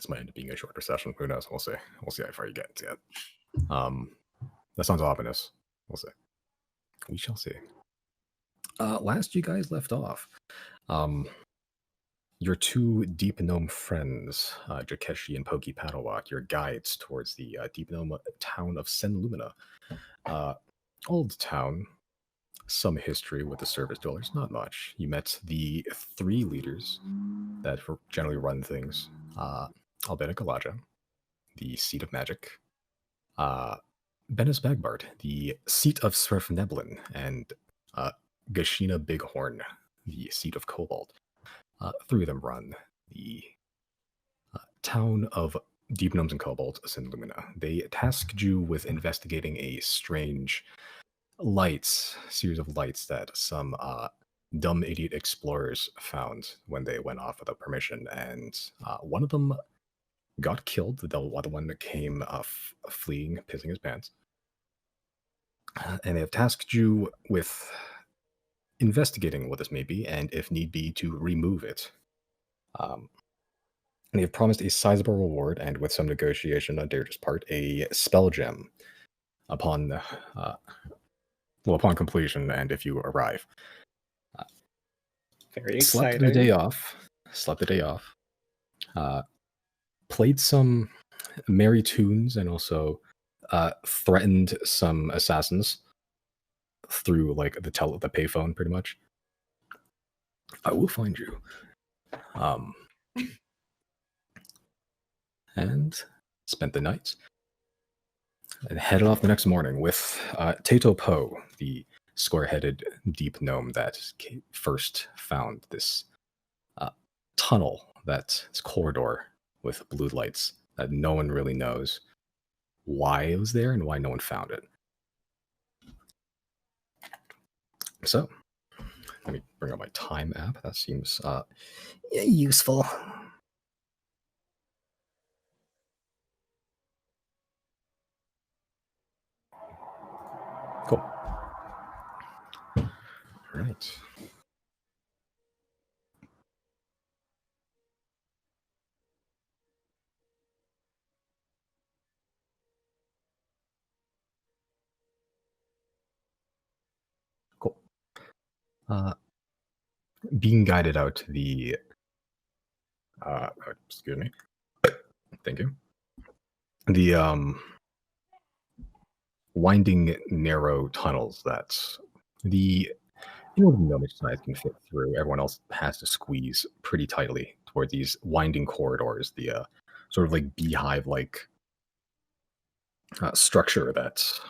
this might end up being a shorter session. Who knows? We'll see. We'll see how far you get to it. That sounds ominous. We'll see. We shall see. Last you guys left off, your two Deep Gnome friends, Jakeshi and Pokey Paddlewalk, your guides towards the Deep Gnome town of Sen Lumina. Old town, some history with the service dwellers, not much. You met the three leaders that generally run things. Albeda Galaja, the seat of magic. Benes Bagbart, the seat of Swerf Neblin, and Gashina Bighorn, the seat of Cobalt. Three of them run the town of Deep Gnomes and Cobalt, Sen Lumina. They tasked you with investigating a strange series of lights that some dumb idiot explorers found when they went off without permission, and one of them got killed. The other one came fleeing, pissing his pants. And they have tasked you with investigating what this may be, and if need be, to remove it. And they have promised a sizable reward, and with some negotiation on Deirdre's part, a spell gem upon completion, and if you arrive. Very Slept exciting. the day off. Played some merry tunes, and also threatened some assassins through like the payphone, pretty much. I will find you. And spent the night and headed off the next morning with Tato Po, the square-headed deep gnome that first found this tunnel, this corridor with blue lights that no one really knows why it was there and why no one found it. So, let me bring up my time app. That seems useful. Cool. All right. Cool. Being guided out to the excuse me. Thank you. The winding, narrow tunnels that the gnomish size can fit through. Everyone else has to squeeze pretty tightly toward these winding corridors. The sort of like beehive-like structure that's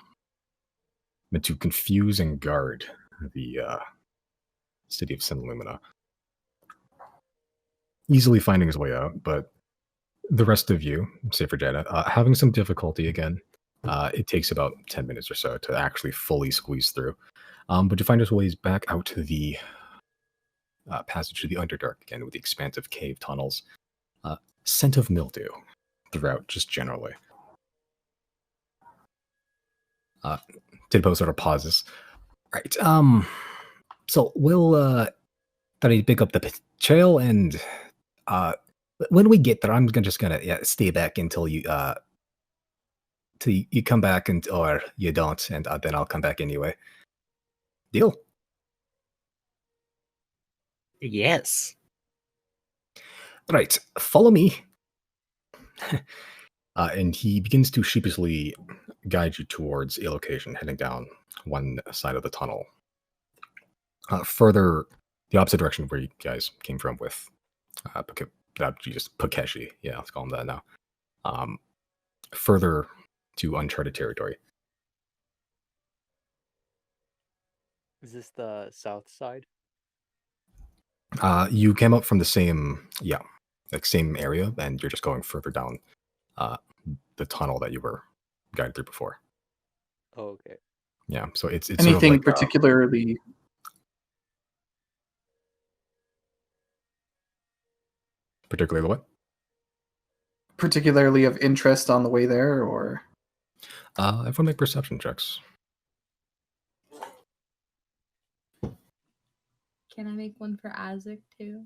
meant to confuse and guard the city of Sen Lumina. Easily finding his way out, but the rest of you, save for Jenna, having some difficulty again. It takes about 10 minutes or so to actually fully squeeze through. But you find your ways back out to the passage to the Underdark again with the expansive cave tunnels. Scent of mildew throughout, just generally. Tidpo sort of pauses. Right. So we'll try to pick up the trail, and when we get there, I'm just gonna stay back until you till you come back, or you don't, and then I'll come back anyway. Deal? Yes. Right. Follow me. And he begins to sheepishly guide you towards a location, heading down one side of the tunnel. Further, the opposite direction where you guys came from with Pukeshi. Yeah, let's call him that now. Further to uncharted territory. Is this the south side? You came up from the same area, and you're just going further down the tunnel that you were guided through before. Oh, okay. Yeah, so it's anything sort of like, particularly particularly what? Particularly of interest on the way there, or everyone make perception checks. Can I make one for Isaac too?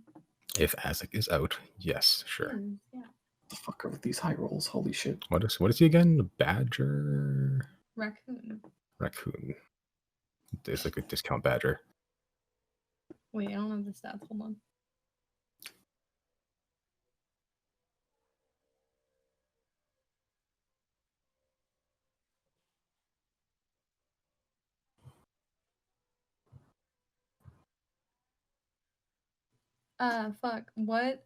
If Isaac is out, yes, sure. Yeah. the fuck are with these high rolls? Holy shit. What is he again? A badger? Raccoon. Raccoon. It's like a discount badger. Wait, I don't have the stats. Hold on. Fuck. What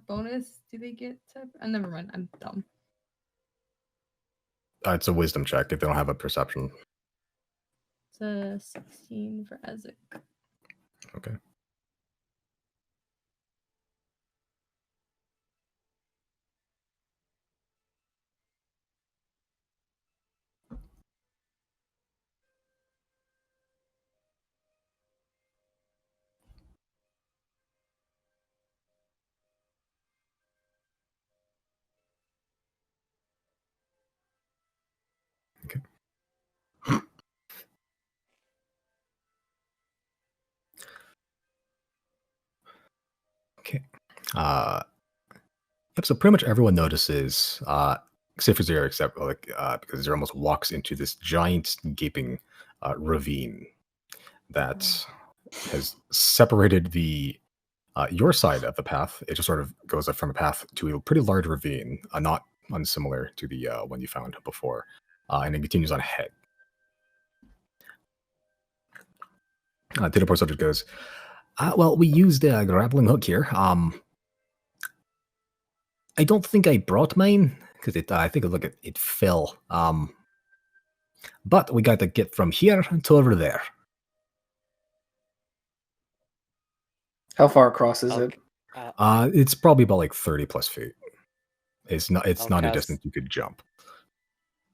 bonus do they get to? Never mind. I'm dumb. It's a wisdom check if they don't have a perception. It's a 16 for Ezek. Okay. Okay. Okay. Yep, so pretty much everyone notices, except for Zero, because Zero almost walks into this giant gaping ravine that has separated the your side of the path. It just sort of goes up from a path to a pretty large ravine, not unsimilar to the one you found before, and it continues on ahead. Data report subject goes, well, we used a grappling hook here. I don't think I brought mine because I think it fell. But we got to get from here to over there. How far across is it? It's probably about like 30 plus feet. It's not a cast- distance you could jump.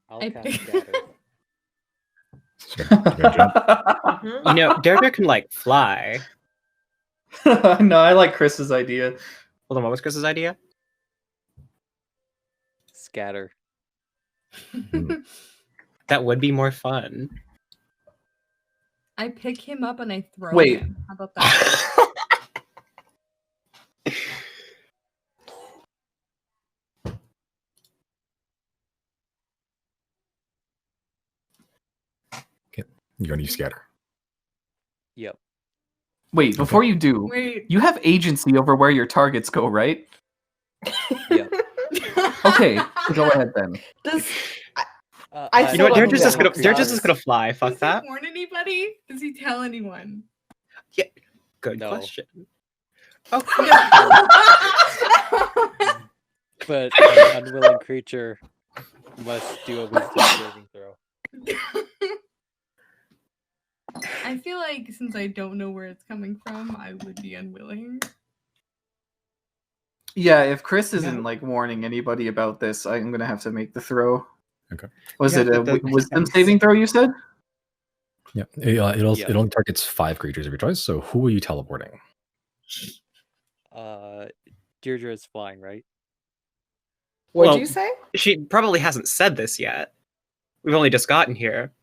I'll I cast pick- scatter. Sure. You gonna jump? You know, Deirdre can like fly. No, I like Chris's idea. Hold on, what was Chris's idea? Scatter. Mhm. That would be more fun. I pick him up and I throw Wait. him. How about that? You're gonna use scatter. Yep. Wait, before you do, Wait. you have agency over where your targets go, right? Yep. Okay, go ahead then. Does I You know what? still Deirdre's don't just gonna know. Deirdre's just gonna fly. Fuck Does that. he warn anybody? Does he tell anyone? Good No. question. Oh, But an unwilling creature must do a wisdom saving throw. I feel like since I don't know where it's coming from, I would be unwilling. Yeah, if Chris isn't No. like warning anybody about this, I'm gonna have to make the throw. Okay. Was Yeah, it a that makes wisdom sense. saving throw? You said. Yeah. It Yeah. only targets 5 creatures of your choice. So who are you teleporting? Deirdre is flying, right? What'd Well, you say? she probably hasn't said this yet. We've only just gotten here.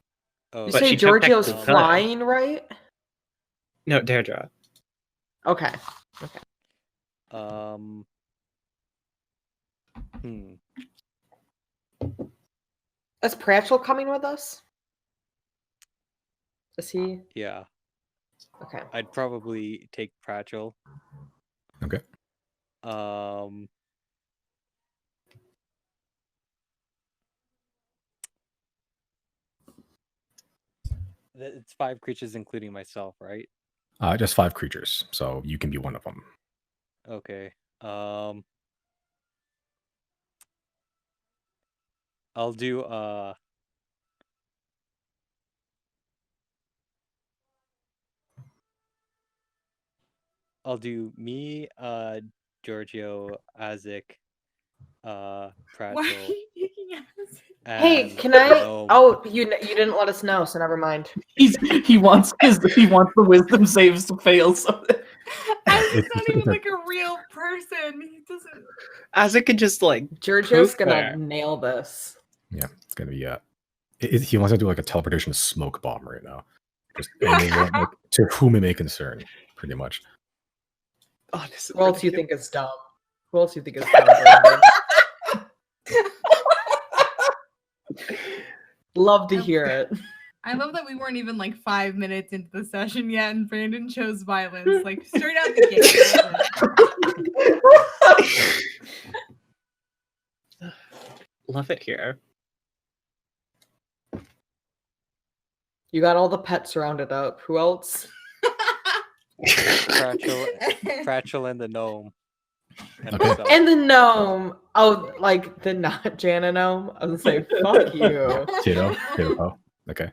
Oh, You But say she Giorgio's technically could. flying, right? No, Deirdre. Okay. um. Is Pratchell coming with us? Is he? Yeah, Okay. I'd probably take Pratchell. Okay. It's 5 creatures, including myself, right? Just 5 creatures. So you can be one of them. Okay. I'll do me, Giorgio, Isaac, Why are Pratchell, you picking us? Hey, and can I? Gnome. Oh, you didn't let us know, so never mind. He wants the wisdom saves to fail. So Isaac's not even like a real person. He doesn't. As it could just like Giorgio's poof gonna there. nail this. Yeah, it's gonna be he wants to do like a teleportation smoke bomb right now. Just anyone, like, to whom it may concern, pretty much. Oh, this is Who else you ridiculous. think is dumb? Who else you think is dumb? Brandon? Love to hear it. I love that we weren't even like 5 minutes into the session yet, and Brandon chose violence, like straight out the gate. Love it here. You got all the pets rounded up. Who else? Pratchell and the gnome. And Okay. myself. And the gnome. Oh, like the not Jana gnome. I was gonna say, fuck you. Tito. Oh, okay.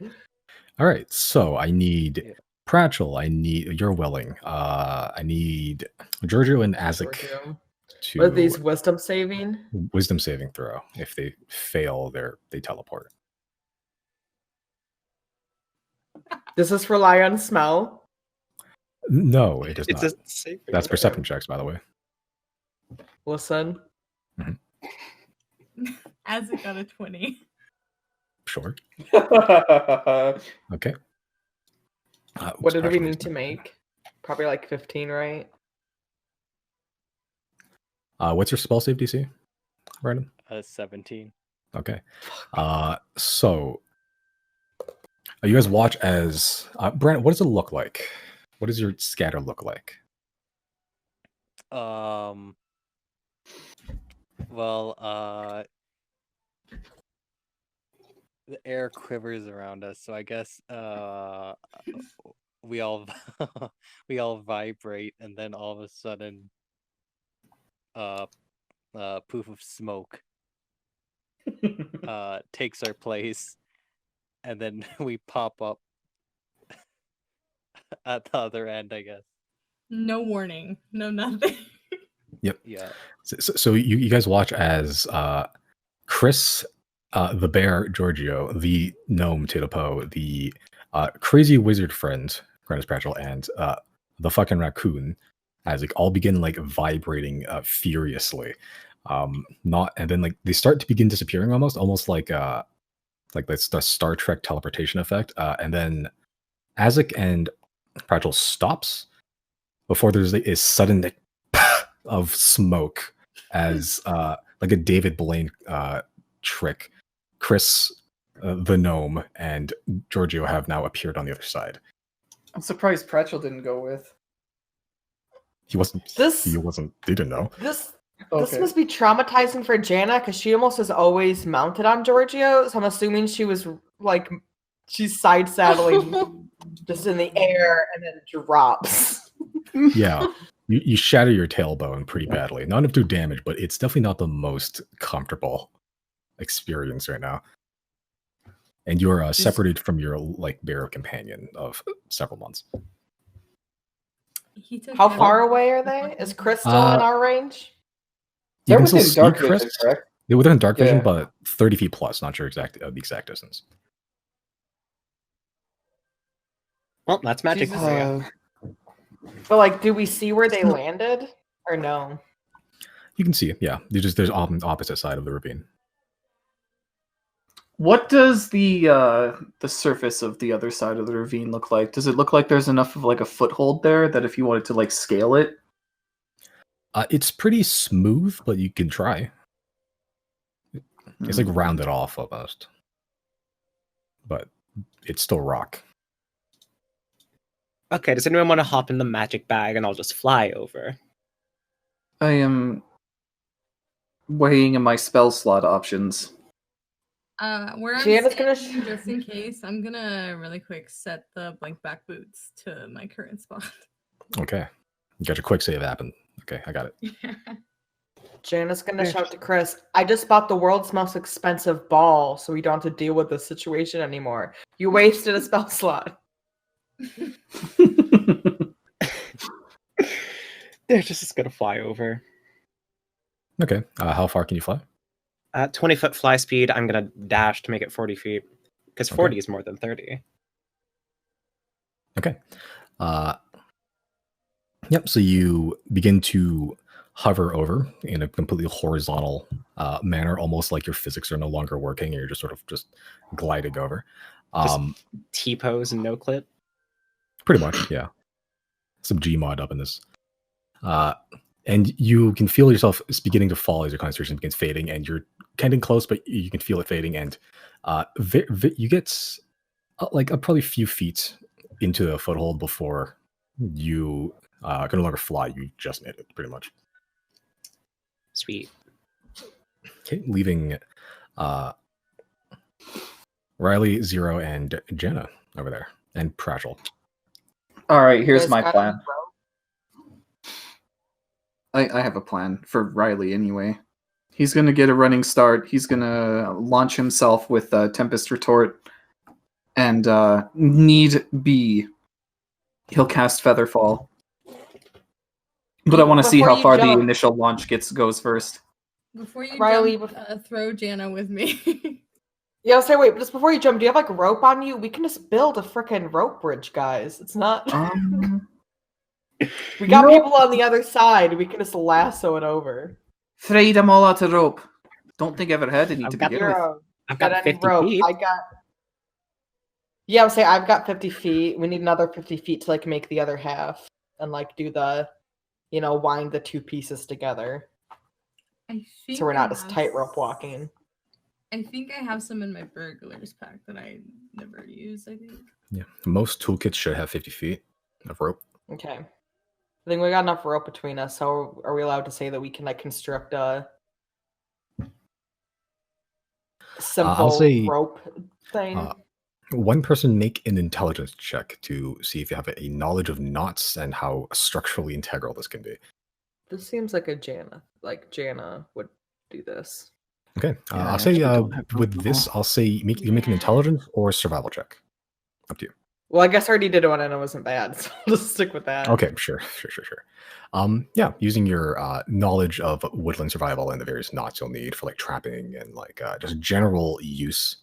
All right. So I need Pratchell. I need you're willing. I need Giorgio and Azik Giorgio. to What are these wisdom saving? wisdom saving throw. If they fail, they teleport. Does this rely on smell? No, it does It's not. a safe. That's perception checks, by the way. Listen. As it got a 20. Sure. Okay. What did we Pratchell need is- to make? Probably like 15, right? What's your spell save DC, Brandon? 17. Okay. So you guys watch as Brandon. What does it look like? What does your scatter look like? Well, the air quivers around us, so I guess we all we all vibrate, and then all of a sudden, poof of smoke takes our place, and then we pop up at the other end, I guess. No warning. No nothing. Yeah. So you guys watch as Chris, the bear, Giorgio, the gnome, Titopo, the crazy wizard friend, Grannis Pratchell, and the fucking raccoon, as like all begin like vibrating furiously. And then like they start to begin disappearing almost like that's the Star Trek teleportation effect. And then Azik and Pratchell stops before there's a sudden of smoke as like a David Blaine trick. Chris, the gnome, and Giorgio have now appeared on the other side. I'm surprised Pratchell didn't go with. He wasn't. This- He wasn't. They didn't know. This Okay. must be traumatizing for Jana because she almost is always mounted on Giorgio. So I'm assuming she was like she's side saddling just in the air and then drops. Yeah, you shatter your tailbone pretty badly. Not enough to do damage, but it's definitely not the most comfortable experience right now. And you're separated from your like bear companion of several months. He took How every- far away are they? Is Chris still in our range? You They're can still within see dark Chris. vision, correct? They're within dark vision, Yeah. but 30 feet plus. Not sure the exact distance. Well, that's magic Jesus. for you. But like, do we see where they landed or no? You can see it. Yeah, there's on the opposite side of the ravine. What does the surface of the other side of the ravine look like? Does it look like there's enough of like a foothold there that if you wanted to like scale it? It's pretty smooth, but you can try. It's like Hmm. rounded off almost, but it's still rock. Okay, does anyone want to hop in the magic bag and I'll just fly over? I am weighing in my spell slot options. Where I'm Jana's gonna standing, just in case, I'm gonna really quick set the blink back boots to my current spot. Okay, you got your quick save happen. Okay, I got it. Jana's gonna shout to Chris, I just bought the world's most expensive ball, so we don't have to deal with this situation anymore. You wasted a spell slot. They're just gonna fly over. Okay, how far can you fly? 20-foot fly speed, I'm gonna dash to make it 40 feet. Because 40 is more than 30. Okay. Yep. So you begin to hover over in a completely horizontal manner, almost like your physics are no longer working, and you're just sort of just gliding over. T-pose and no clip. Pretty much, yeah. Some Gmod up in this. And you can feel yourself beginning to fall as your concentration begins fading, and you're getting close, but you can feel it fading, and you get like probably a few feet into the foothold before you can no longer fly. You just made it, pretty much. Sweet. Okay, leaving Riley, Zero, and Jenna over there, and Pratchell. All right, here's Guys my got plan. rope? I have a plan for Riley anyway. He's gonna get a running start. He's gonna launch himself with Tempest Retort, and need be, he'll cast Featherfall. But I want to see Before how you far the jump- initial launch goes first. Before you Riley, jump, throw Jana with me. Yeah, I'll say, wait, just before you jump, do you have like rope on you? We can just build a freaking rope bridge, guys. It's not. We got No. people on the other side. We can just lasso it over. Frayed them all out of rope. Don't think I ever had any I've to got begin with. Zero. I've Got got any 50 rope? feet. I got. Yeah, I'll say I've got 50 feet. We need another 50 feet to like make the other half and like do the, wind the two pieces together. I think So we're I not just have tightrope walking. I think I have some in my burglars pack that I never use. I think. Yeah, most toolkits should have 50 feet of rope. Okay. I think we got enough rope between us. So are we allowed to say that we can like construct a simple say, rope thing? One person make an intelligence check to see if you have a knowledge of knots and how structurally integral this can be. This seems like a Jana. Like Jana would do this. Okay, Yeah, I I'll say actually don't have with rope. this, I'll say you make an intelligence or survival check. Up to you. Well, I guess I already did one and it wasn't bad, so I'll just stick with that. Okay, sure. Yeah, using your knowledge of woodland survival and the various knots you'll need for like trapping and like just general use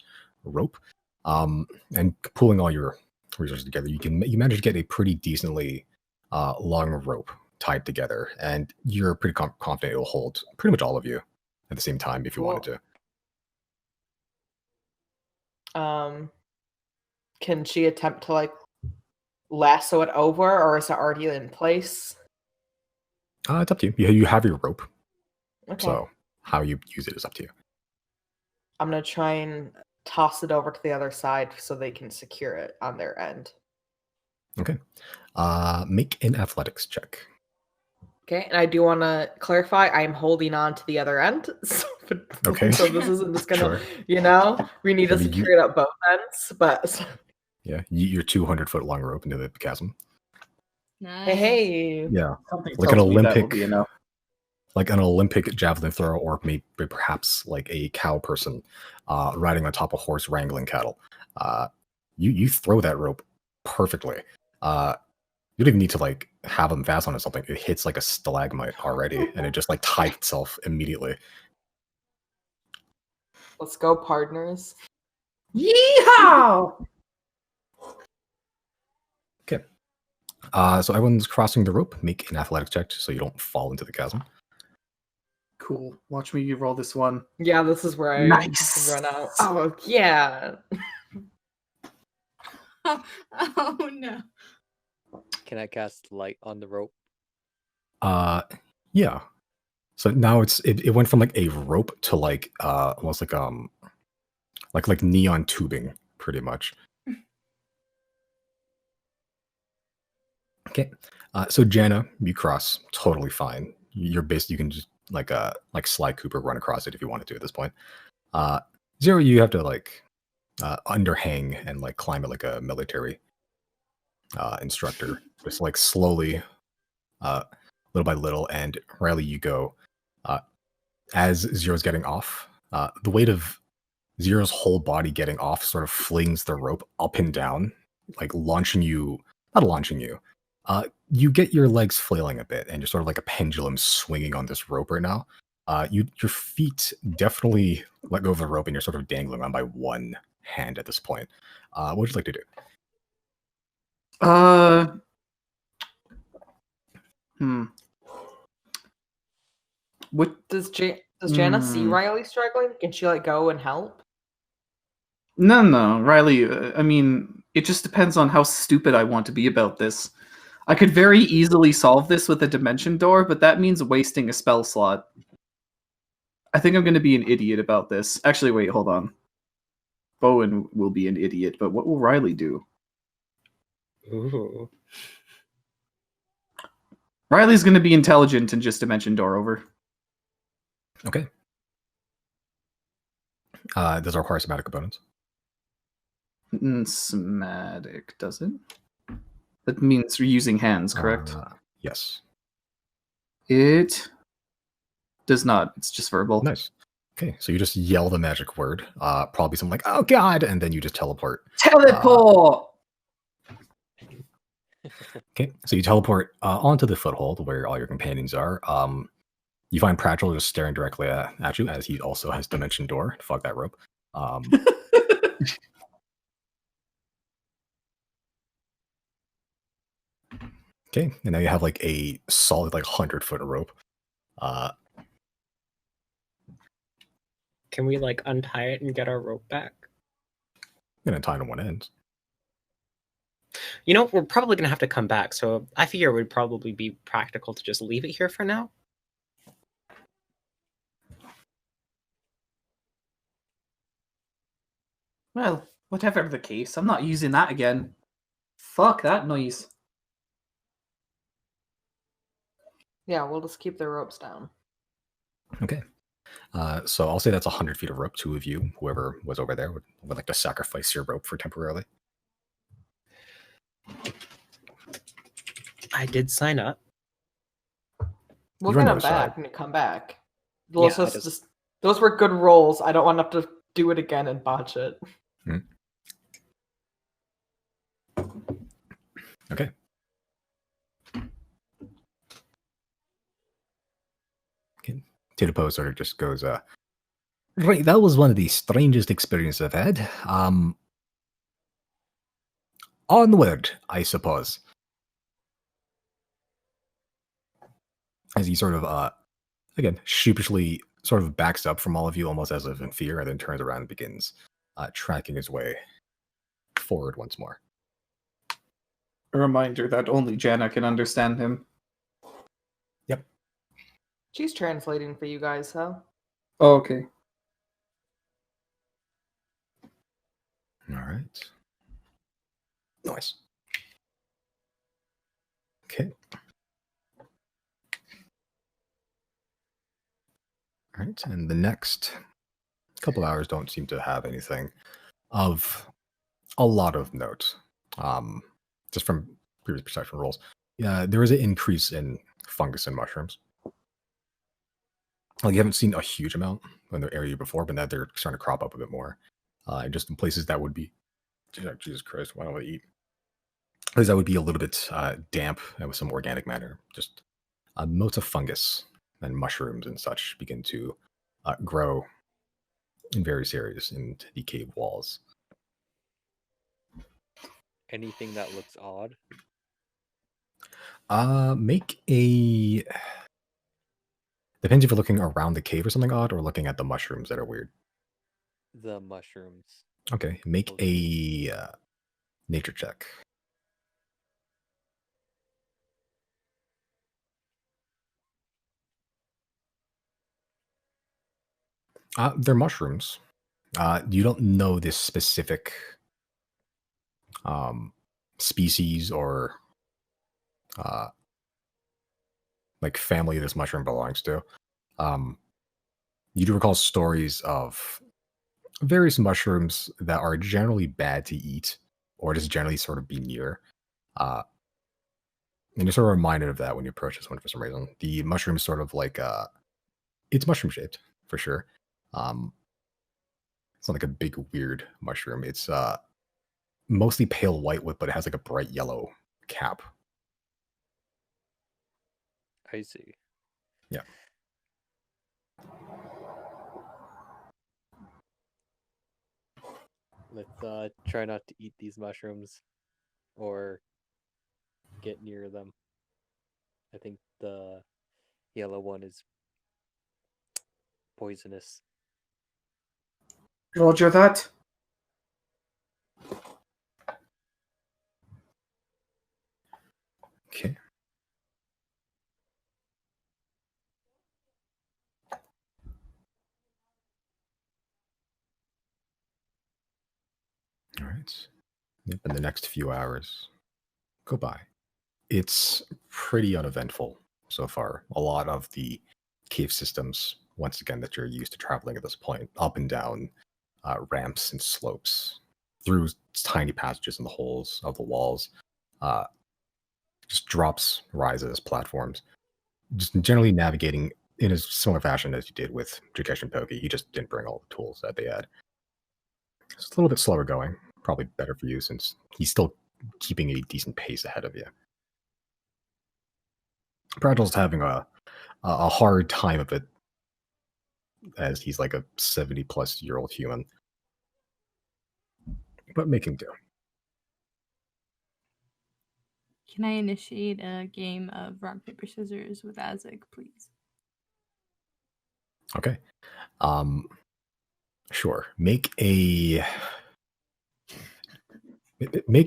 rope, and pulling all your resources together, you manage to get a pretty decently long rope tied together, and you're pretty confident it will hold pretty much all of you at the same time if you wanted to. Can she attempt to like lasso it over, or is it already in place? It's up to you. You have your rope, Okay. so how you use it is up to you. I'm gonna try and toss it over to the other side so they can secure it on their end. Okay. Make an athletics check. Okay, and I do want to clarify, I'm holding on to the other end. Okay. So this isn't just gonna, Sure. we need to I mean, secure it up both ends. But Yeah, your 200-foot long rope into the chasm. Nice. hey, Yeah, Something like an tells me that will Olympic, be enough. like an Olympic javelin thrower, or maybe perhaps like a cow person riding on top of a horse wrangling cattle. You throw that rope perfectly. You don't even need to like have them fast on it something. It hits like a stalagmite already, and it just like tied itself immediately. let's go, partners. Yeehaw! Okay. So everyone's crossing the rope. Make an athletics check so you don't fall into the chasm. Cool. Watch me roll this one. Yeah, this is where I Nice. run out. Oh yeah. Oh no. Can I cast light on the rope? Yeah. So now it went from like a rope to like almost like neon tubing, pretty much. Okay. So Jana, you cross totally fine. You're basically, you can just like Sly Cooper run across it if you wanted to at this point. Zero, you have to like underhang and like climb it like a military instructor, just like slowly, little by little. And Riley, you go as Zero's getting off. The weight of Zero's whole body getting off sort of flings the rope up and down, like launching you. Not launching you. You get your legs flailing a bit, and you're sort of like a pendulum swinging on this rope right now. Your feet definitely let go of the rope, and you're sort of dangling on by one hand at this point. What would you like to do? What? Does Jana see Riley struggling? Can she like go and help? No, Riley. I mean, it just depends on how stupid I want to be about this. I could very easily solve this with a dimension door, but that means wasting a spell slot. I think I'm going to be an idiot about this. Actually, wait, hold on. Bowen will be an idiot, but what will Riley do? Ooh. Riley's going to be intelligent and just dimension door over. Okay. Does it require somatic components? Somatic, does it? That means you're using hands, correct? Yes. It does not. It's just verbal. Nice. Okay, so you just yell the magic word, probably something like "Oh God," and then you just teleport. Teleport! Okay, so you teleport onto the foothold where all your companions are. You find Pratchell just staring directly at you, as he also has Dimension Door. Fuck that rope. Okay, and now you have like a solid 100-foot rope. Can we like untie it and get our rope back? Gonna tie it on one end. You know, we're probably gonna have to come back, so I figure it would probably be practical to just leave it here for now. Well, whatever the case, I'm not using that again. Fuck that noise. Yeah, we'll just keep the ropes down. Okay. So I'll say that's 100 feet of rope. Two of you, whoever was over there, would like to sacrifice your rope for temporarily. I did sign up. We'll You're on get the them other side. back when you come back. Yeah, Those, I just, just- those were good rolls. I don't want to have to do it again and botch it. Okay. Okay. Titopo sort of just goes, right, that was one of the strangest experiences I've had. Onward, I suppose. As he sort of, again, sheepishly sort of backs up from all of you, almost as if in fear, and then turns around and begins tracking his way forward once more. A reminder that only Jana can understand him. Yep. She's translating for you guys, huh? Oh, okay. All right. Nice. Okay. All right. And the next couple hours don't seem to have anything of a lot of note. Just from previous perception rolls. Yeah, there is an increase in fungus and mushrooms. Like you haven't seen a huge amount in the area before, but now they're starting to crop up a bit more. Just in places that would be, Jesus Christ, why don't I eat? Places that would be a little bit damp and with some organic matter. Just motes of fungus and mushrooms and such begin to grow in various areas in the cave walls. Anything that looks odd. Make a. Depends if you're looking around the cave or something odd, or looking at the mushrooms that are weird. The mushrooms. Okay, make a nature check. They're mushrooms. You don't know this specific species or like family this mushroom belongs to. You do recall stories of various mushrooms that are generally bad to eat or just generally sort of be near. And you're sort of reminded of that when you approach this one for some reason. The mushroom is sort of like it's mushroom shaped for sure. It's not like a big weird mushroom. It's mostly pale white with, but it has like a bright yellow cap. I see. Yeah. Let's try not to eat these mushrooms or get near them. I think the yellow one is poisonous. Roger that. Okay. right. Yep, and the next few hours go by. It's pretty uneventful so far. A lot of the cave systems, once again, that you're used to traveling at this point, up and down ramps and slopes, through tiny passages in the holes of the walls, just drops, rises, platforms, just generally navigating in a similar fashion as you did with Jakesh and Pokey. You just didn't bring all the tools that they had. It's a little bit slower going. Probably better for you since he's still keeping a decent pace ahead of you. Pragel's having a hard time of it as he's like a 70-plus-year-old human, but making do. Can I initiate a game of rock, paper, scissors with Azek, please? Okay. Sure. Make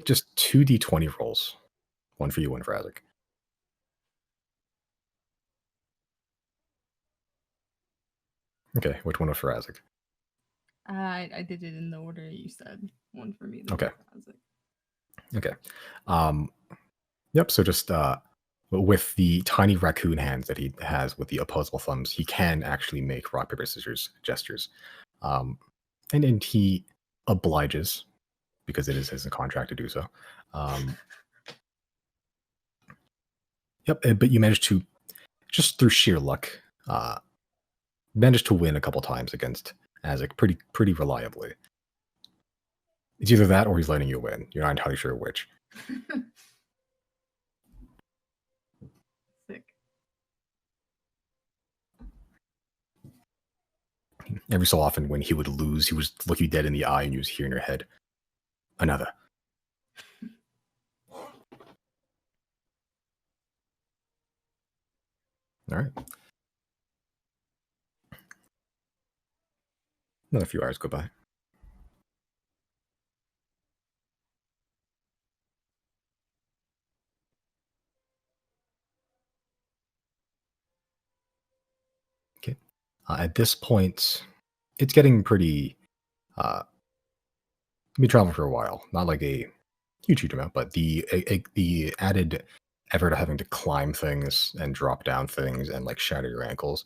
just 2d20 rolls. One for you, one for Azek. Okay, which one was for Azek? I did it in the order you said. One for me. then Okay. one for Azek. Okay. Yep, so just with the tiny raccoon hands that he has with the opposable thumbs, he can actually make rock, paper, scissors gestures. And he obliges because it is his contract to do so. Yep, but you managed to, just through sheer luck, managed to win a couple times against Azek pretty reliably. It's either that or he's letting you win. You're not entirely sure which. Sick. Every so often when he would lose, he would look you dead in the eye and you would hear in your head, another. All right. Another few hours go by. Okay. At this point, it's getting pretty. Been traveling for a while. Not like a huge amount, but the added effort of having to climb things and drop down things and like shatter your ankles,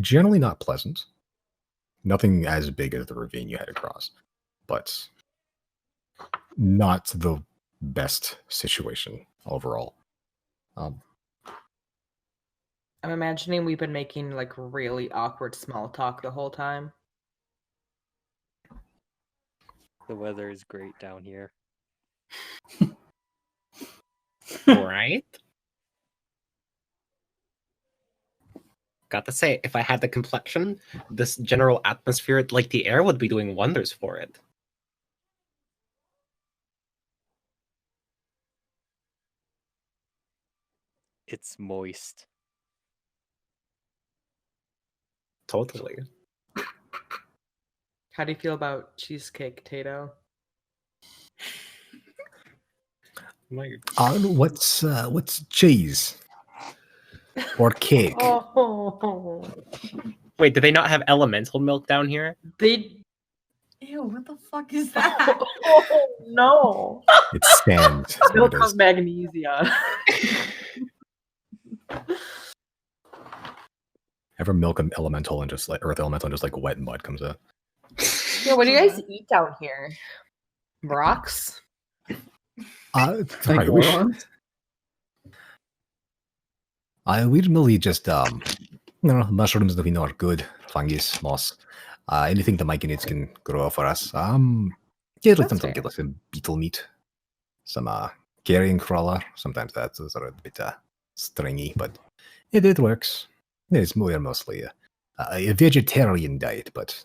generally not pleasant. Nothing as big as the ravine you had to cross, but not the best situation overall. I'm imagining we've been making like really awkward small talk the whole time. The weather is great down here. Right? Got to say, if I had the complexion, this general atmosphere, like the air, would be doing wonders for it. It's moist. Totally. How do you feel about cheesecake, Tato? What's cheese or cake? Oh, Wait, do they not have elemental milk down here? they. Ew, what the fuck is that? Oh no! It's sand. is what Milk it of is. magnesia. Ever milk an elemental and just like earth elemental and just like wet mud comes out? Yeah, what do you guys eat down here? Rocks? Like I wish. Gorons? We normally just mushrooms that we know are good, fungus, moss, anything the myconids can grow for us. Yeah, like That's sometimes fair. get like some beetle meat, some carrion crawler. Sometimes that's sort of a bit stringy, but it works. It's mostly a vegetarian diet, but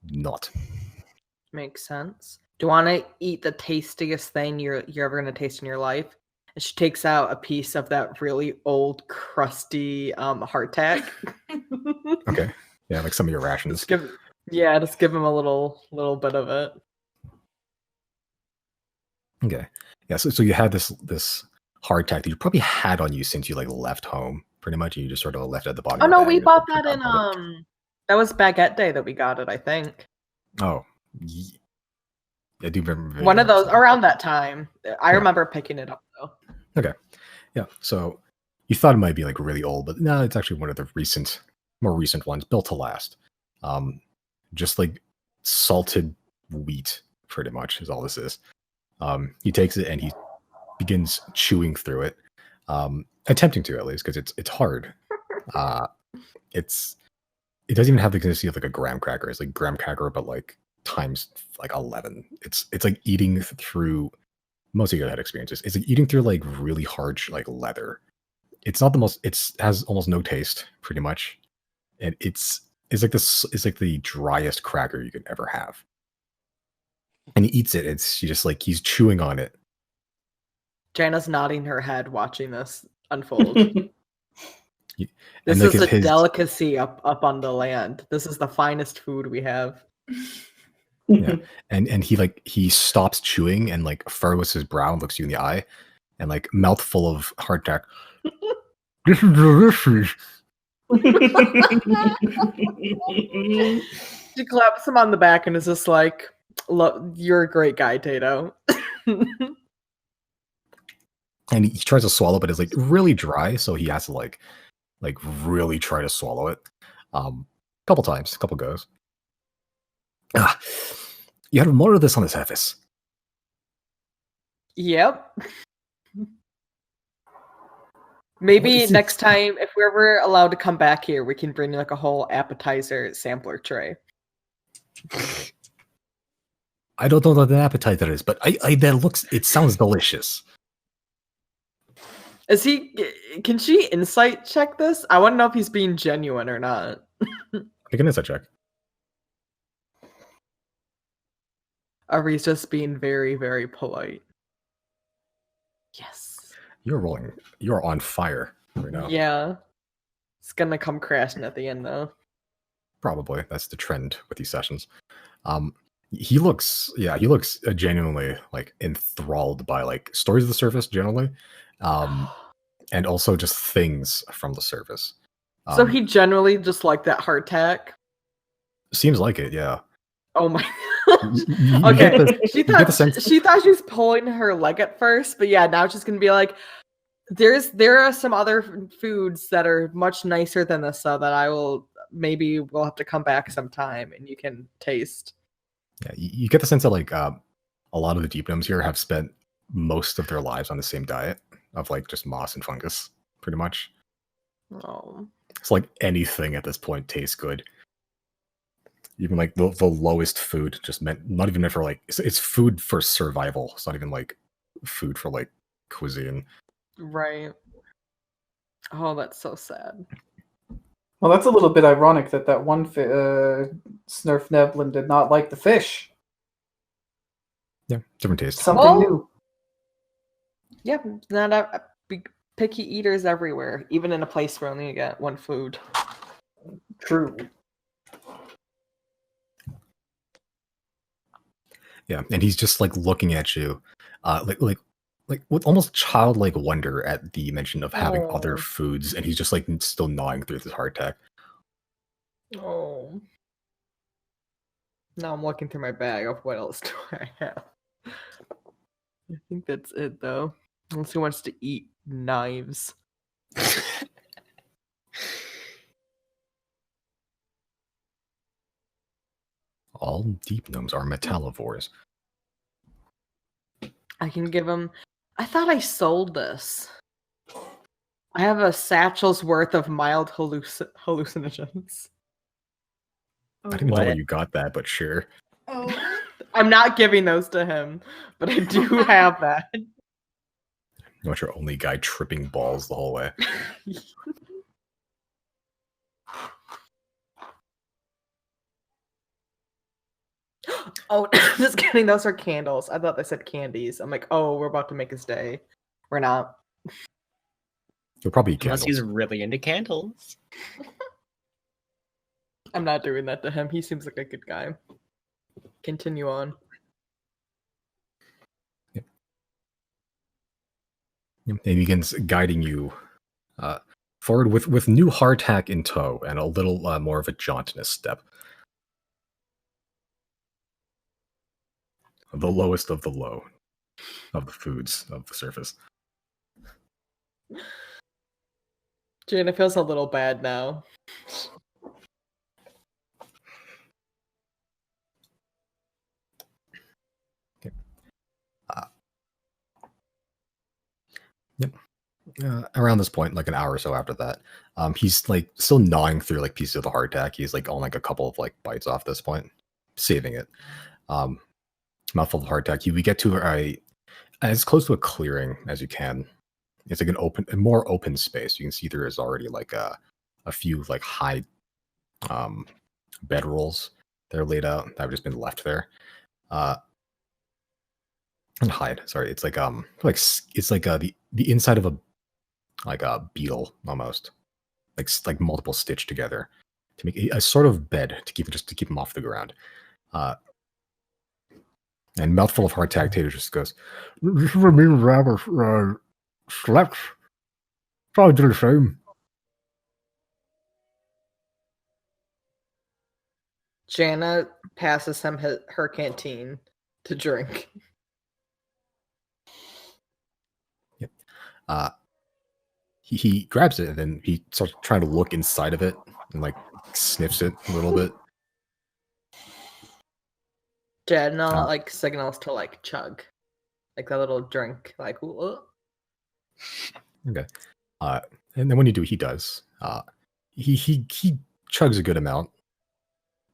not. Makes sense. Do you want to eat the tastiest thing you're ever gonna taste in your life? And she takes out a piece of that really old, crusty hardtack. Okay. Yeah, like some of your rations. just give him a little bit of it. Okay. Yeah, so you had this hardtack that you probably had on you since you like left home, pretty much, and you just sort of left it at the bottom. Oh of your no, bag we and bought just that picked up in that was Baguette Day that we got it, I think. Oh, I do remember. One of those vaguely. around that time. I Yeah. remember picking it up though. Yeah, so you thought it might be like really old, but no, it's actually one of the more recent ones, built to last. Just like salted wheat, pretty much, is all this is. He takes it and he begins chewing through it, attempting to at least, because it's hard. It doesn't even have the consistency of like a graham cracker. It's like graham cracker, but like times like 11. It's like eating through. Most of you had experiences. It's like eating through like really hard like leather. It's not the most. It's has almost no taste, pretty much, and it's like this. It's like the driest cracker you could ever have. And he eats it. It's just like he's chewing on it. Jana's nodding her head watching this unfold. And This like is a his delicacy up on the land. This is the finest food we have. Yeah. And he stops chewing and like furrows his brow and looks you in the eye, and like mouth full of hardtack. This is delicious. She claps him on the back and is just like, "You're a great guy, Tato." And he tries to swallow, but it's like really dry, so he has to like really try to swallow it. Couple times, couple goes. You had more of this on the surface. Yep. What Maybe is it? next time, if we're ever allowed to come back here, we can bring like a whole appetizer sampler tray. I don't know what the appetizer is, but it sounds delicious. Is he? Can she insight check this? I want to know if he's being genuine or not. Make an insight check. Or he's just being very, very polite. Yes. You're on fire right now. Yeah. It's gonna come crashing at the end though. Probably that's the trend with these sessions. He looks genuinely like enthralled by like stories of the surface generally, and also just things from the surface. So he generally just like that hardtack. Seems like it, yeah. Oh my. You Okay. get the- She you get the sense. she thought she was pulling her leg at first, but yeah, now she's gonna be like, there are some other foods that are much nicer than this, so that we'll have to come back sometime and you can taste. Yeah, you get the sense that like a lot of the deep gnomes here have spent most of their lives on the same diet of like just moss and fungus, pretty much. Oh. It's like anything at this point tastes good. Even like the lowest food just not even meant for like it's food for survival. It's not even like food for like cuisine. Right. Oh, that's so sad. Well, that's a little bit ironic that one Snurf Neblin did not like the fish. Yeah, different taste. Something Well- new. Yeah, not picky eaters everywhere, even in a place where only you get one food. True. Yeah, and he's just like looking at you, like with almost childlike wonder at the mention of having other Oh. foods, and he's just like still gnawing through this hardtack. Oh. Now I'm looking through my bag of what else do I have. I think that's it though. Unless he wants to eat knives. All deep gnomes are metallivores. I can give him. I thought I sold this. I have a satchel's worth of mild hallucinogens. I didn't even know What? where you got that, but sure. Oh. I'm not giving those to him, but I do have that. You want your only guy tripping balls the whole way. Oh, just kidding. Those are candles. I thought they said candies. I'm like, oh, we're about to make his day. We're not. You'll probably eat Unless candles. he's really into candles. I'm not doing that to him. He seems like a good guy. Continue on. He begins guiding you forward with new hardtack in tow and a little more of a jauntiness step. the lowest of the low of the foods of the surface. Jaina feels a little bad now. Yep. Around this point, like an hour or so after that, he's like still gnawing through like pieces of the hardtack. He's like on like a couple of like bites off this point, saving it. Mouthful of hardtack. We get to as close to a clearing as you can. It's like a more open space. You can see there is already like a few like high bedrolls that are laid out that have just been left there. And hide. Sorry, it's like it's like the inside of a beetle almost, like multiple stitched together to make a sort of bed to keep them off the ground. And mouthful of hardtack, Tater just goes, "This would be rather slept. Probably do the same." Jana passes him her canteen to drink. Yep. He grabs it and then he starts trying to look inside of it and like sniffs it a little bit. Jana like signals to like chug, like that little drink, like. Ooh. Okay. And then when you do, he does. He chugs a good amount,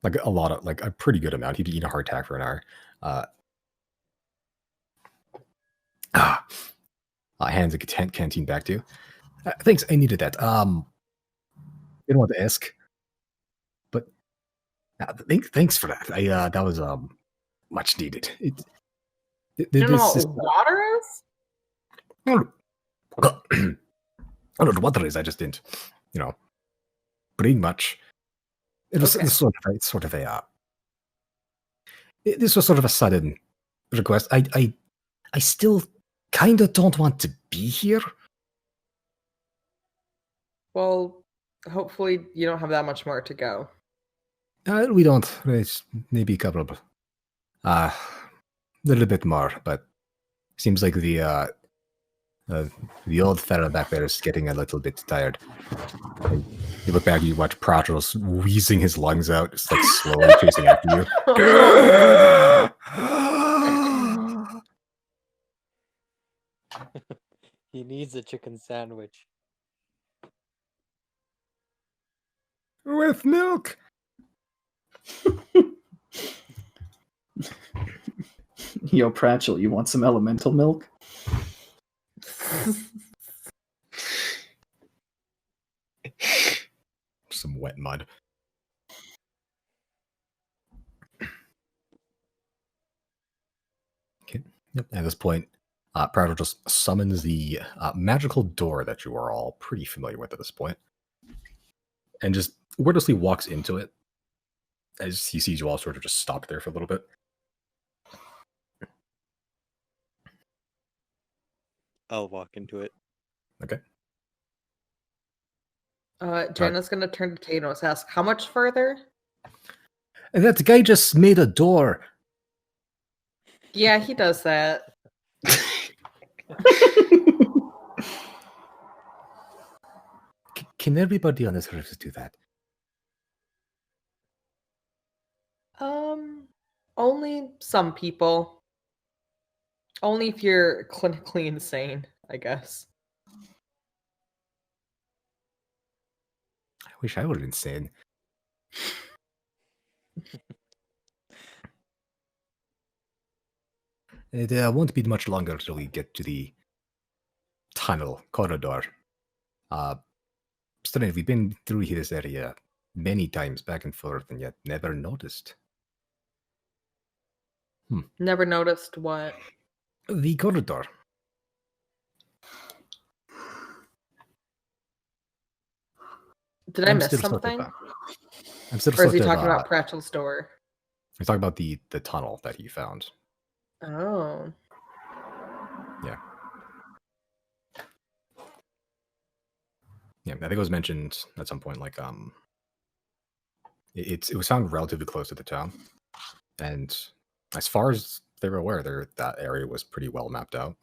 like a pretty good amount. He'd eat a hardtack for an hour. Hands the canteen back to you. Thanks, I needed that. Didn't want to ask, but thanks for that. That was much needed. You don't know what water is? I don't know what water is. I just didn't, bring much. It was Okay. This was sort of a sudden request. I still kind of don't want to be here. Well, hopefully you don't have that much more to go. We don't. It's maybe a couple of, little bit more, but seems like the old fella back there is getting a little bit tired. You look back, you watch Pratos wheezing his lungs out, just like slowly chasing after you. He needs a chicken sandwich. With milk. Yo, Pratchell, you want some elemental milk? Some wet mud. Okay. Yep. At this point, Prato just summons the magical door that you are all pretty familiar with at this point, and just wordlessly walks into it as he sees you all sort of just stopped there for a little bit. I'll walk into it. Okay. Jana's gonna turn to Tanos, ask, how much further? And that guy just made a door. Yeah, he does that. Can everybody on this surface do that? Only some people. Only if you're clinically insane, I guess. I wish I were insane. It won't be much longer till we get to the tunnel corridor. Strange, we've been through this area many times back and forth and yet never noticed. Never noticed what. The corridor. Did I miss something? I'm still Or is he sort of, talking about Pratchell's door? I'm talking about the tunnel that he found. Oh. Yeah. Yeah, I think it was mentioned at some point, like it was found relatively close to the town, and as far as they were aware that area was pretty well mapped out.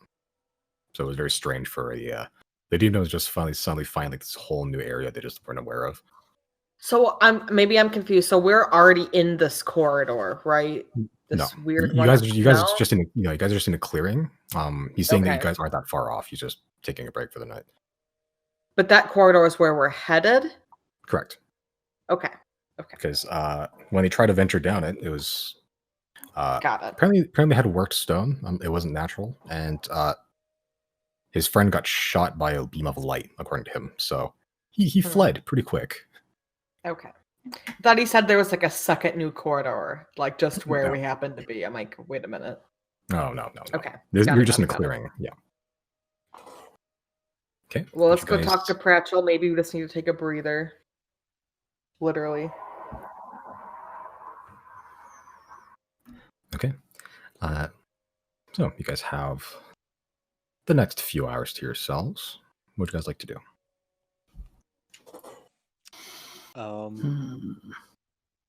So it was very strange for a. They didn't know it was just suddenly find like this whole new area they just weren't aware of. So I'm confused. So we're already in this corridor, right? This weird you one. guys No? are just in you guys are just in a clearing. He's saying that you Okay. guys aren't that far off. He's just taking a break for the night. But that corridor is where we're headed. Correct. Okay. Because when they tried to venture down it, it was Got it. apparently had worked stone. It wasn't natural, and his friend got shot by a beam of light, according to him. So he fled pretty quick. Okay. Thought he said there was like a second new corridor, like just where No. we happen to be. I'm like, wait a minute. No. Okay. You're just in a got it. clearing. Yeah. Okay. Well, let's You go guys- talk to Pratchell. Maybe we just need to take a breather. Literally. Okay. So you guys have the next few hours to yourselves. What would you guys like to do?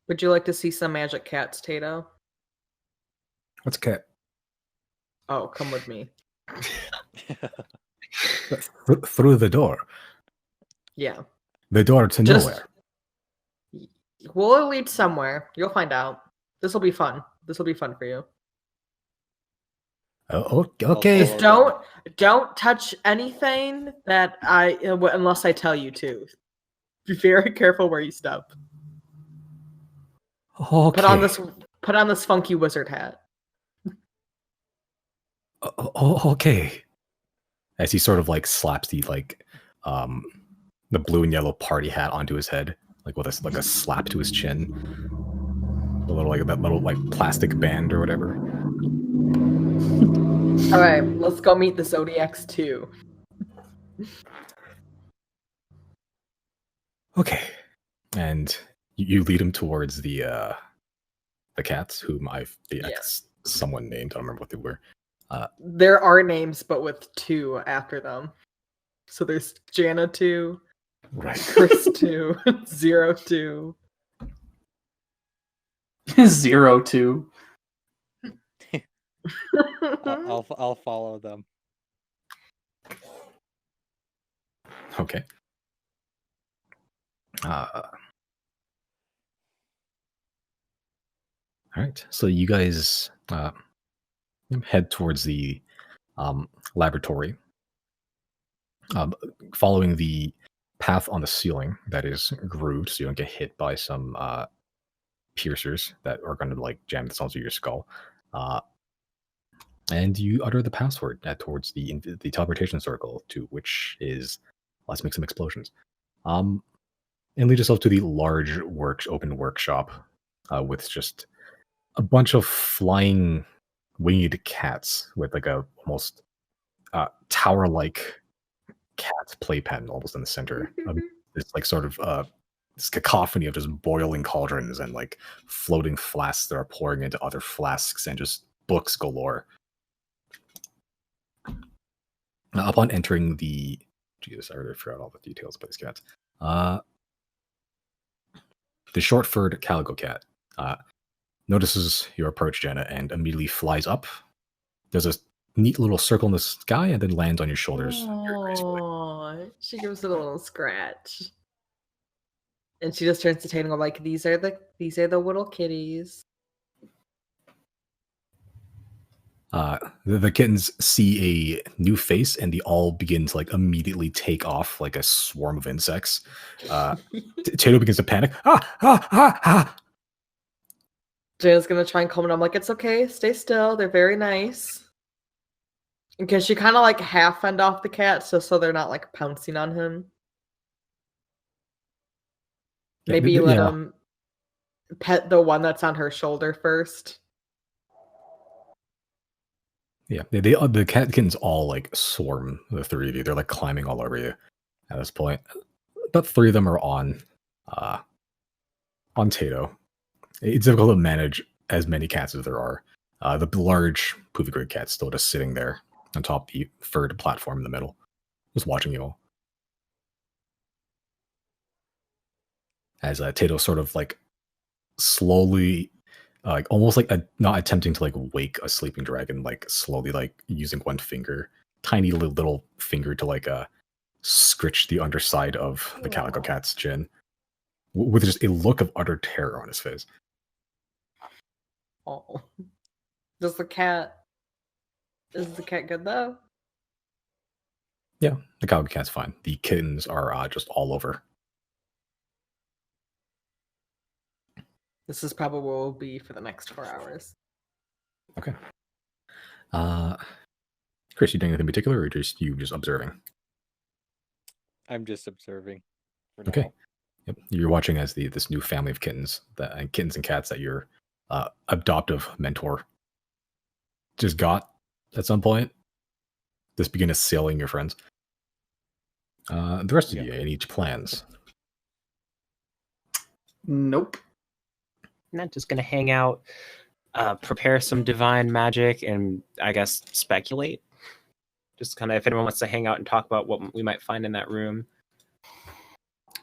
Would you like to see some magic cats, Tato? What's a cat? Oh, come with me. Through the door. Yeah. The door to Just- nowhere. We'll lead somewhere. You'll find out. This will be fun. This will be fun for you. Oh, okay. I'll Just follow don't touch anything that unless I tell you to. Be very careful where you step. Okay. Put on this funky wizard hat. Okay. As he sort of like slaps the blue and yellow party hat onto his head, like with a slap to his chin. A little like that little like plastic band or whatever. All right, let's go meet the Xodiacs too. Okay. And you lead him towards the cats, whom someone named. I don't remember what they were. There are names, but with 2 after them. So there's Jana 2, Right. Chris 2, 02. 02. I'll follow them. Okay. All right. So you guys head towards the laboratory, following the path on the ceiling that is grooved, so you don't get hit by some piercers that are going to like jam themselves into your skull. And you utter the password towards the teleportation circle, to which is let's make some explosions. And lead yourself to the large open workshop with just a bunch of flying winged cats with like a almost tower-like cat playpen almost in the center. It's like sort of this cacophony of just boiling cauldrons and like floating flasks that are pouring into other flasks and just books galore. Upon entering the Jesus, I already forgot all the details about these cats. The short-furred calico cat notices your approach, Jenna, and immediately flies up. There's a neat little circle in the sky and then lands on your shoulders very gracefully. Oh, she gives it a little scratch. And she just turns to Tatum and go like, these are the little kitties. The kittens see a new face and they all begin to like immediately take off like a swarm of insects. Tato begins to panic. Jana's gonna try and calm it. I'm like, it's okay, stay still. They're very nice. Because she kind of like half fend off the cats just so they're not like pouncing on him. Maybe you let him pet the one that's on her shoulder first. Yeah, the kittens all like swarm the 3 of you. They're like climbing all over you at this point. About 3 of them are on Tato. It's difficult to manage as many cats as there are. The large Puvigrid cat's still just sitting there on top of the furred platform in the middle, just watching you all. As Tato sort of like slowly like almost like not attempting to like wake a sleeping dragon, like slowly like using one finger, tiny little finger to like scritch the underside of the calico cat's chin, with just a look of utter terror on his face. Oh. Does the cat? Is the cat good though? Yeah, the calico cat's fine. The kittens are just all over. This is probably where we'll be for the next 4 hours. Okay. Chris, you doing anything in particular, or just you just observing? I'm just observing. For Okay. now. Yep. You're watching as this new family of kittens and cats that your adoptive mentor just got at some point just begin assailing your friends. The rest of you, any plans? Nope. Not just gonna hang out, prepare some divine magic, and I guess speculate. Just kind of if anyone wants to hang out and talk about what we might find in that room.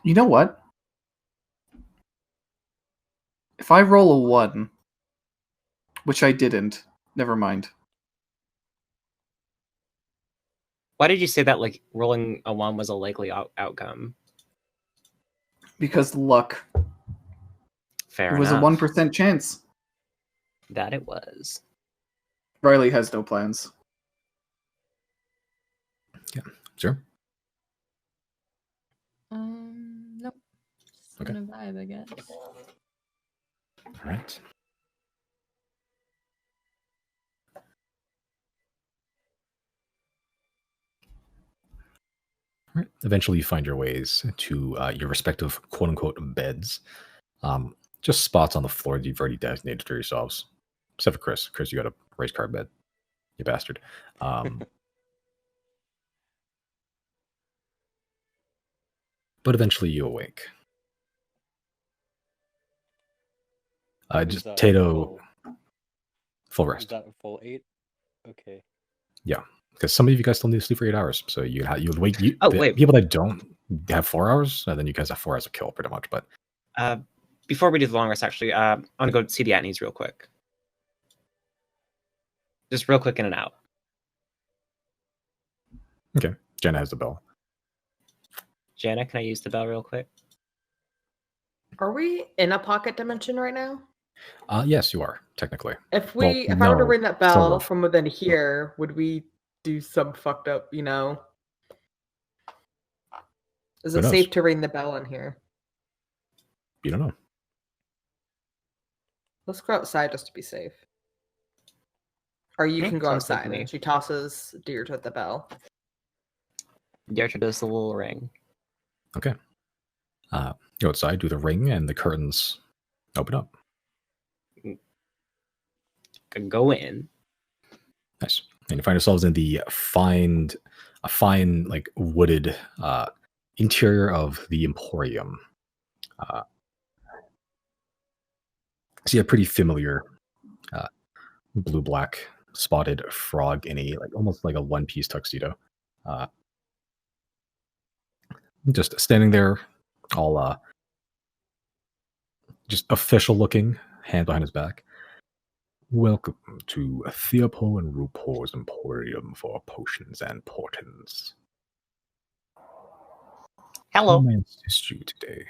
You know what? If I roll a 1, which I didn't, never mind. Why did you say that? Like rolling a 1 was a likely outcome. Because luck. Fair It was enough. a 1% chance. That it was. Riley has no plans. Yeah, sure. Nope. Just Okay. gonna vibe, I guess. All right. All right. Eventually, you find your ways to your respective quote-unquote beds. Just spots on the floor that you've already designated for yourselves. Except for Chris. Chris, you got a race car bed. You bastard. But eventually you awake. Is Just that Tato, full Is rest. that a full 8? Okay. Because some of you guys still need to sleep for 8 hours. So you would wake you. Oh, the wait. people that don't have 4 hours, then you guys have 4 hours of kill pretty much. But Before we do the long rest, actually, I'm gonna go see the Atneys real quick. Just real quick in and out. okay, Jenna has the bell. Jana, can I use the bell real quick? Are we in a pocket dimension right now? Yes, you are technically. If Well, I were to no, ring that sort bell of. from within here, would we do some fucked up, Is Who it knows? safe to ring the bell in here? You don't know. Let's go outside just to be safe. Or you Okay, can go sounds good to outside. me. And she tosses Deirdre the bell. Deirdre does the little ring. Okay. Go outside, do the ring, and the curtains open up. Can go in. Nice. And you find yourselves in a fine, like wooded interior of the Emporium. See a pretty familiar blue-black spotted frog in a like almost like a one-piece tuxedo. Just standing there, all just official looking, hand behind his back. Welcome to Theopo and RuPaul's Emporium for potions and portents. How Hello. may I assist you today?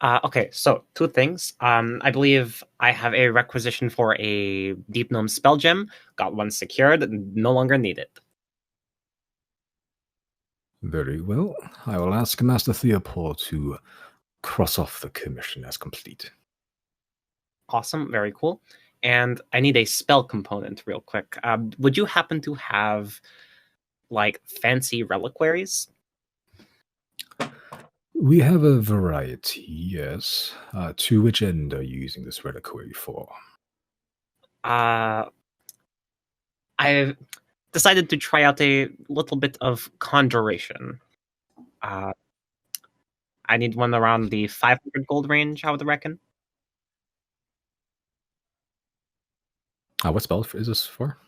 Okay, so 2 things. I believe I have a requisition for a Deep Gnome spell gem. Got one secured, no longer need it. Very well. I will ask Master Theopol to cross off the commission as complete. Awesome, very cool. And I need a spell component real quick. Would you happen to have like fancy reliquaries? We have a variety, yes. To which end are you using this reliquary for? I've decided to try out a little bit of conjuration. I need one around the 500 gold range, I would reckon. What spell is this for?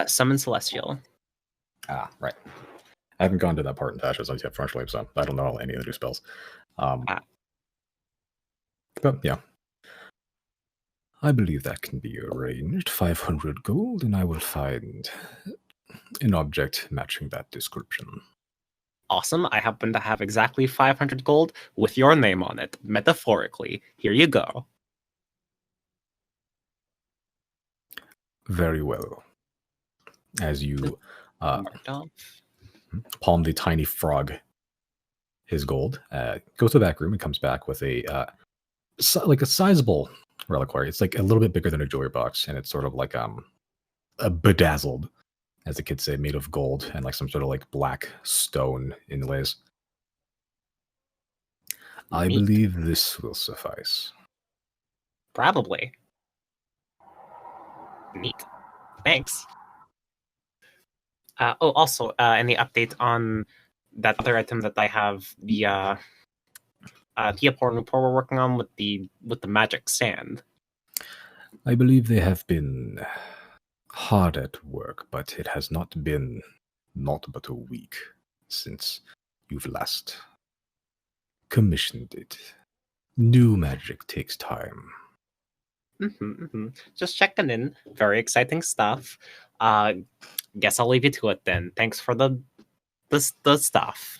Summon Celestial. Right. I haven't gone to that part in Tasha's yet, freshly, so I don't know any of the new spells. But yeah. I believe that can be arranged. 500 gold, and I will find an object matching that description. Awesome. I happen to have exactly 500 gold with your name on it, metaphorically. Here you go. Very well. As you Marked off. palm the tiny frog his gold, goes to the back room and comes back with a like a sizable reliquary. It's like a little bit bigger than a jewelry box, and it's sort of like a bedazzled, as the kids say, made of gold and like some sort of like black stone inlays. I Neat. believe this will suffice. Probably. Neat. Thanks. Also, any update on that other item that I have, the Theopor and Upor we're working on with the magic sand? I believe they have been hard at work, but it has not been not but a week since you've last commissioned it. New magic takes time. Just checking in. Very exciting stuff. Guess I'll leave you to it then. Thanks for the stuff.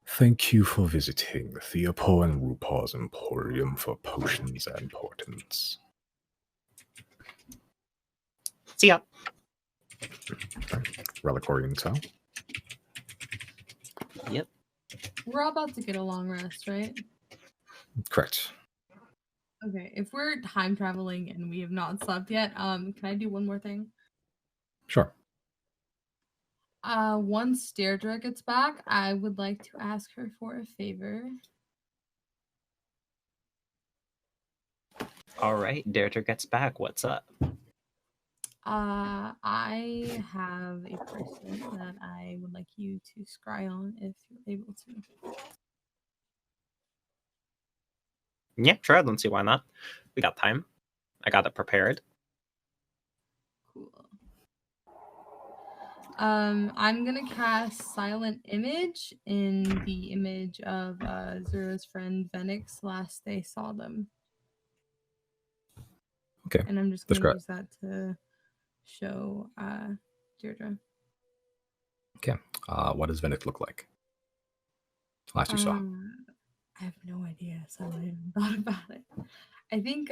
Thank you for visiting Theopo and Rupa's Emporium for potions and portents. See ya. Reliquary intel. Yep. We're all about to get a long rest, right? Correct. Okay. If we're time traveling and we have not slept yet, can I do one more thing? Sure. Once Deirdre gets back, I would like to ask her for a favor. All right. Deirdre gets back. What's up? I have a person that I would like you to scry on if you're able to. Yeah, sure. I don't see why not. We got time. I got it prepared. Cool. I'm gonna cast Silent Image in the image of Zura's friend Venix last they saw them. Okay. And I'm just gonna Describe. use that to show Deirdre. Okay. What does Venick look like? Last you saw. I have no idea, so I haven't thought about it. I think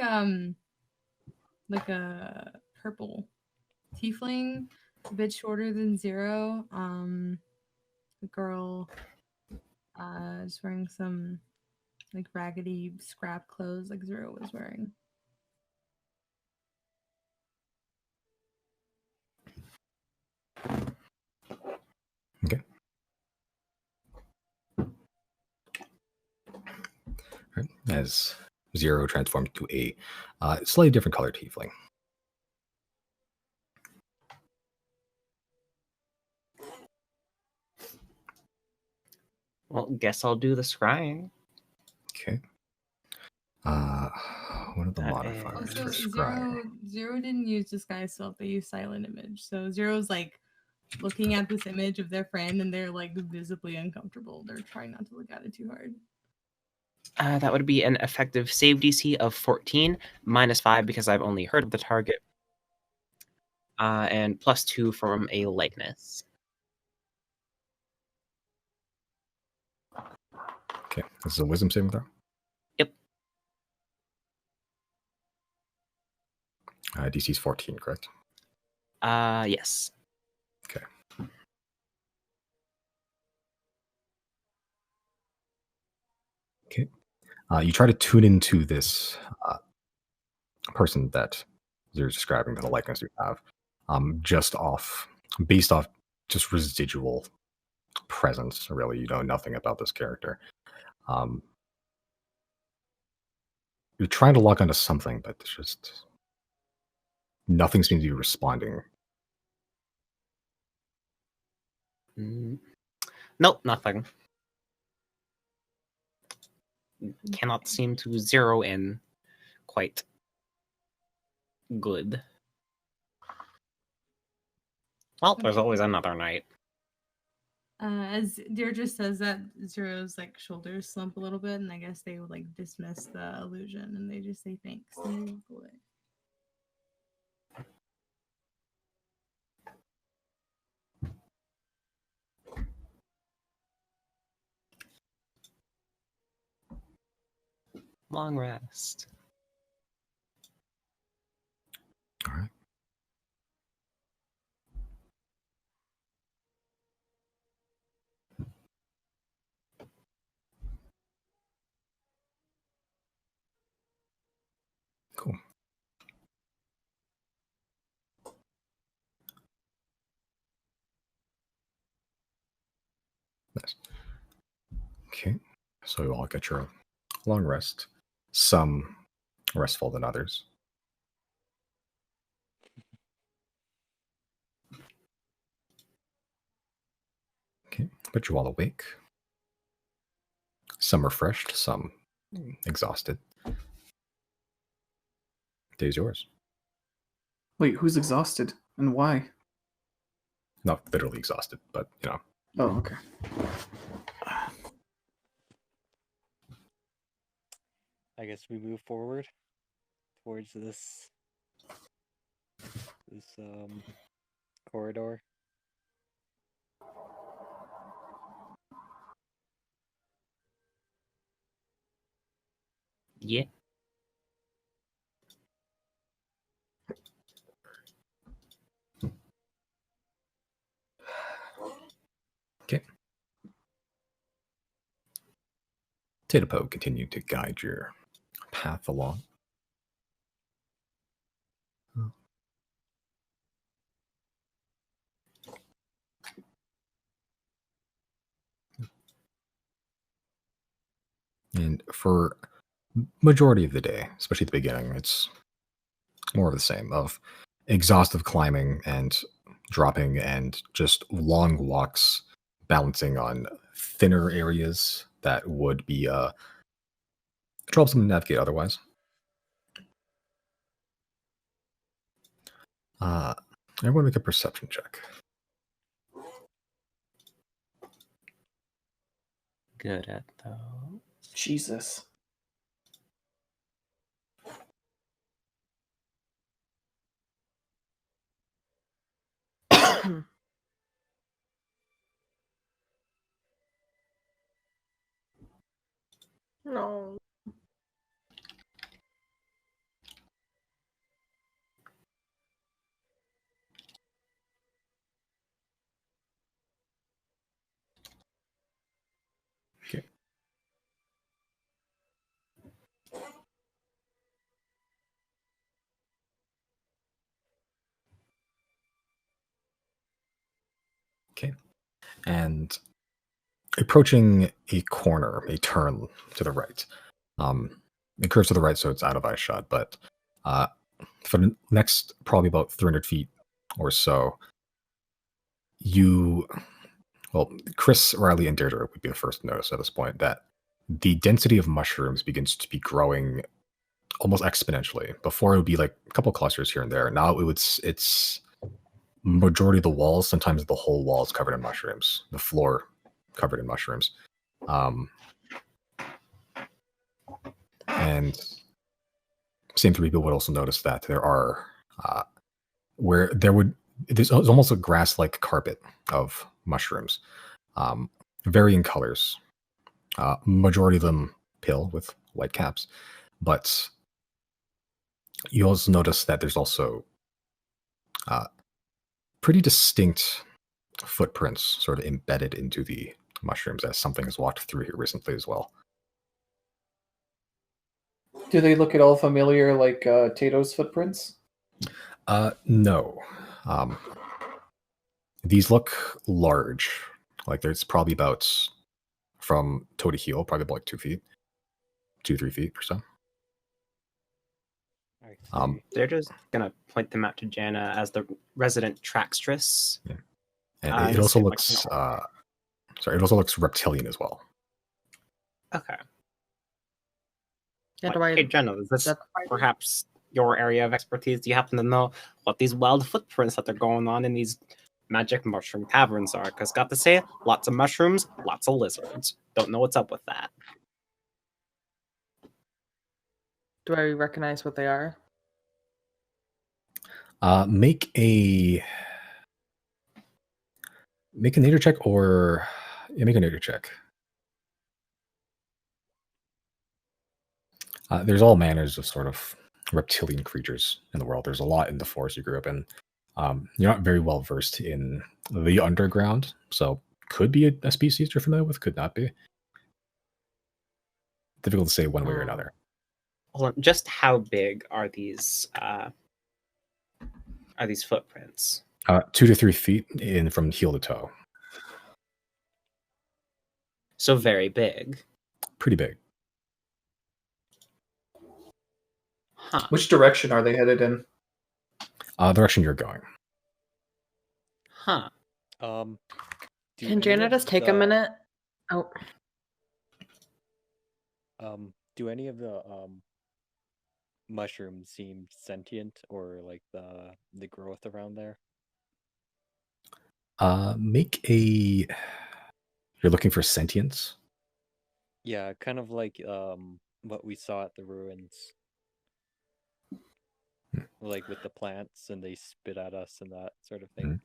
like a purple tiefling, a bit shorter than Zero. A girl is wearing some like raggedy scrap clothes like Zero was wearing. Okay. Right. As Zero transformed to a slightly different colored tiefling. Well, guess I'll do the scrying. Okay. What are the That modifiers is- Also, for scrying? Zero didn't use disguise self; they used silent image. So Zero's like looking at this image of their friend, and they're like visibly uncomfortable. They're trying not to look at it too hard. That would be an effective save DC of 14, -5 because I've only heard of the target, and +2 from a likeness. Okay. This is a wisdom saving throw? Yep. DC is 14, correct? Yes. Okay. Okay. You try to tune into this person that you're describing, the likeness you have, based off just residual presence. Really, you know nothing about this character. You're trying to lock onto something, but it's just nothing seems to be responding. Nope, nothing. Cannot seem to zero in quite good. Well, there's always another night. As Deirdre says that, Zero's like shoulders slump a little bit, and I guess they would like dismiss the illusion, and they just say thanks and they walk away. Long rest. All right. Cool. Nice. Okay. So you all get your long rest. Some restful than others. Okay. But you all awake. Some refreshed, some exhausted. Day's yours. Wait, who's exhausted and why? Not literally exhausted, but you know. Oh, okay. I guess we move forward towards this corridor. Yeah. Okay. Tatapo continued to guide your path along. And for majority of the day, especially at the beginning, it's more of the same of exhaustive climbing and dropping and just long walks balancing on thinner areas that would be troublesome to navigate otherwise. Everyone make a perception check. Good at those. Jesus. No. Okay. Okay. And approaching a corner, a turn to the right. It curves to the right, so it's out of eye shot. But for the next probably about 300 feet or so, Chris, Riley, and Deirdre would be the first to notice at this point that the density of mushrooms begins to be growing almost exponentially. Before it would be like a couple clusters here and there. Now it's majority of the walls, sometimes the whole wall is covered in mushrooms, the floor covered in mushrooms. And same three people would also notice that there are there's almost a grass-like carpet of mushrooms, varying colors. Majority of them pale with white caps, but you also notice that there's also pretty distinct footprints sort of embedded into the mushrooms as something has walked through here recently as well. Do they look at all familiar like Tato's footprints? No. These look large. Like there's probably about from toe to heel, probably about like 2 feet, 2-3 feet or so. I see. They're just gonna point them out to Jana as the resident trackstress. Yeah. And it also looks it also looks reptilian as well. Okay. Yeah, Hey Jana, is this that's perhaps your area of expertise? Do you happen to know what these wild footprints that they're going on in these magic mushroom caverns are. Because got to say, lots of mushrooms, lots of lizards. Don't know what's up with that. Do I recognize what they are? Make a nature check, or make a nature check. There's all manners of sort of reptilian creatures in the world. There's a lot in the forest you grew up in. You're not very well versed in the underground, so could be a species you're familiar with, could not be. Difficult to say one way or another. Hold on, just how big are these footprints? 2 to 3 feet in from heel to toe. So very big. Pretty big. Huh. Which direction are they headed in? Direction you're going. Huh. Do Can any Janet of just take a the- minute? Oh, Do any of the mushrooms seem sentient, or like the growth around there? Make a. You're looking for sentience. Yeah, kind of like what we saw at the ruins. Like with the plants, and they spit at us and that sort of thing.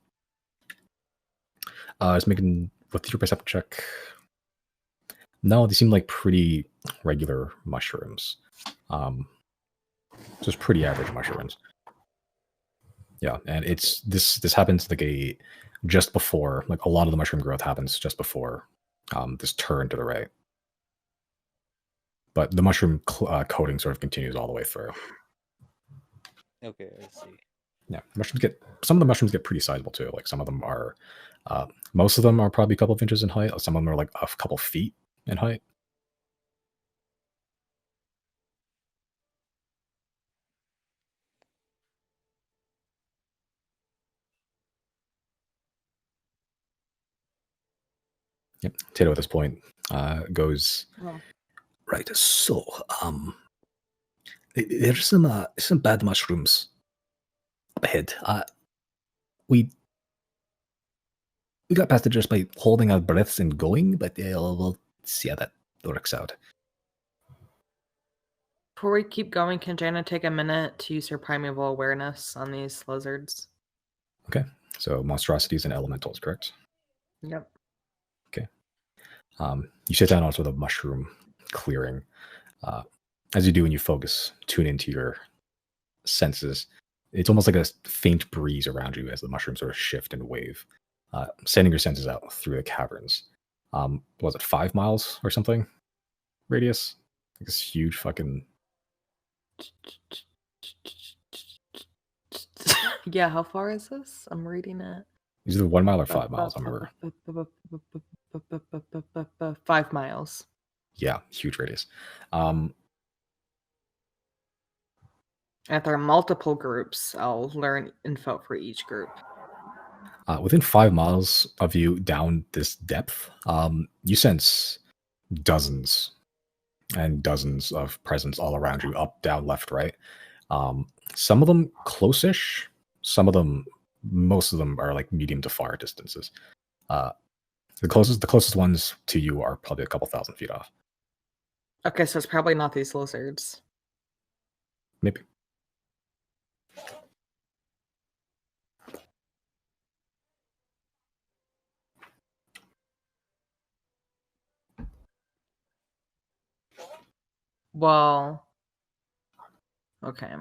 Just making what's your perception check? No, they seem like pretty regular mushrooms. Just pretty average mushrooms. Yeah, and it's this happens like just before, like a lot of the mushroom growth happens just before this turn to the right. But the mushroom coating sort of continues all the way through. Okay, I see. Yeah, some of the mushrooms get pretty sizable too. Like some of them are, most of them are probably a couple of inches in height. Some of them are like a couple feet in height. Yep. Tato at this point goes right. So, there's some bad mushrooms up ahead. We got past it just by holding our breaths and going, but we'll see how that works out. before we keep going, can Janet take a minute to use her primeval awareness on these lizards? Okay. So monstrosities and elementals, correct? Yep. Okay. You sit down onto the mushroom clearing. As you do when you focus, tune into your senses. It's almost like a faint breeze around you as the mushrooms sort of shift and wave, sending your senses out through the caverns. Was it 5 miles or something radius? Like this huge fucking. Yeah, how far is this? I'm reading it. Is it 1 mile or 5 miles? I remember. 5 miles. Yeah, huge radius. If there are multiple groups, I'll learn info for each group. Within 5 miles of you down this depth, you sense dozens and dozens of presence all around you, up, down, left, right. Some of them close-ish. Some of them, most of them are like medium to far distances. The closest ones to you are probably a couple thousand feet off. Okay, so it's probably not these lizards. Maybe. Well, okay.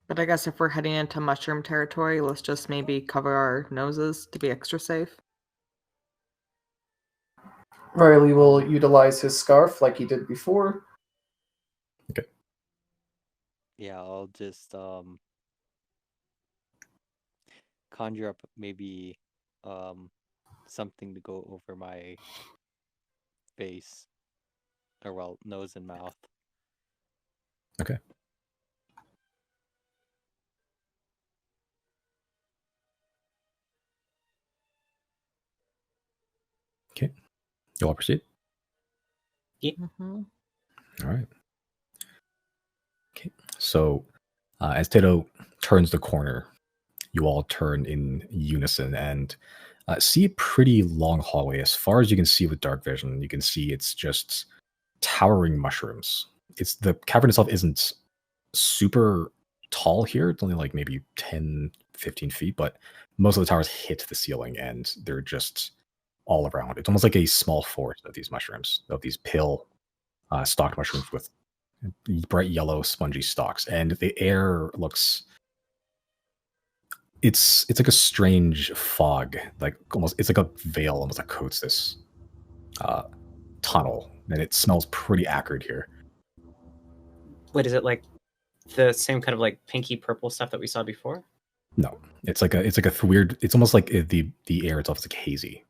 But I guess if we're heading into mushroom territory, let's just maybe cover our noses to be extra safe. Riley will utilize his scarf like he did before. Yeah, I'll just conjure up maybe something to go over my face, or well, nose and mouth. Okay. Okay. You all proceed? Mm-hmm. All right. Okay. So as Tato turns the corner, you all turn in unison and see a pretty long hallway. As far as you can see with dark vision, you can see it's just towering mushrooms. It's the cavern itself isn't super tall here. It's only like maybe 10, 15 feet, but most of the towers hit the ceiling and they're just all around. It's almost like a small forest of these mushrooms, of these pill stalked mushrooms with bright yellow spongy stalks. And the air looks it's like a strange fog, like almost it's like a veil almost that coats this tunnel, and it smells pretty acrid here. Wait, is it like the same kind of like pinky purple stuff that we saw before? No, it's like a weird. It's almost like the air itself is like hazy.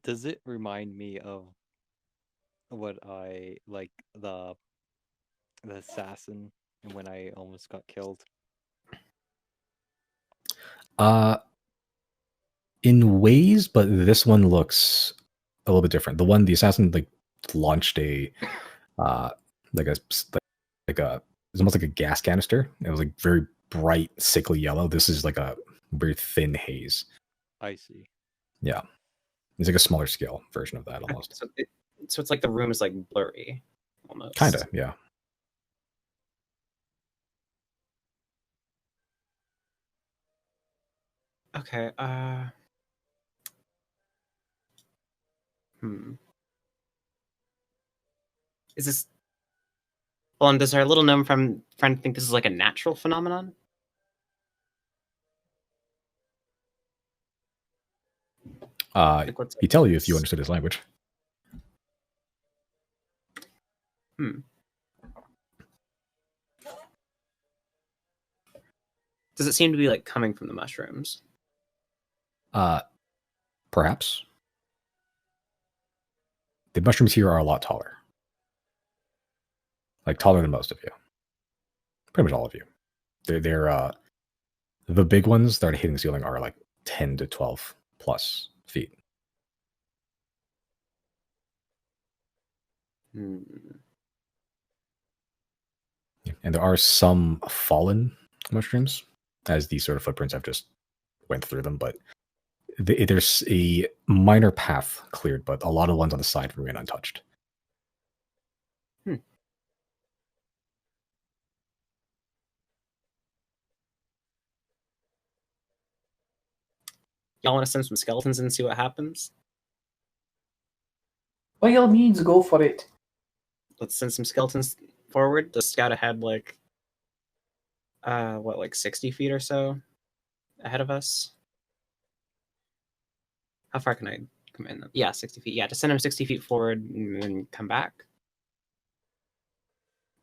Does it remind me of what I like the assassin and when I almost got killed? In ways, but this one looks a little bit different. The assassin like launched a like a it's almost like a gas canister. It was like very bright, sickly yellow. This is like a very thin haze. I see. Yeah, it's like a smaller scale version of that almost. So it's like the room is like blurry, almost. Kinda, yeah. Okay. Is this? Well, and does our little gnome friend think this is like a natural phenomenon? Like, what's He'd tell you if you understood his language. Does it seem to be like coming from the mushrooms? Perhaps. The mushrooms here are a lot taller. Like taller than most of you. Pretty much all of you. They're the big ones that are hitting the ceiling are like 10 to 12 plus feet. And there are some fallen mushrooms, as these sort of footprints have just went through them, but there's a minor path cleared, but a lot of ones on the side remain untouched. Y'all want to send some skeletons in and see what happens? By all means, go for it. Let's send some skeletons forward to scout ahead, like, like 60 feet or so ahead of us? How far can I command them? Yeah, 60 feet. Yeah, to send them 60 feet forward and then come back.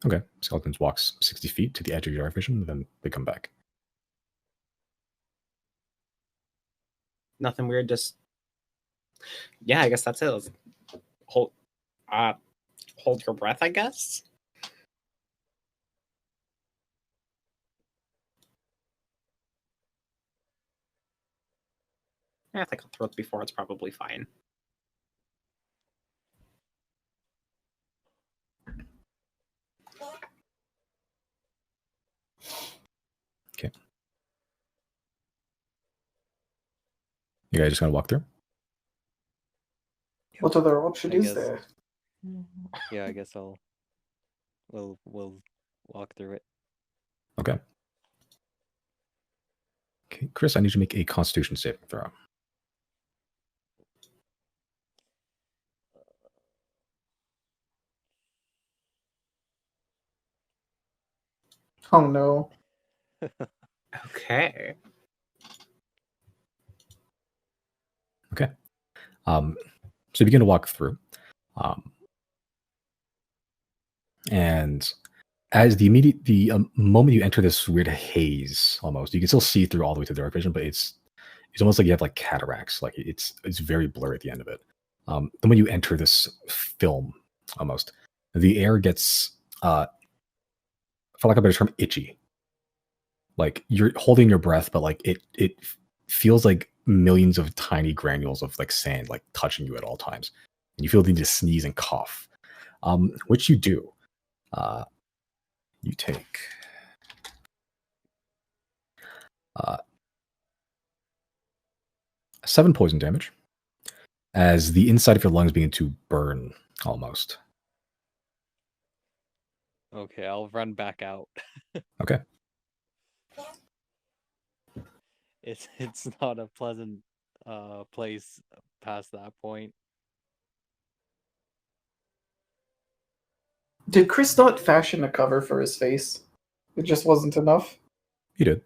Okay. Skeletons walks 60 feet to the edge of your vision, and then they come back. Nothing weird, just... Yeah, I guess that's it. Let's hold your breath, I guess? I think I'll throw it before it's probably fine. Okay. You guys just gonna walk through? What other option I is guess. there? Yeah, I guess we'll walk through it. Okay. Okay, Chris, I need you to make a Constitution saving throw. Oh no. Okay. Okay. So you begin to walk through. And as the moment you enter this weird haze, almost, you can still see through all the way to the dark vision, but it's it's almost like you have like cataracts. Like it's very blurry at the end of it. Then when you enter this film, almost the air gets, for lack of a better term, itchy. Like you're holding your breath, but like it feels like millions of tiny granules of like sand like touching you at all times, and you feel the need to sneeze and cough, which you do. You take 7 poison damage as the inside of your lungs begin to burn almost. Okay, I'll run back out. Okay. It's not a pleasant place past that point. Did Chris not fashion a cover for his face? It just wasn't enough. You did.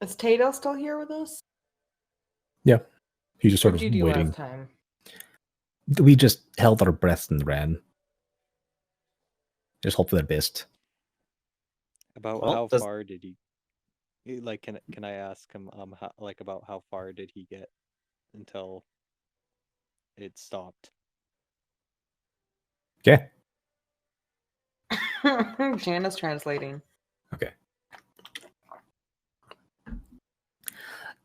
Is Tato still here with us? Yeah. He's just sort What of did you do waiting. last time? We just held our breath and ran. Just hope for the best. About Well, how does- far did he? Like, can I ask him like about how far did he get until it stopped? Okay. Jana's translating. Okay.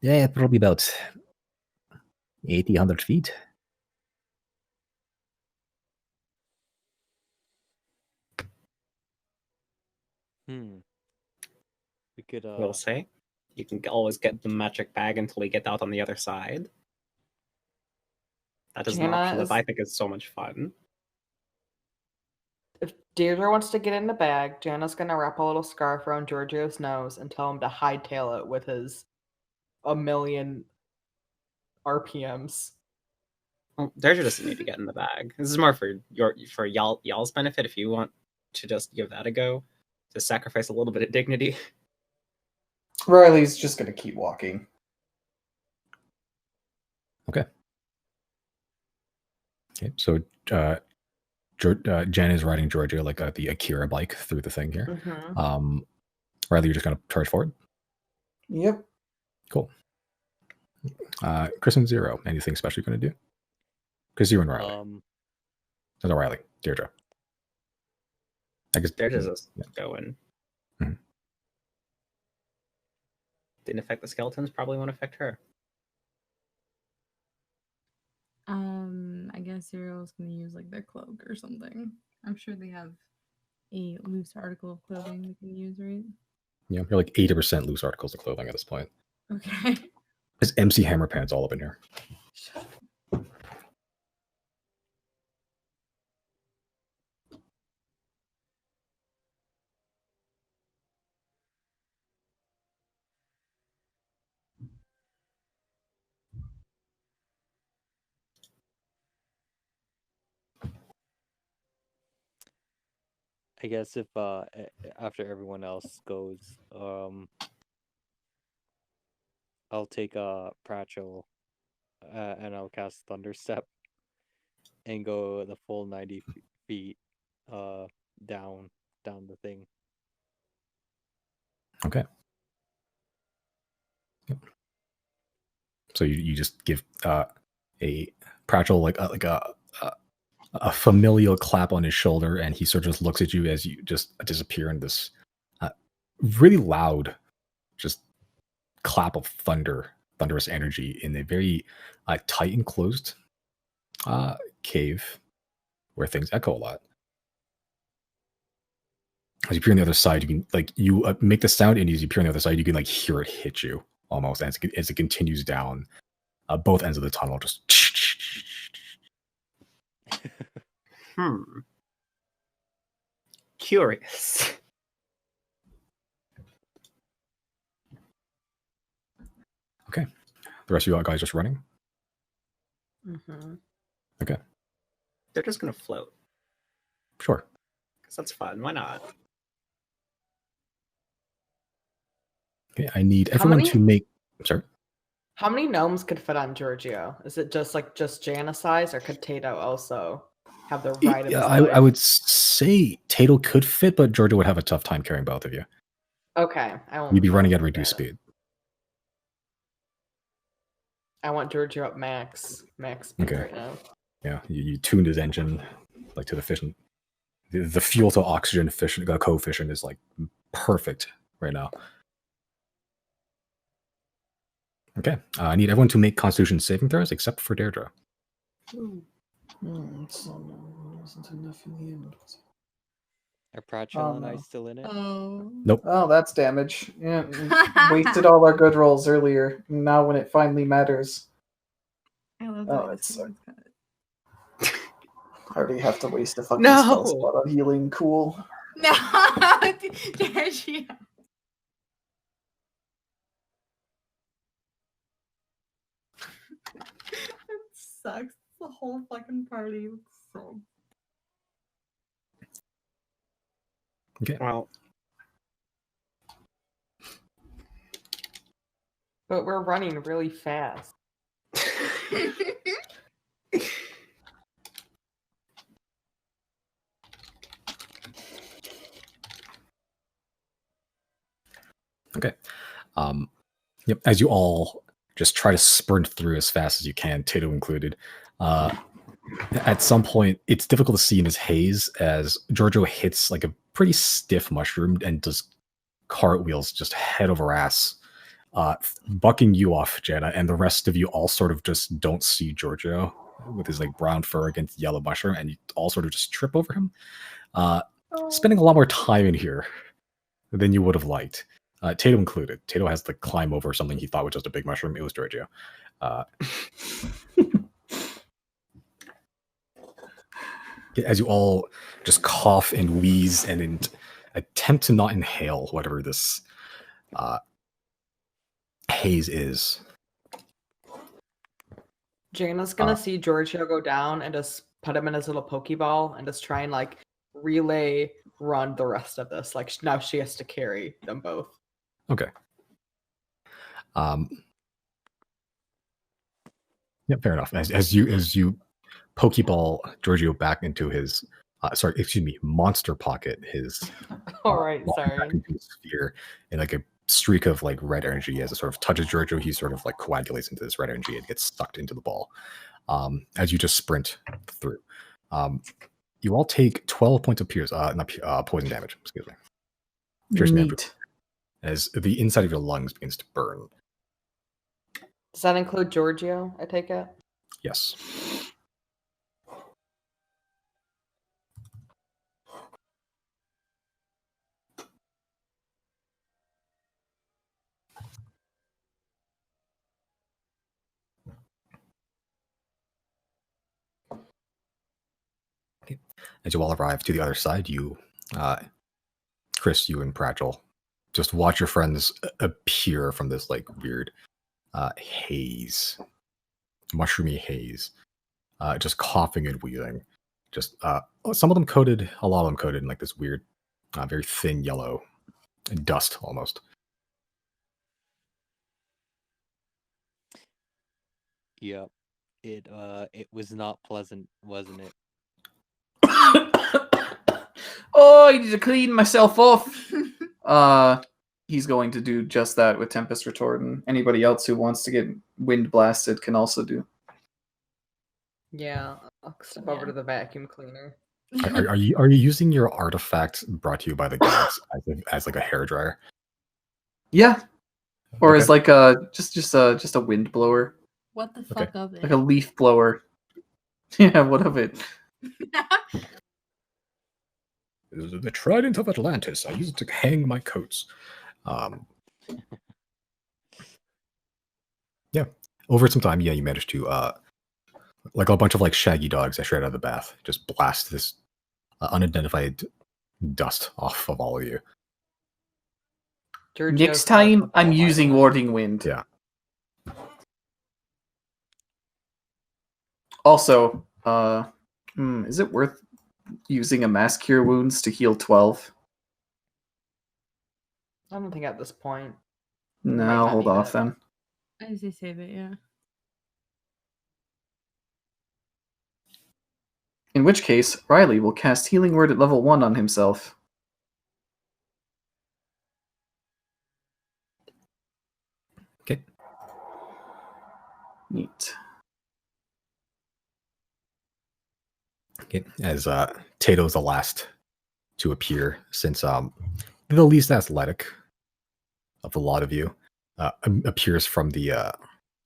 Yeah, probably about 80, 100 feet. We could We'll say you can always get the magic bag until we get out on the other side. That is an Jana option is- that I think is so much fun. If Deirdre wants to get in the bag, Jana's gonna wrap a little scarf around Giorgio's nose and tell him to hightail it with his 1,000,000 RPMs. Well, Derja doesn't need to get in the bag. This is more for y'all's benefit. If you want to just give that a go, to sacrifice a little bit of dignity. Riley's just gonna keep walking. Okay. So Jen is riding Georgia like the Akira bike through the thing here. Mm-hmm. Riley, you're just going to charge forward? Yep. Cool. Chris and Zero, anything special you're going to do? Chris, you and Riley. No, Riley. Deirdre. I guess Derja's just going. Mhm. Didn't affect the skeletons, probably won't affect her. I guess Zero's gonna use like their cloak or something. I'm sure they have a loose article of clothing they can use, right? Yeah, you're like 80% loose articles of clothing at this point. Okay. There's MC Hammer pants all up in here. I guess if after everyone else goes, I'll take a Pratchel and I'll cast Thunderstep and go the full 90 feet down the thing. Okay. Yep. So you just give a Pratchel like a familial clap on his shoulder, and he sort of just looks at you as you just disappear in this really loud, just clap of thunderous energy in a very tight and closed cave where things echo a lot. As you appear on the other side, you can you make the sound, and as you appear on the other side, you can like hear it hit you almost as it continues down both ends of the tunnel. Just Curious. okay. The rest of you guys just running. Mm-hmm. Okay. They're just gonna float. Sure. Because that's fun. Why not? Okay. I need everyone many- to make. Sorry. How many gnomes could fit on Giorgio? Is it just Jana size, or could Tato also have the ride of his I life? would say Tato could fit, but Georgia would have a tough time carrying both of you. Okay, I won't. You'd be running I at won't do reduced that. speed. I want Giorgio at max speed Okay. right now. Yeah, you tuned his engine like to the efficient. The fuel to oxygen coefficient is like perfect right now. Okay, I need everyone to make Constitution saving throws except for Deirdre. Wasn't enough in the end. Are Pratchell and I no. still in it? Oh. Nope. Oh, that's damage. Yeah, wasted all our good rolls earlier. Now when it finally matters, I love Oh, that. it's Someone's got it. I already have to waste a fucking No! spell slot on healing. Cool. No, there she is. It sucks. The whole fucking party looks so. Okay. Well, But we're running really fast. Okay. Yep. As you all just try to sprint through as fast as you can, Tato included. At some point, it's difficult to see in his haze as Giorgio hits like a pretty stiff mushroom and does cartwheels just head over ass, bucking you off, Jana, and the rest of you all sort of just don't see Giorgio with his like brown fur against yellow mushroom, and you all sort of just trip over him. Spending a lot more time in here than you would have liked. Tato included. Tato has to climb over something he thought was just a big mushroom. It was Giorgio. As you all just cough and wheeze and attempt to not inhale whatever this haze is. Jana's gonna see Giorgio go down and just put him in his little Pokeball and just try and like relay run the rest of this. Like now she has to carry them both. Okay. Yeah, fair enough. As you Pokeball Giorgio back into his monster pocket, his All right, back sorry. into his sphere, and like a streak of like red energy as it sort of touches Giorgio, he sort of like coagulates into this red energy and gets sucked into the ball. As you just sprint through. You all take 12 points of poison damage, excuse me. Piercing damage Neat. as the inside of your lungs begins to burn. Does that include Giorgio? I take it. Yes. Okay. As you all arrive to the other side, you, Chris, you and Pratchell, just watch your friends appear from this like weird haze, mushroomy haze, just coughing and wheezing. Just some of them coated, a lot of them coated in like this weird, very thin yellow dust almost. Yep. It was not pleasant, wasn't it? Oh, I need to clean myself off. He's going to do just that with Tempest Retort, and anybody else who wants to get wind blasted can also do. Yeah, I'll step over to the vacuum cleaner. Are you using your artifact brought to you by the gods as like a hairdryer? Yeah, or Okay. as like a just a wind blower, What the fuck of it? like a leaf blower. Yeah, what of it? The trident of Atlantis. I use it to hang my coats. Yeah. Over some time, yeah, you managed to like a bunch of like shaggy dogs that straight out of the bath, just blast this unidentified dust off of all of you. Giorgio's Next time, like, I'm "Oh, using I- Warding Wind. Yeah. Also, is it worth using a Mass Cure Wounds to heal 12? I don't think at this point. No, Might not hold need off it. then. I say save it, yeah. In which case, Riley will cast Healing Word at level 1 on himself. Okay, as Tato's the last to appear, since the least athletic of the lot of you, appears from the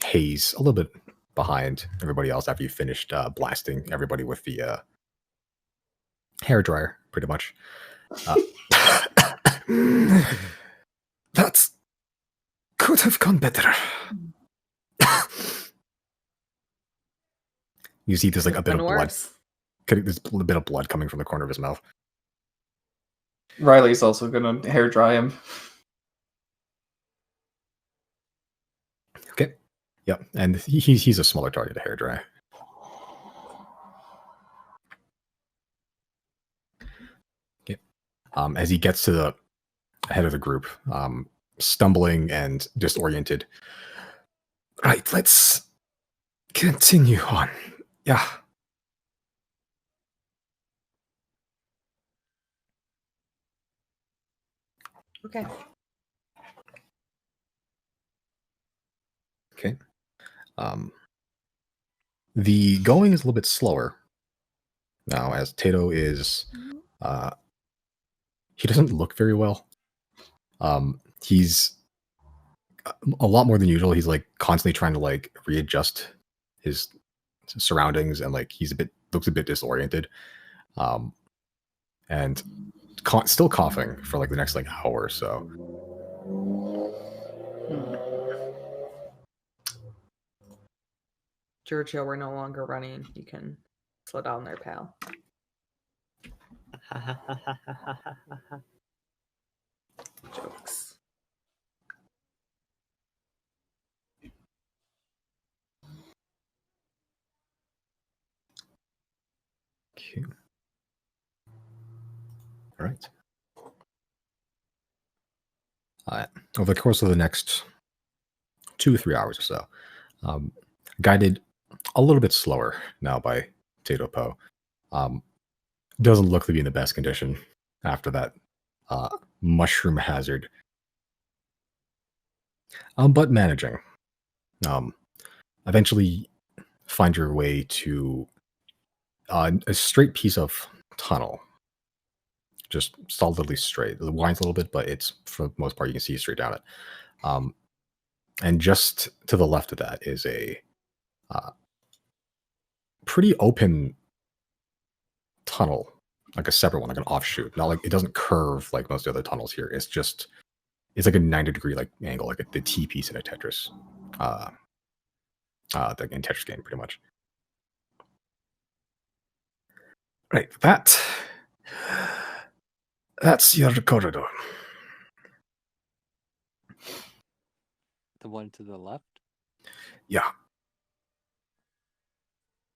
haze a little bit behind everybody else after you finished blasting everybody with the hair dryer, pretty much. That could have gone better. You see there's like a bit of Been blood. worse. There's a bit of blood coming from the corner of his mouth. Riley's also gonna hair dry him. Okay. Yep. And he's a smaller target to hair dry. Okay. As he gets to the head of the group, stumbling and disoriented. Right, let's continue on. Yeah. Okay. Okay. The going is a little bit slower now, as Tato is he doesn't look very well. He's a lot more than usual. He's like constantly trying to like readjust his surroundings, and like looks a bit disoriented, and still coughing for like the next like hour or so. Giorgio, we're no longer running. You can slow down there, pal. Jokes. Okay. All right. Over the course of the next 2 or 3 hours or so, guided a little bit slower now by Tato Po, doesn't look to be in the best condition after that mushroom hazard, but managing. Eventually find your way to a straight piece of tunnel, just solidly straight. It winds a little bit, but it's, for the most part, you can see straight down it. And just to the left of that is a pretty open tunnel, like a separate one, like an offshoot. Not like it doesn't curve like most of the other tunnels here. It's like a 90-degree like angle, like the T piece in a Tetris, in Tetris game, pretty much. Right, that's your corridor. The one to the left? Yeah.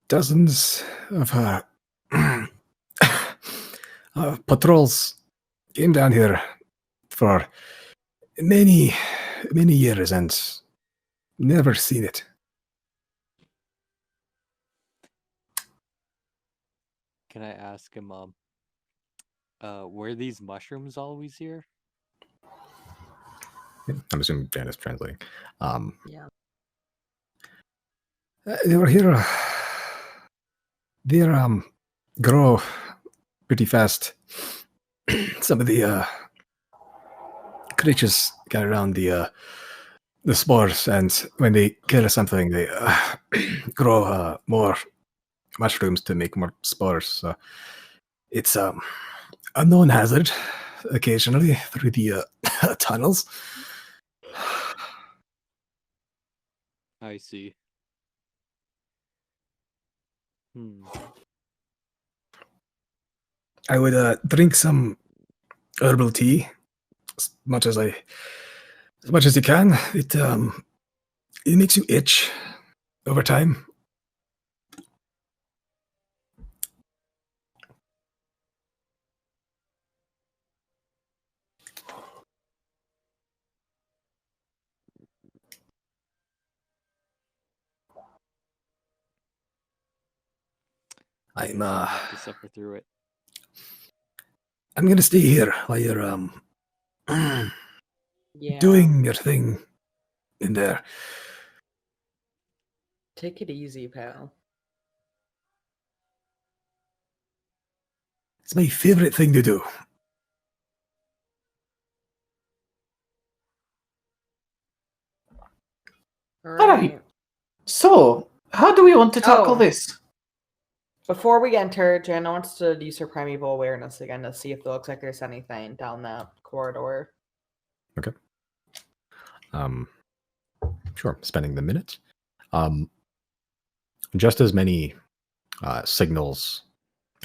Dozens of patrols came down here for many, many years and never seen it. Can I ask him, were these mushrooms always here? I'm assuming Jan is translating. Yeah. They were here. They grow pretty fast. Some of the creatures get around the spores, and when they kill something, they grow more mushrooms to make more spores. So it's a known hazard occasionally through the tunnels. I see. I would drink some herbal tea as much as you can. It makes you itch over time. I'm have to suffer through it. I'm gonna stay here while you're Yeah. doing your thing in there. Take it easy, pal. It's my favorite thing to do. All right. So, how do we want to tackle Oh. this? Before we enter, Jana wants to use her primeval awareness again to see if it looks like there's anything down that corridor. Okay. Sure. Spending the minute. Just as many signals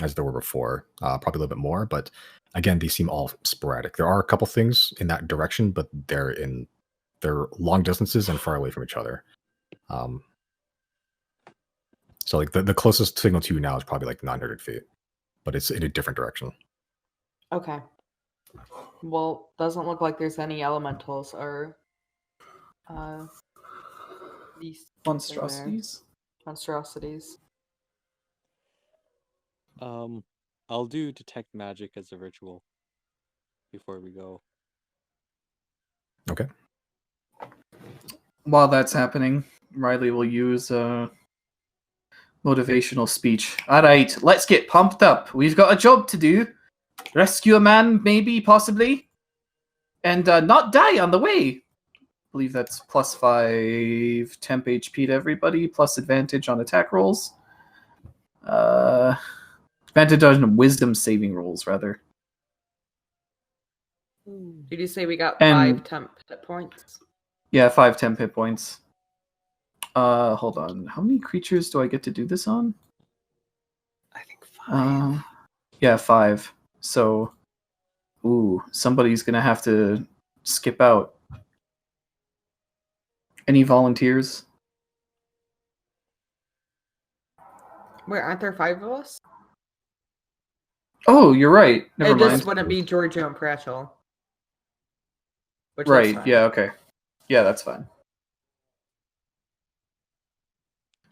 as there were before, probably a little bit more, but again, these seem all sporadic. There are a couple things in that direction, but they're long distances and far away from each other. So like the closest signal to you now is probably like 900 feet, but it's in a different direction. Okay. Well, doesn't look like there's any elementals or these Monstrosities? monstrosities. I'll do detect magic as a ritual before we go. Okay. While that's happening, Riley will use motivational speech. All right, let's get pumped up. We've got a job to do. Rescue a man, maybe, possibly. And not die on the way. I believe that's +5 temp HP to everybody, plus advantage on attack rolls. Advantage on wisdom saving rolls, rather. Did you say we got And- 5 temp hit points? Yeah, 5 temp hit points. Hold on. How many creatures do I get to do this on? I think 5. Yeah, 5. So, somebody's gonna have to skip out. Any volunteers? Wait, aren't there 5 of us? Oh, you're right. Never It mind. just wouldn't be Giorgio and Pratchell. Which is Right, fine. yeah, okay. Yeah, that's fine.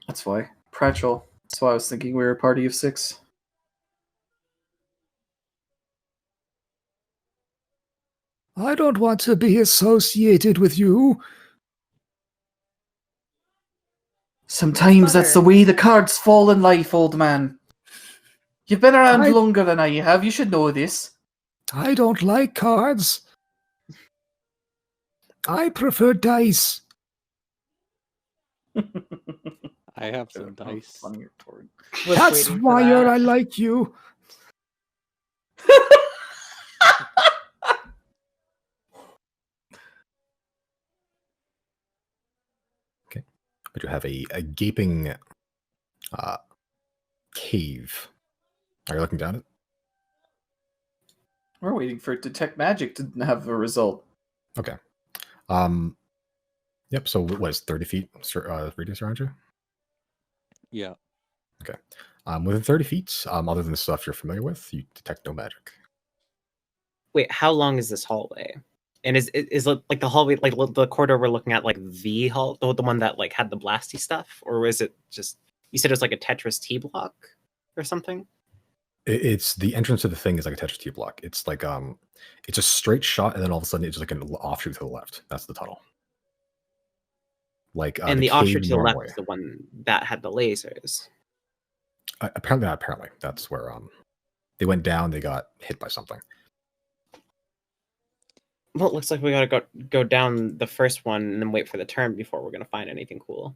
That's why. Pratchell. That's why I was thinking we were a party of 6. I don't want to be associated with you. Sometimes that's the Butter. way the cards fall in life, old man. You've been around I- longer than I have. You should know this. I don't like cards. I prefer dice. I have some dice. Funny retort. Was That's waiting for why that. I like you. Okay. But you have a gaping cave. Are you looking down it? We're waiting for Detect Magic to have a result. Okay. Yep. So what is 30 feet radius around you? Yeah. Within 30 feet, other than the stuff you're familiar with, you detect no magic. Wait, how long is this hallway? And is it like the hallway, like the corridor we're looking at, like the hall, the one that like had the blasty stuff, or is it just? You said it was like a Tetris T block or something. It's the entrance to the thing is like a Tetris T block. It's like it's a straight shot, and then all of a sudden it's just like an offshoot to the left. That's the tunnel. Like And the cave offshoot to the left Norway. is the one that had the lasers. Apparently, that's where they went down. They got hit by something. Well, it looks like we gotta go down the first one and then wait for the turn before we're gonna find anything cool.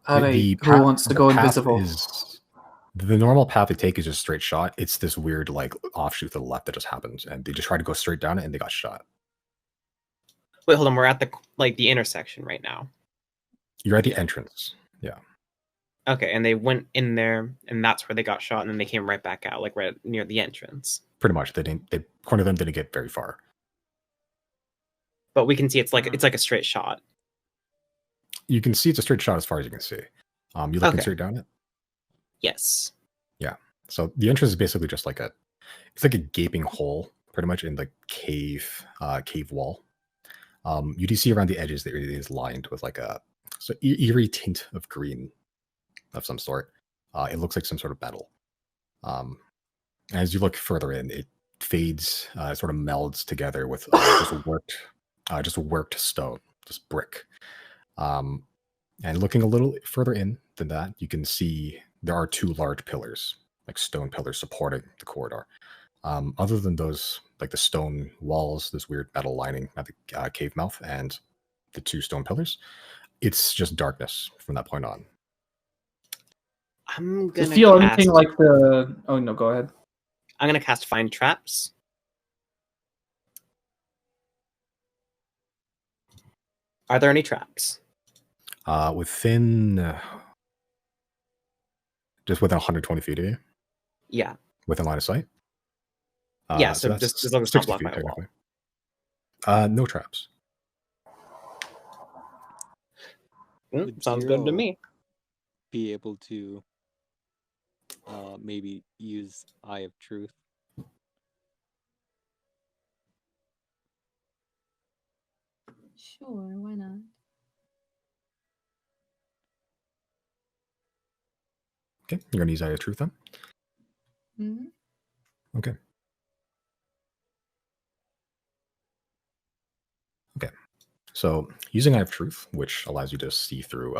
Alright, who wants to the go path invisible? The normal path they take is just straight shot. It's this weird like offshoot to the left that just happens, and they just tried to go straight down it, and they got shot. Wait, hold on. We're at the intersection right now. You're at the entrance. Yeah. Okay, and they went in there, and that's where they got shot, and then they came right back out, like right near the entrance. Pretty much. According to them, didn't get very far. But we can see it's like a straight shot. You can see it's a straight shot as far as you can see. You looking Okay. straight down it? Yes. So the entrance is basically just like it's like a gaping hole, pretty much in the cave wall. You do see around the edges that it is lined with like a eerie tint of green of some sort. It looks like some sort of metal. As you look further in, it fades, sort of melds together with just worked stone, just brick. And looking a little further in than that, you can see there are 2 large pillars like stone pillars supporting the corridor. Other than those, like the stone walls, this weird metal lining at the cave mouth, and the 2 stone pillars, it's just darkness from that point on. I'm Do you gonna feel cast. anything like the? Oh no, go ahead. I'm gonna cast Find Traps. Are there any traps? Within just within 120 feet of you, Yeah. within line of sight. Yeah, so that's just as long as it's not 60 blocked feet by a wall. technically. No traps. Would Sounds good to Zero me. be able to maybe use Eye of Truth? Sure, why not? Okay, you're gonna use Eye of Truth then. Hmm. Okay. Okay. So using Eye of Truth, which allows you to see through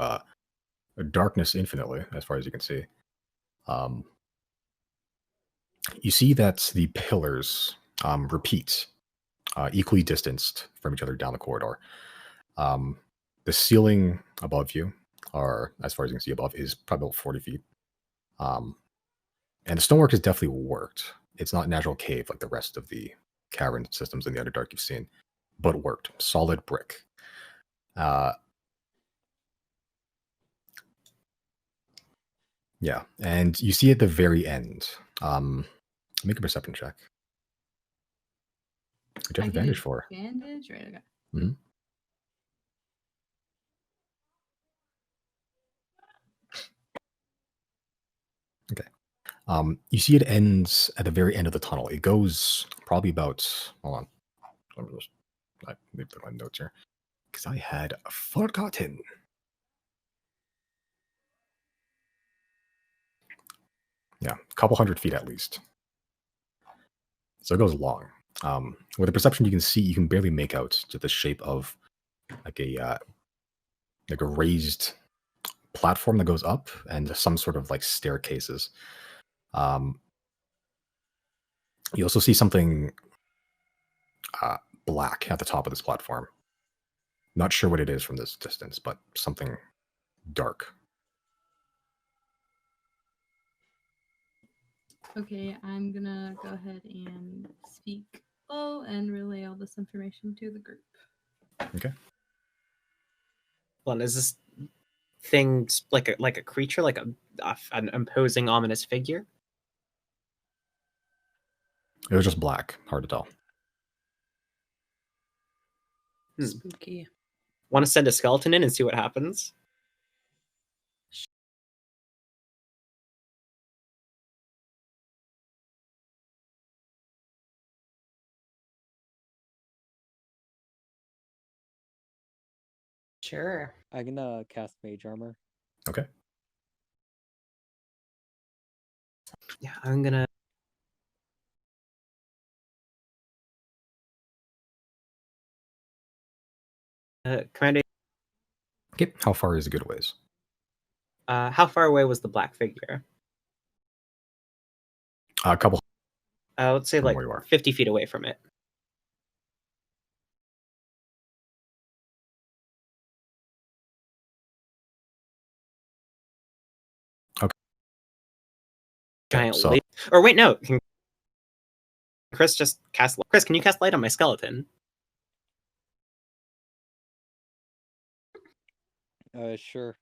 darkness infinitely, as far as you can see, you see that the pillars repeat, equally distanced from each other down the corridor. The ceiling above you, or as far as you can see above, is probably about 40 feet. And the stonework has definitely worked. It's not natural cave like the rest of the cavern systems in the Underdark you've seen, but worked. Solid brick. Yeah, and you see at the very end. Make a perception check. What do you have I get advantage for? advantage, right? Okay. Mm-hmm. Okay. You see it ends at the very end of the tunnel. It goes probably about. Hold on. I leave my notes here because I had forgotten. Yeah, a couple 100 feet at least. So it goes long. With the perception, you can see you can barely make out to the shape of like a raised platform that goes up and some sort of like staircases. You also see something black at the top of this platform. Not sure what it is from this distance, but something dark. Okay, I'm gonna go ahead and speak low and relay all this information to the group. Okay. Well, is this thing like a creature, like an imposing, ominous figure? It was just black. Hard to tell. Spooky. Want to send a skeleton in and see what happens? Sure. I can cast Mage Armor. Okay. Yeah, I'm gonna. Commander, Okay. How far is a good ways? how far away was the black figure? A couple. Let's say From like where you are. 50 feet away from it. Okay. Giant So light. Or wait, no. Can Chris just cast? Chris, can you cast light on my skeleton? Sure.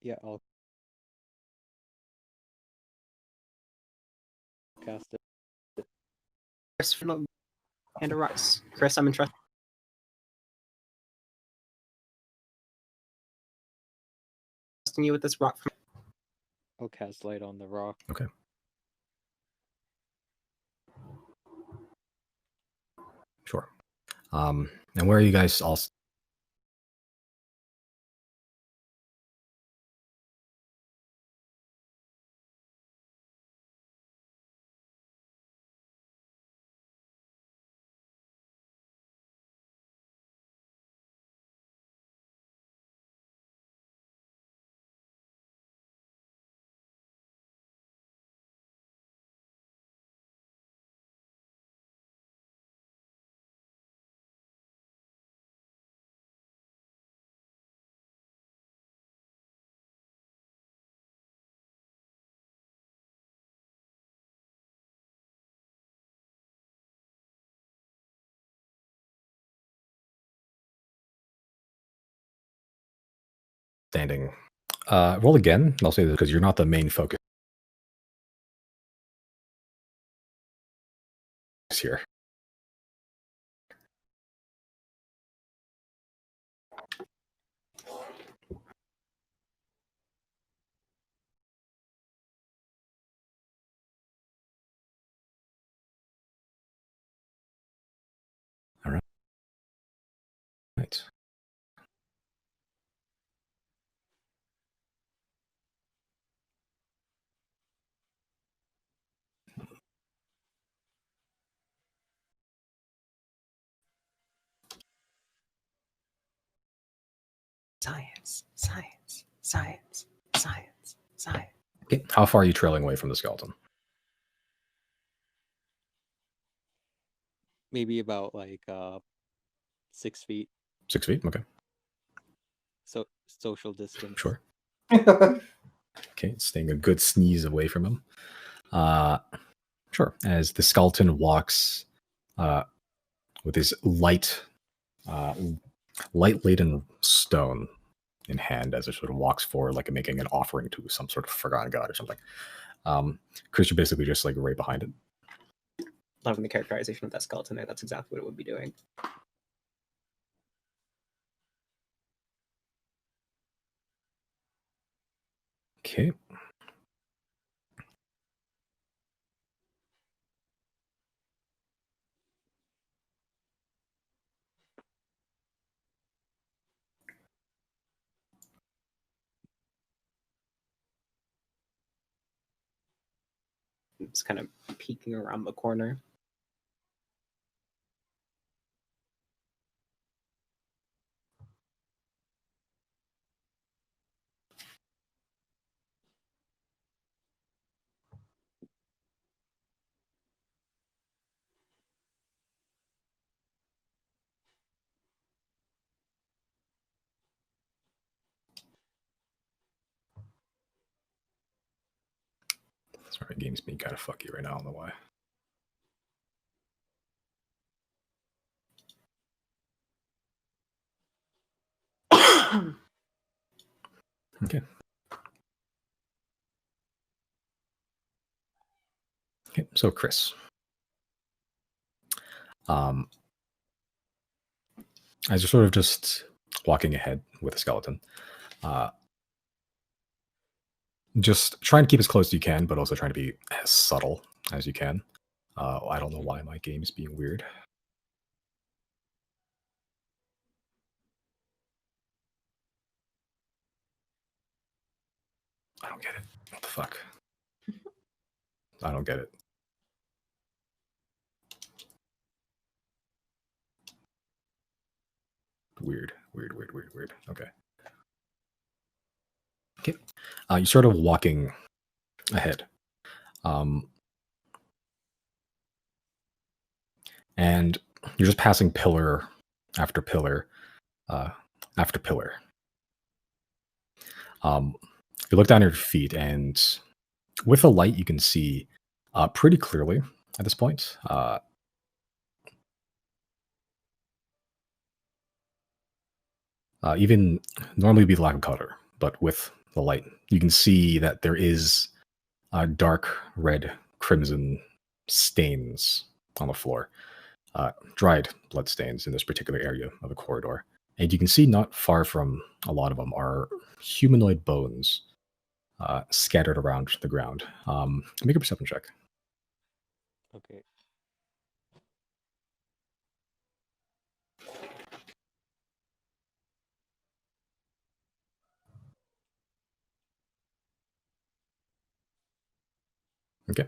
Yeah, I'll cast it. Chris, hand a rise. Chris, I'm entrusting you with this rock. I'll cast light on the rock. okay. Sure. And where are you guys all? standing. Roll again. I'll say this because you're not the main focus here. All right. Right. Science, science, science, science, science. Okay. How far are you trailing away from the skeleton? Maybe about like 6 feet. 6 feet. Okay. So social distance. Sure. Okay. Staying a good sneeze away from him. Sure. As the skeleton walks with his light laden stone in hand as it sort of walks forward, like making an offering to some sort of forgotten god or something. Chris, you're basically just like right behind it. Loving the characterization of that skeleton there. That's exactly what it would be doing. Okay. It's kind of peeking around the corner. Sorry, game's being kind of fucky right now. I don't know why. Okay. Okay, so Chris. As you're sort of just walking ahead with the skeleton, just trying to keep as close as you can, but also trying to be as subtle as you can. I don't know why my game is being weird. I don't get it. What the fuck? I don't get it. Weird. Okay. Okay. You're sort of walking ahead. And you're just passing pillar after pillar after pillar. You look down at your feet, and with the light, you can see pretty clearly at this point. Even normally it'd be lack of color, but with the light, you can see that there is dark red, crimson stains on the floor, dried blood stains in this particular area of the corridor. And you can see not far from a lot of them are humanoid bones scattered around the ground. Make a perception check. Okay. Okay.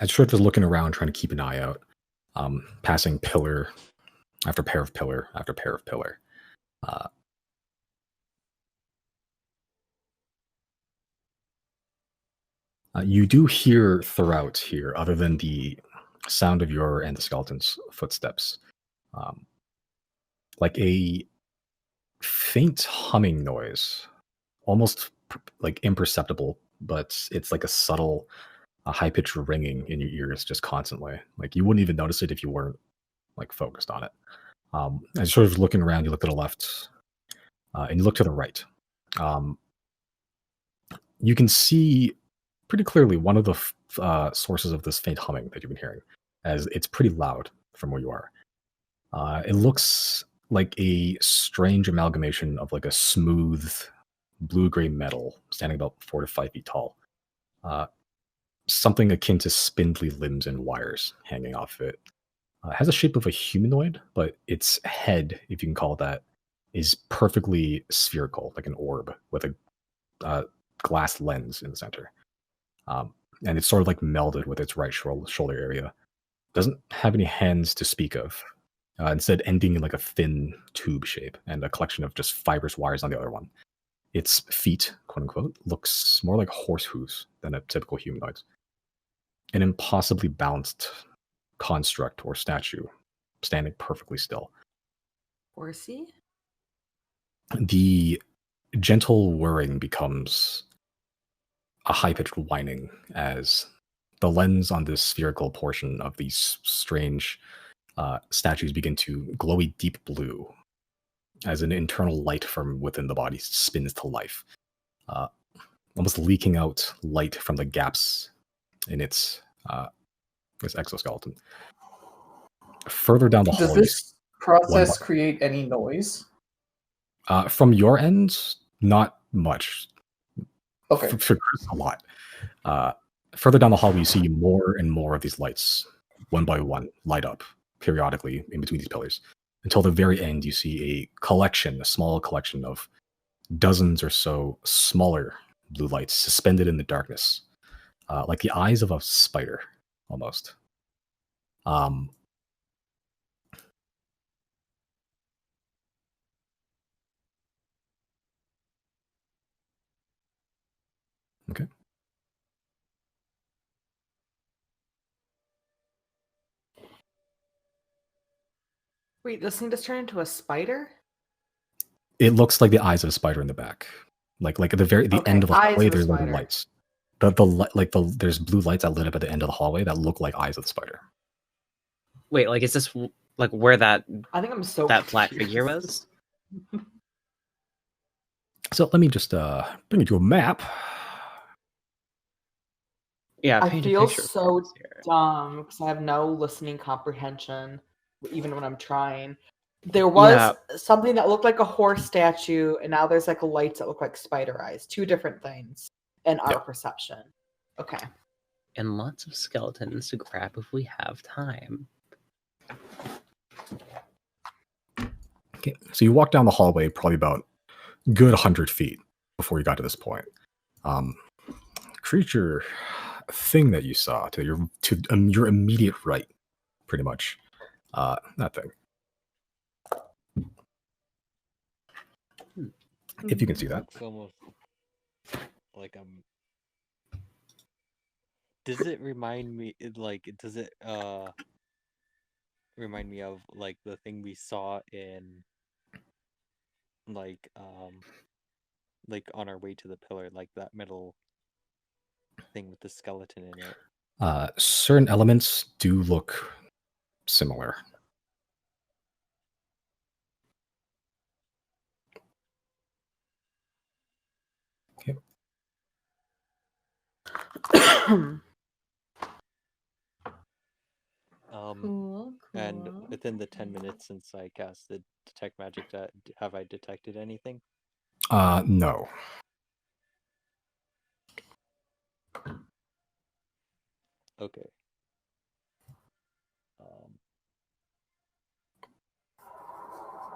As you're sort of looking around, trying to keep an eye out, passing pillar after pair of pillar after pair of pillar. You do hear throughout here, other than the sound of your and the skeleton's footsteps, like a faint humming noise, almost like imperceptible, but it's like a subtle, high-pitched ringing in your ears just constantly. Like you wouldn't even notice it if you weren't like focused on it. As you're sort of looking around, you look to the left, and you look to the right. you can see pretty clearly one of the sources of this faint humming that you've been hearing, as it's pretty loud from where you are. It looks like a strange amalgamation of like a smooth blue-gray metal standing about 4 to 5 feet tall. Something akin to spindly limbs and wires hanging off it. It has a shape of a humanoid, but its head, if you can call it that, is perfectly spherical, like an orb with a glass lens in the center. And it's sort of like melded with its right shoulder area. Doesn't have any hands to speak of. Instead, ending in like a thin tube shape and a collection of just fibrous wires on the other one. Its feet, quote unquote, looks more like horse hooves than a typical humanoid's. An impossibly balanced construct or statue, standing perfectly still. Horsey? The gentle whirring becomes a high-pitched whining as the lens on this spherical portion of these strange statues begin to glow a deep blue as an internal light from within the body spins to life, almost leaking out light from the gaps in its exoskeleton. Further down the Does hallway, this process create any noise? from your end, not much. Okay. For Chris, a lot. Further down the hallway, you see more and more of these lights, one by one, light up periodically in between these pillars. Until the very end, you see a small collection of dozens or so smaller blue lights suspended in the darkness, like the eyes of a spider, almost. Okay. Wait, this thing just turned into a spider? It looks like the eyes of a spider in the back, like at the Okay, end of the eyes hallway. of a There's like spider. lights. There's blue lights that lit up at the end of the hallway that look like eyes of the spider. Wait, like is this like where that I think I'm so that flat confused. figure was? So let me just bring you to a map. Yeah, I paint a feel picture for so us here. dumb because I have no listening comprehension, even when I'm trying. There was Yeah. something that looked like a horse statue, and now there's like lights that look like spider eyes. Two different things in our Yep. perception. Okay. And lots of skeletons to grab if we have time. Okay, so you walk down the hallway probably about good 100 feet before you got to this point. Creature thing that you saw to your immediate right, pretty much. That thing. If you can see that. Looks almost like does it remind me remind me of like the thing we saw in like on our way to the pillar, like that metal thing with the skeleton in it? Certain elements do look similar. Okay. Cool. And within the 10 minutes since I casted detect magic, have I detected anything? No. Okay.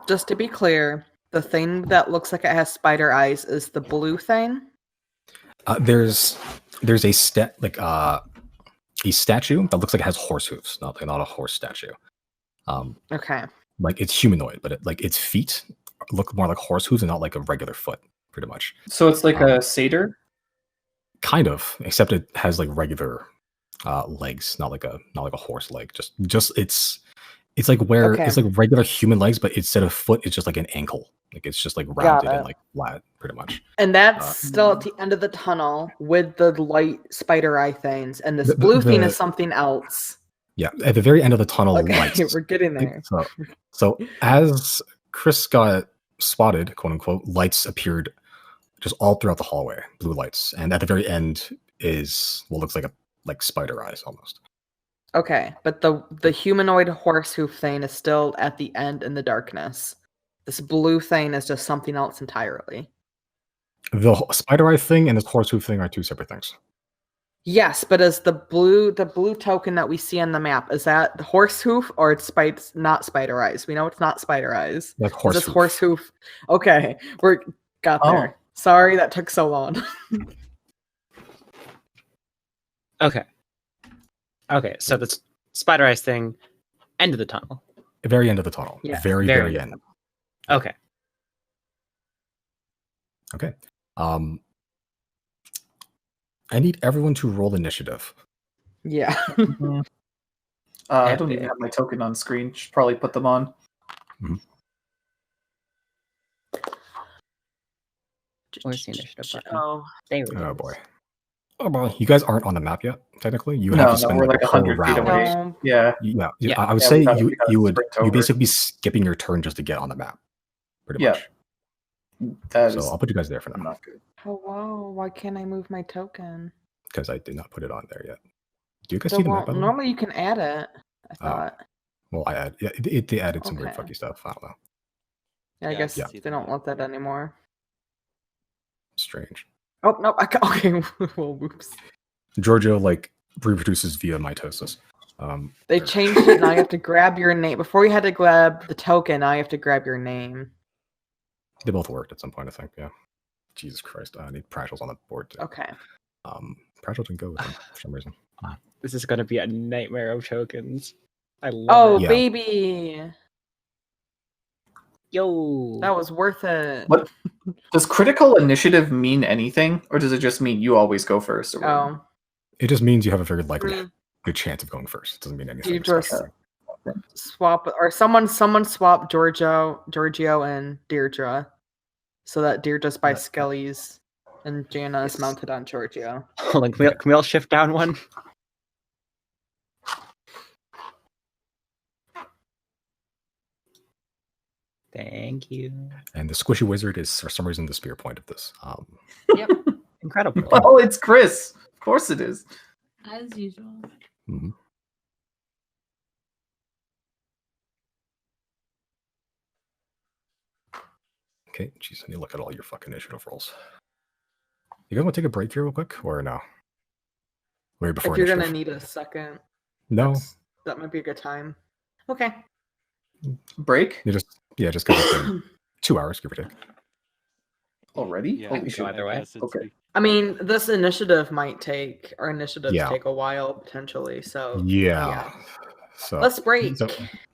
Just to be clear, the thing that looks like it has spider eyes is the blue thing. There's a statue that looks like it has horse hooves, not a horse statue. Okay. Like it's humanoid, but its feet look more like horse hooves and not like a regular foot, pretty much. So it's like a satyr? Kind of, except it has like regular legs, not like a horse leg. Just it's like where Okay. it's like regular human legs, but instead of foot, it's just like an ankle. Like it's just like rounded and it. like flat, pretty much. And that's still at the end of the tunnel with the light spider eye things. And this The- blue thing the- is something else. Yeah, at the very end of the tunnel, Okay, lights. we're getting there. So as Chris got spotted, quote unquote, lights appeared just all throughout the hallway, blue lights, and at the very end is what looks like spider eyes almost. Okay, but the humanoid horse hoof thing is still at the end in the darkness. This blue thing is just something else entirely. The spider eye thing and this horse hoof thing are two separate things. Yes, but is the blue token that we see on the map, is that the horse hoof or it's not spider eyes? We know it's not spider eyes. Like Is horse this hoof. horse hoof? Okay, we got there. Oh. Sorry that took so long. Okay. Okay, so the spider eyes thing, end of the tunnel. The very end of the tunnel. Yeah, Very end. Okay. Okay. I need everyone to roll initiative. Yeah. I don't even Epic. have my token on screen. Should probably put them on. Where's the initiative button? Oh, There we Oh go. boy. Oh boy. You guys aren't on the map yet, technically. You No, have to no, spend we're like like a whole 100 feet round. away. no. Yeah. Yeah. I would Yeah, say we gotta you would sprint over. basically be skipping your turn just to get on the map. Pretty Yeah. much. That So is I'll put you guys there for now not good. Hello, why can't I move my token? because I did not put it on there yet. Do you guys see the Well, map? By the way? normally you can add it. I Oh. thought. Well, I add. Yeah, they added some weird Okay. fucky stuff. I don't know. Yeah, I Yeah, I guess can see they the don't map. want that anymore. Strange. Oh no! Okay, well, whoops. Giorgio like reproduces via mitosis. They changed it. Now you have to grab your name. Before you had to grab the token. Now you have to grab your name. They both worked at some point, I think. Yeah. Jesus Christ, I need Prashels on the board too. Okay. Prashel didn't go with him for some reason. This is going to be a nightmare of tokens. I love Oh it. Yeah. baby, Yo. that was worth it. What? Does critical initiative mean anything, or does it just mean you always go first? Or whatever? Oh, It just means you have a very likely Mm. good chance of going first. It doesn't mean anything. you just special. swap or someone swap Giorgio and Deirdre, so that Deirdre's by Yeah. Skelly's and Jana is Yes. mounted on Giorgio. Hold on, can we all shift down one? Thank you. And the squishy wizard is for some reason the spear point of this. Yep. Incredible. Oh, it's Chris. Of course it is. As usual. Mhm. Okay, jeez, I need to look at all your fucking initiative rolls. You guys want to take a break here real quick, or no? Wait before If you're gonna initiative. need a second, No, that might be a good time. Okay. Break you just just give it 2 hours, give or take. already. Yeah, Holy go shit. either way. I guess it's Okay. be- I mean, this initiative might take Yeah. take a while potentially. So Yeah. So let's break. So,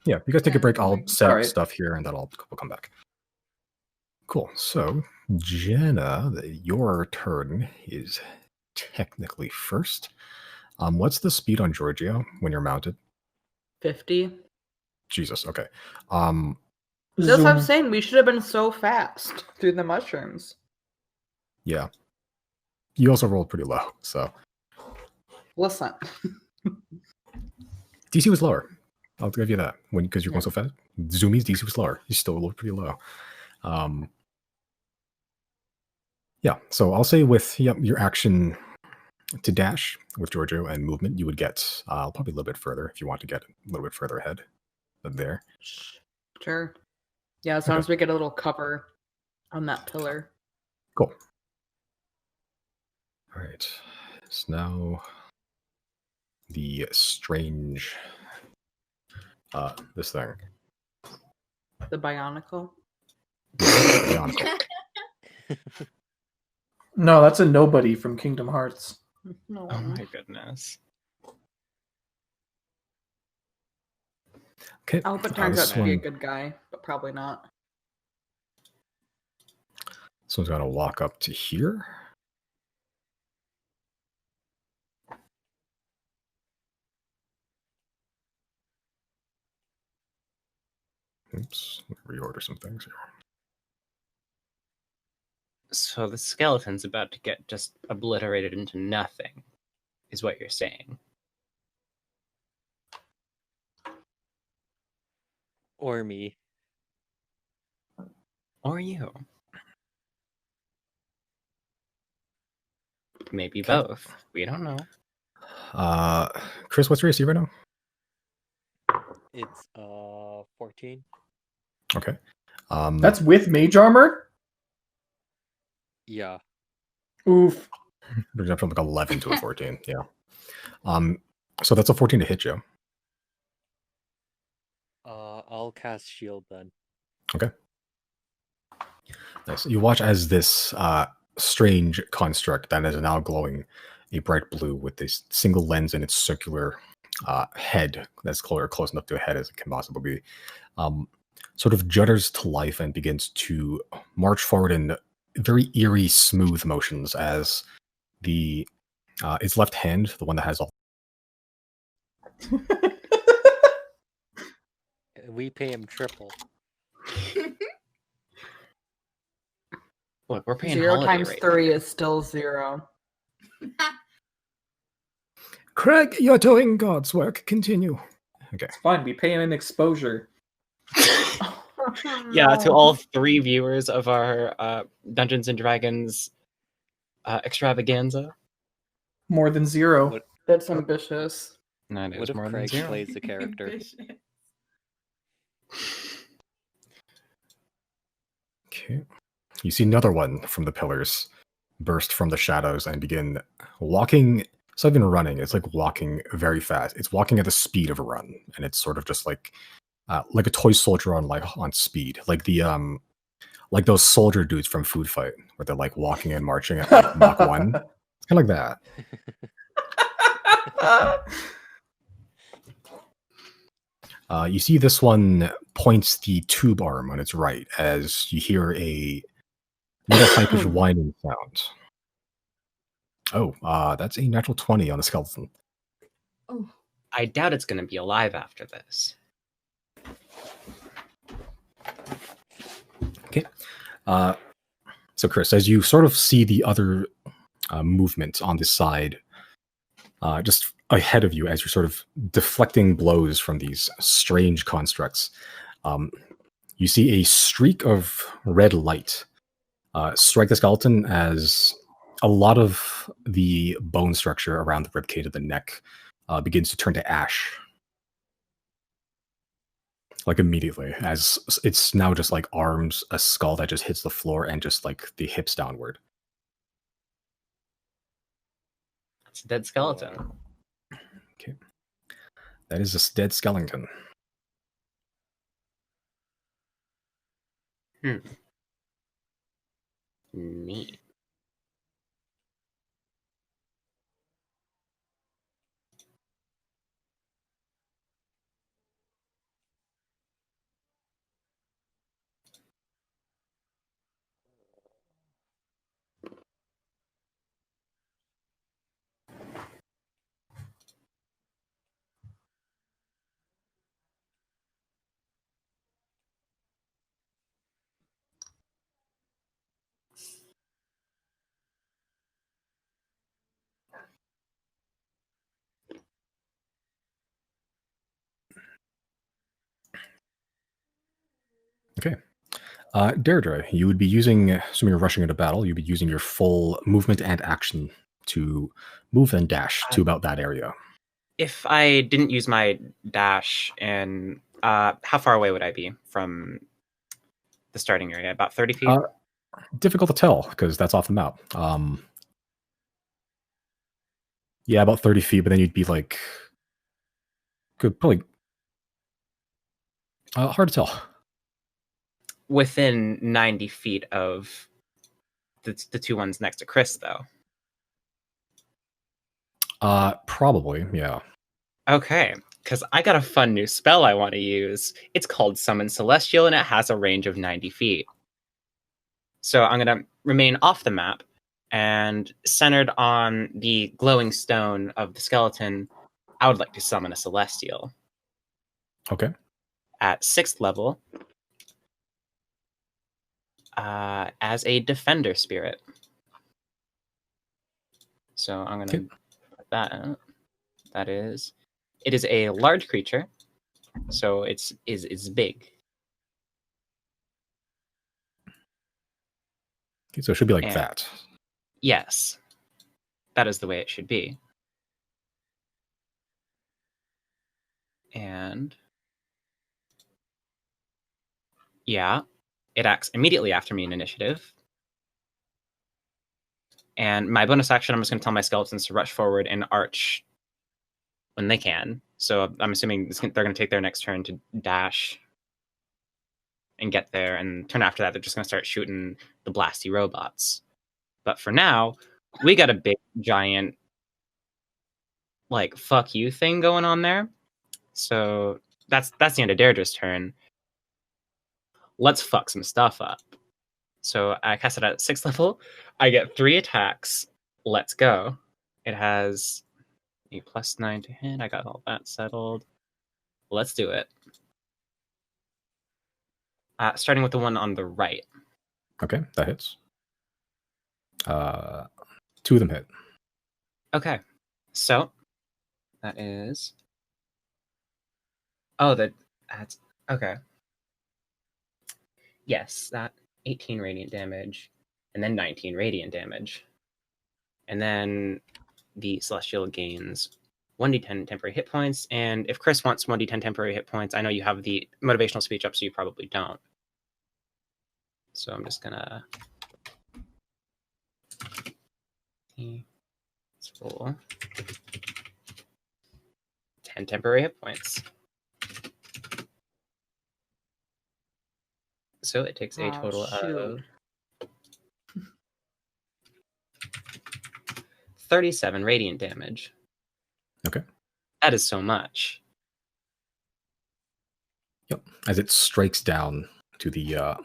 yeah, you guys take a Yeah, break. I'll break. set up Alright. stuff here, and then we'll come back. Cool. So, Jenna, your turn is technically first. What's the speed on Giorgio when you're mounted? 50. Jesus. Okay. That's what I'm Zoom. saying. We should have been so fast through the mushrooms. Yeah. You also rolled pretty low, so Listen. DC was lower. I'll give you that because you're going so fast. Zoomies DC was lower. You still rolled pretty low. Yeah. So I'll say with your action to dash with Giorgio and movement, you would get probably a little bit further if you want to get a little bit further ahead of there. Sure. Yeah, as long as we get a little cover on that pillar. Cool. All right. So now the strange this thing. The Bionicle. Bionicle. No, that's a nobody from Kingdom Hearts. No. Oh my goodness. Okay. I hope it turns this out to be a one- good guy, but probably not. This one's gonna walk up to here. Oops, let me reorder some things here. So the skeleton's about to get just obliterated into nothing, is what you're saying. Or me. Or you. Maybe Okay. both. We don't know. Chris, what's your AC right now? It's 14. Okay. That's with mage armor? Yeah. Oof. brings up from like 11 to a 14. Yeah. So that's a 14 to hit you. I'll cast shield then. Okay. Nice. You watch as this strange construct that is now glowing a bright blue with this single lens in its circular head that's close enough to a head as it can possibly be, sort of judders to life and begins to march forward in very eerie, smooth motions as the its left hand, the one that has all. We pay him triple. Look, we're paying 0 holiday times rate. 3 is still 0. Craig, you're doing God's work. Continue. Okay. It's fine. We pay him an exposure. Yeah, to all 3 viewers of our Dungeons and Dragons extravaganza. More than 0. What, That's ambitious. No, it what is if more than Craig 0. plays the character? Ambitious. Okay. You see another one from the pillars burst from the shadows and begin walking. It's not even running. It's like walking very fast. It's walking at the speed of a run, and it's sort of just like a toy soldier on speed, like those soldier dudes from Food Fight, where they're like walking and marching at like Mach 1. It's kind of like that. You see this one points the tube arm on its right as you hear a little high-pitched whining sound. Oh, that's a natural 20 on the skeleton. Oh, I doubt it's going to be alive after this. Okay. So Chris, as you sort of see the other movement on this side, just ahead of you, as you're sort of deflecting blows from these strange constructs, you see a streak of red light strike the skeleton as a lot of the bone structure around the ribcage of the neck begins to turn to ash. Like immediately, as it's now just like arms, a skull that just hits the floor, and just like the hips downward. It's a dead skeleton. Okay. That is a dead skeleton. Neat. Okay. Deirdre, you would be using, assuming you're rushing into battle, you'd be using your full movement and action to move and dash to about that area. If I didn't use my dash, and how far away would I be from the starting area? About 30 feet? Difficult to tell because that's off the map. Yeah, about 30 feet, but then you'd be like, probably hard to tell. Within 90 feet of the 2 ones next to Chris, though. Probably, yeah. Okay, because I got a fun new spell I want to use. It's called Summon Celestial, and it has a range of 90 feet. So I'm going to remain off the map, and centered on the glowing stone of the skeleton, I would like to summon a Celestial. Okay. At 6th level, as a defender spirit. So I'm going to put that out. That is, it is a large creature, so it's big. Okay, so it should be like And- that. Yes. that is the way it should be. And yeah, it acts immediately after me in initiative. And my bonus action, I'm just going to tell my skeletons to rush forward and arch when they can. So I'm assuming they're going to take their next turn to dash and get there. And turn after that, they're just going to start shooting the blasty robots. But for now, we got a big, giant, like, fuck you thing going on there. So that's the end of Deirdre's turn. Let's fuck some stuff up. So I cast it at 6th level. I get 3 attacks. Let's go. It has a +9 to hit. I got all that settled. Let's do it. Starting with the one on the right. Okay, that hits. 2 of them hit. Okay. So that is. Oh, that's okay. Yes, that 18 radiant damage, and then 19 radiant damage. And then the Celestial gains 1d10 temporary hit points. And if Chris wants 1d10 temporary hit points, I know you have the motivational speech up, so you probably don't. So I'm just gonna let's roll 10 temporary hit points. So it takes a total of 37 radiant damage. Okay. That is so much. Yep. As it strikes down to the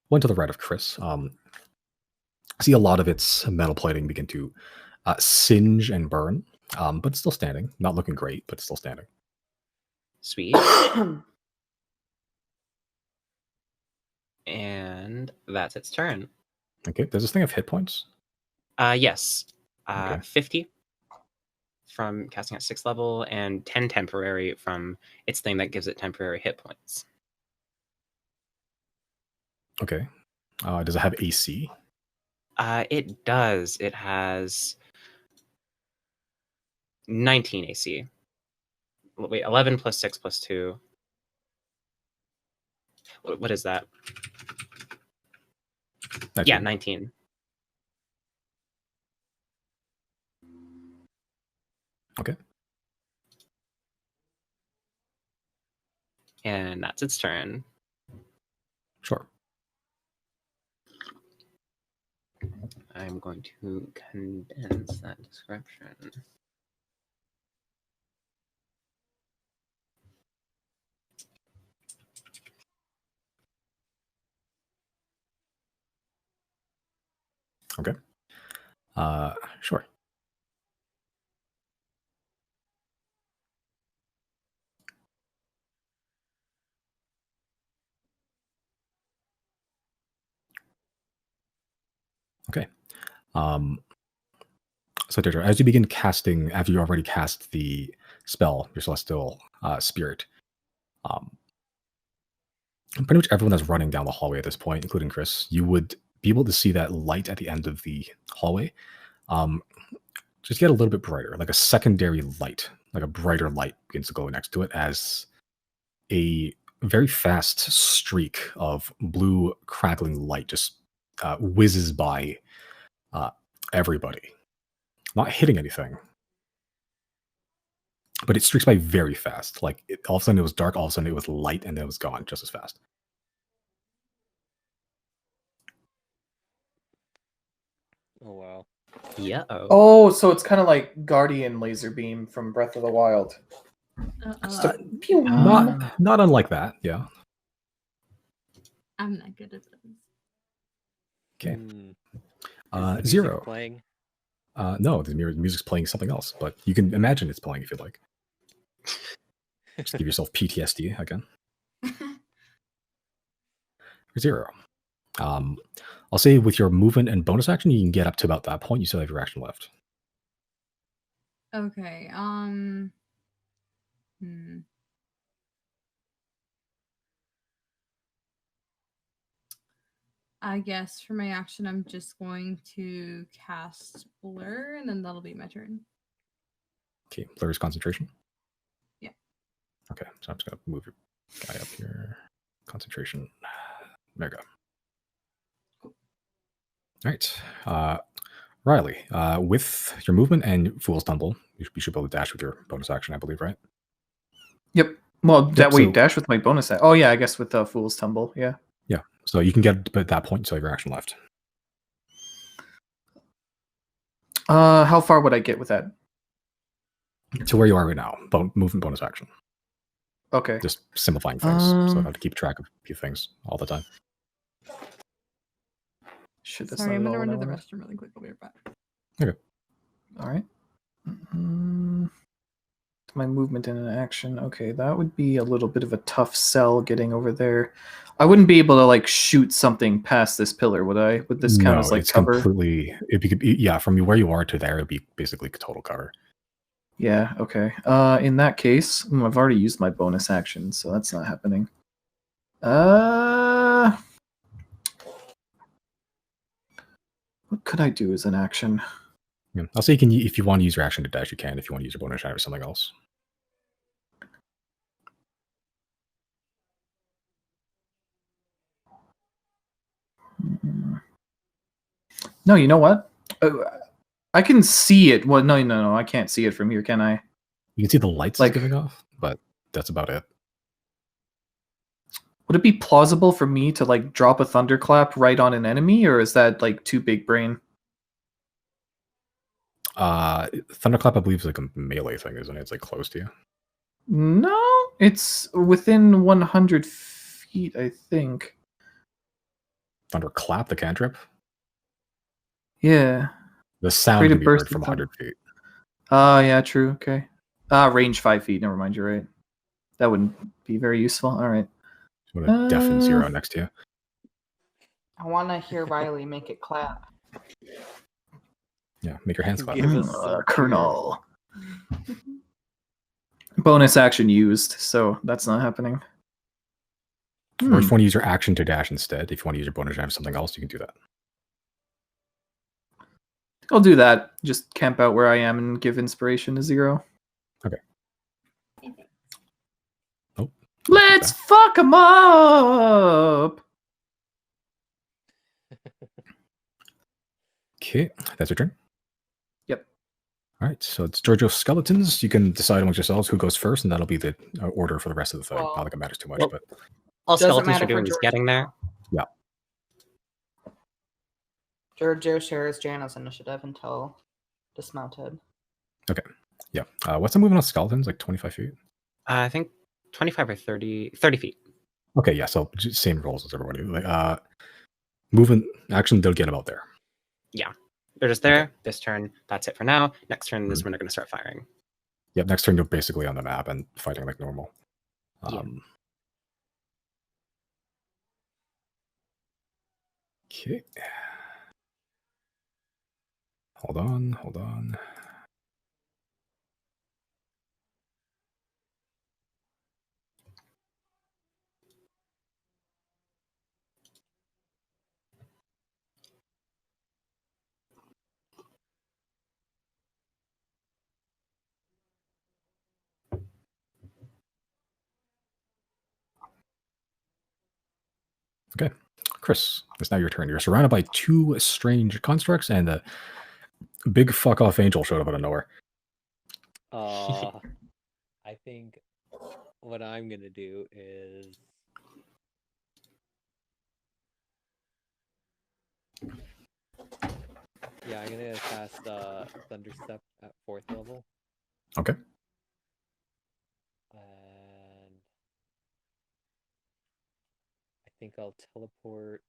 one to the right of Chris, see a lot of its metal plating begin to singe and burn, but it's still standing. Not looking great, but it's still standing. Sweet. And that's its turn. Okay. Does this thing have hit points? Yes. Okay. 50 from casting at 6th level, and 10 temporary from its thing that gives it temporary hit points. Okay. Does it have AC? It does. It has 19 AC. Wait, 11 plus 6 plus 2. What is that? 19. Yeah, 19. Okay. And that's its turn. Sure. I'm going to condense that description. Okay. Sure. Okay. So, Deirdre, as you begin casting, after you already cast the spell, your celestial spirit, pretty much everyone that's running down the hallway at this point, including Chris, you would be able to see that light at the end of the hallway just get a little bit brighter, like a secondary light, like a brighter light begins to go next to it as a very fast streak of blue crackling light just whizzes by everybody. Not hitting anything, but it streaks by very fast. Like all of a sudden it was dark, all of a sudden it was light, and then it was gone just as fast. Oh wow. Yeah. Oh, so it's kind of like Guardian laser beam from Breath of the Wild. Just a pew. Not unlike that, yeah. I'm not good at this. Okay. Is the music Zero. playing? No, the music's playing something else, but you can imagine it's playing if you'd like. Just give yourself PTSD again. Zero. I'll say with your movement and bonus action, you can get up to about that point. You still have your action left. Okay. I guess for my action, I'm just going to cast Blur, and then that'll be my turn. Okay, Blur's concentration. Yeah. Okay, so I'm just gonna move your guy up here. Concentration. There you go. All right, Riley. With your movement and Fool's Tumble, you should be able to dash with your bonus action, I believe, right? Yep. Well, Yep, that way, so- dash with my bonus. Oh yeah, I guess with the Fool's Tumble. Yeah. Yeah. So you can get at that point, so you have your action left. How far would I get with that? To where you are right now, movement bonus action. Okay. Just simplifying things, so I don't have to keep track of a few things all the time. Shit, that's Sorry, not I'm at gonna all run what to I the wanted. restroom really quick. I'll be right back. All right. My movement and an action. Okay, that would be a little bit of a tough sell getting over there. I wouldn't be able to like shoot something past this pillar, would I? Would this count No, as like it's cover? completely. Yeah, from where you are to there, it'd be basically total cover. Yeah. Okay. In that case, I've already used my bonus action, so that's not happening. What could I do as an action? Yeah. I'll say you can, if you want to use your action to dash, you can. If you want to use your bonus action or something else. No, you know what? I can see it. Well, no, I can't see it from here, can I? You can see the lights Like- it's giving off, but that's about it. Would it be plausible for me to like drop a thunderclap right on an enemy, or is that like too big brain? Thunderclap, I believe, is like a melee thing, isn't it? It's like close to you. No, it's within 100 feet, I think. Thunderclap, the cantrip. Yeah. The sound Create a can be burst heard from of 100 feet. Yeah, true. Okay. Range 5 feet. Never mind. You're right. That wouldn't be very useful. All right. What a deafen Uh, zero next to you. I want to hear Riley make it clap. Yeah, make your hands clap. Give us some Colonel. Bonus action used, so that's not happening. Or if you want to use your action to dash instead, if you want to use your bonus action for something else, you can do that. I'll do that. Just camp out where I am and give inspiration to 0. Oh, Let's fuck them up. okay, that's your turn. Yep. All right, so it's Giorgio Skeletons. You can decide amongst yourselves who goes first, and that'll be the order for the rest of the thing. Well- Not like it matters too much, Well- but All Doesn't skeletons matter are for doing is George. getting there. Giorgio shares Jana's initiative until dismounted. yeah. What's the movement on Skeletons? Like 25 feet? I think 25 or 30 feet. Okay, yeah, so same rules as everybody. Like, movement, action, they'll get about there. They're just there. This turn, that's it for now. Next turn is when they're going to start firing. Yep, next turn you're basically on the map and fighting like normal. Yeah. Okay. Hold on. Okay. Chris, it's now your turn. You're surrounded by 2 strange constructs, and a big fuck off angel showed up out of nowhere. I think what I'm gonna do is I'm gonna cast Thunderstep at 4th level. Okay. And I think I'll teleport.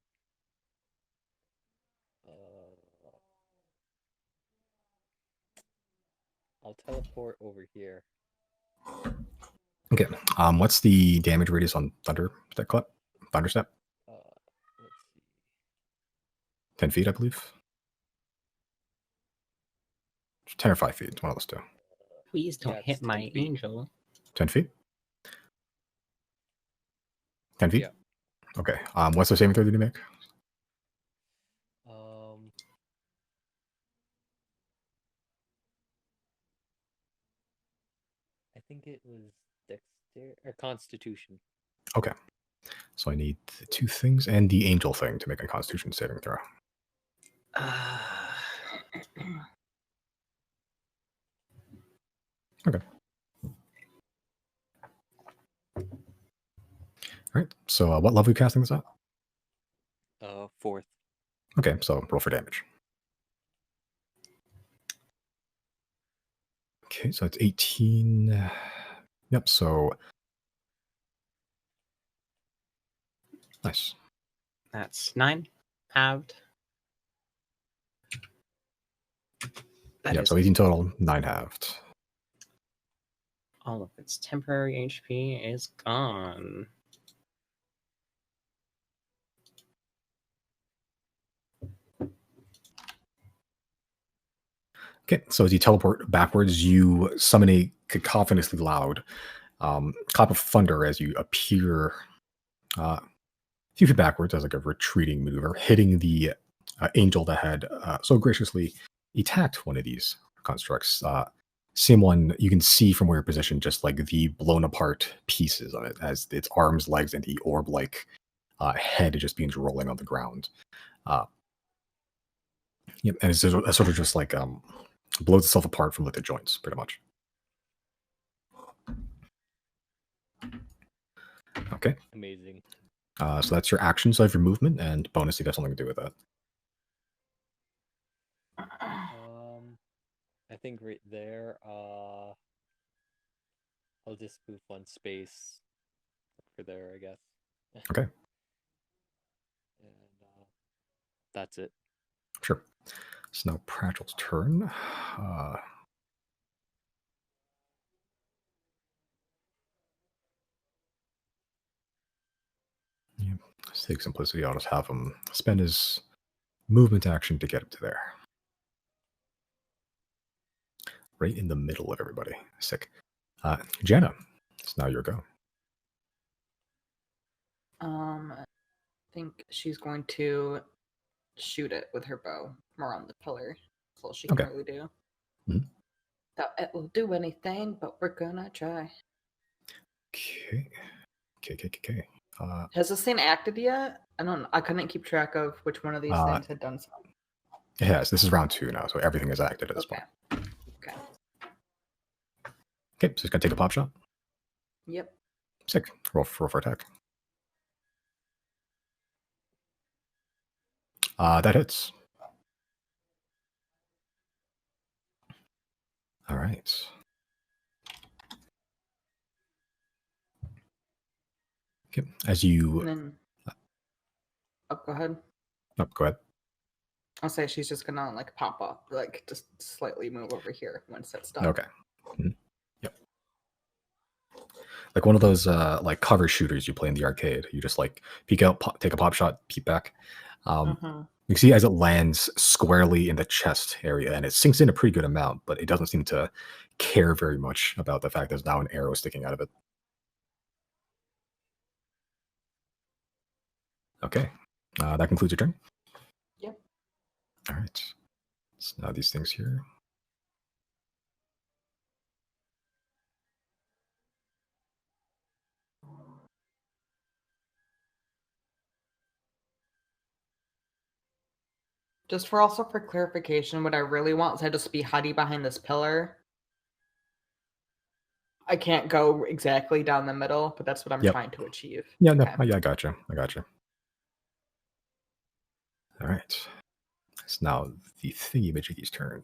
I'll teleport over here. Okay. What's the damage radius on Thunderstep? Let's see. 10 feet, I believe. 10 or 5 feet. One of those two. Please don't Yeah, it's hit 10 my feet. angel. 10 feet? 10 feet? Yeah. Okay. What's the saving throw that you make? think it was Dexter or Constitution. Okay. So I need the 2 things and the angel thing to make a Constitution saving throw. Okay. All right. So what level are you casting this at? 4th. Okay. So roll for damage. Okay. So it's 18. Yep. So nice. That's 9 halved. That Yep. is So 18 total, 9 halved. all of its temporary HP is gone. Okay, so as you teleport backwards, you summon a cacophonously loud clap of thunder as you appear a few feet backwards as like a retreating maneuver, hitting the angel that had so graciously attacked one of these constructs. Same one you can see from where you're positioned, just like the blown apart pieces of it, as its arms, legs, and the orb-like head just begins rolling on the ground. Yep, and it's sort of just like blows itself apart from like the joints, pretty much. Okay, Amazing. so that's your action. So have your movement and bonus. You got something to do with that. I think right there, I'll just move 1 space for there, I guess. Okay, And that's it. sure. So now Pratchell's turn. Yeah, sake of simplicity, I'll just have him spend his movement action to get up to there. Right in the middle of everybody. Sick. Jenna, it's now your go. I think she's going to shoot it with her bow more on the pillar. That's all she can Okay. really do. Mhm. Doubt it will do anything, but we're gonna try. Okay. Okay. Has this thing acted yet? I couldn't keep track of which one of these things had done something. It has. This is round 2 now, so everything is active at this Okay. point. Okay. Okay, so he's gonna take a pop shot. Yep. Sick. Roll for attack. That hits. All right. Okay, as you. And then go ahead. Oh, go ahead. I'll say she's just gonna like pop up, like just slightly move over here once that's done. Okay. Mhm. Yep. Like one of those like cover shooters you play in the arcade. You just like peek out, take a pop shot, peek back. You can see as it lands squarely in the chest area, and it sinks in a pretty good amount, but it doesn't seem to care very much about the fact there's now an arrow sticking out of it. Okay. That concludes your turn? Yep. All right. So now these things here. Just for clarification, what I really want is I just be hiding behind this pillar. I can't go exactly down the middle, but that's what I'm trying to achieve. Yeah, Okay. no, yeah, I gotcha. All right. It's now the thingy-majiggy's turn.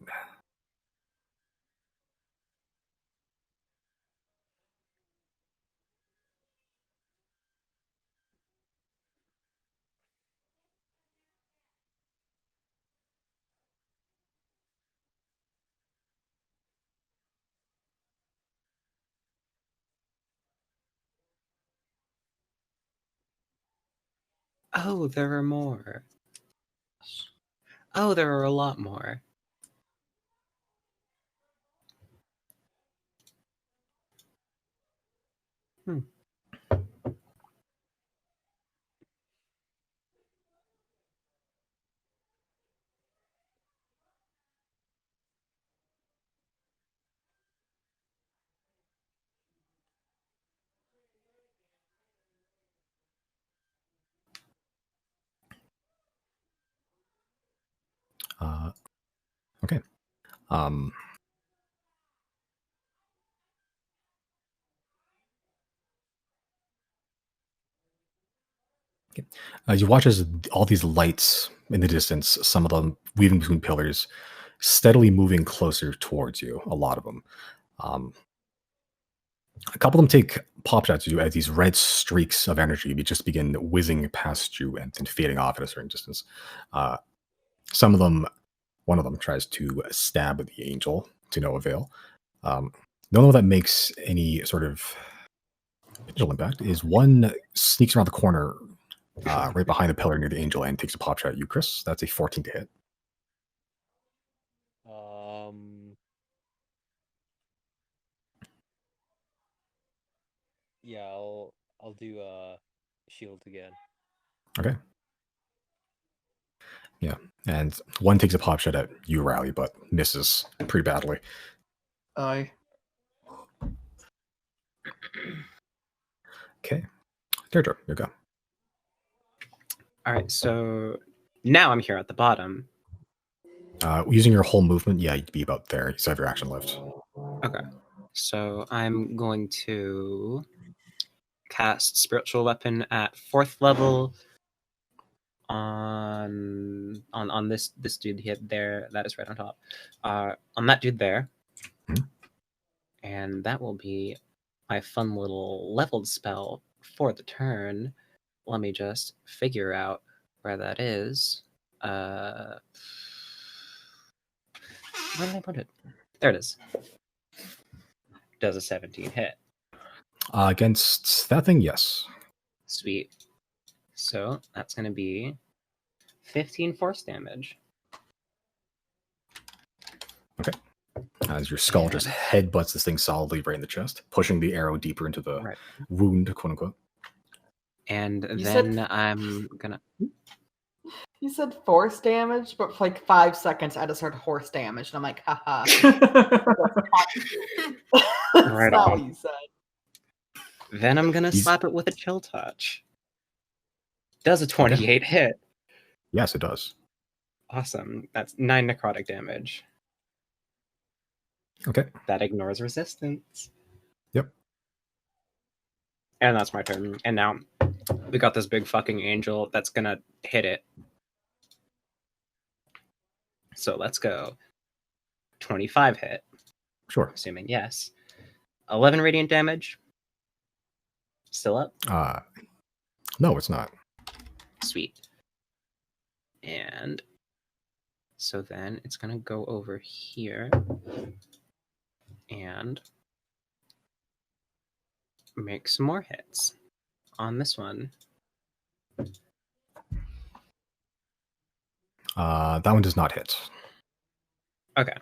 Oh, there are more. Oh, there are a lot more. Okay. You watch as all these lights in the distance, some of them weaving between pillars, steadily moving closer towards you. A lot of them. A couple of them take pop shots at you as these red streaks of energy just begin whizzing past you and fading off at a certain distance. Some of them, one of them tries to stab the angel to no avail. The only one that makes any sort of visual impact is one sneaks around the corner right behind the pillar near the angel and takes a pop shot at you, Chris. That's a 14 to hit. Yeah, I'll do shield again. Okay. Yeah, and one takes a pop shot at you, Riley, but misses pretty badly. Aye. Okay. Deirdre, you go. All right, so now I'm here at the bottom. Using your whole movement, yeah, you'd be about there. You still have your action left. Okay, so I'm going to cast Spiritual Weapon at 4th level on this dude here there. That is right on top. On that dude there, and that will be my fun little leveled spell for the turn. Let me just figure out where that is. Where did I put it? There it is. Does a 17 hit? Against that thing, yes. Sweet. So that's going to be 15 force damage. Okay. As your skull just headbutts this thing solidly right in the chest, pushing the arrow deeper into the wound, quote unquote. And then I'm gonna. You said force damage, but for like 5 seconds I just heard horse damage, and I'm like, haha. That's Right not on. what you said. Then I'm gonna slap it with a chill touch. Does a 28 hit? Yes, it does. Awesome. That's 9 necrotic damage. Okay. That ignores resistance. Yep. And that's my turn. And now we got this big fucking angel that's gonna hit it. So let's go. 25 hit. Sure. Assuming yes. 11 radiant damage. Still up? No, it's not. Sweet. And so then it's gonna go over here and make some more hits on this one. That one does not hit. Okay.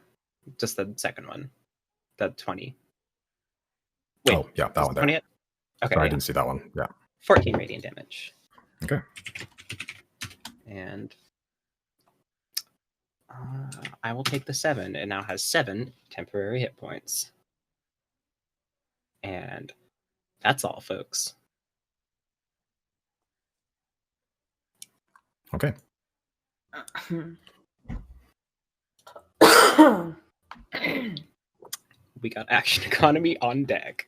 Just the second one. The 20. Wait, oh, yeah, that one there. 20 hit? Okay. Sorry, I yeah. didn't see that one. Yeah. 14 radiant damage. Okay. And I will take the 7. It now has 7 temporary hit points. And that's all, folks. Okay. We got action economy on deck.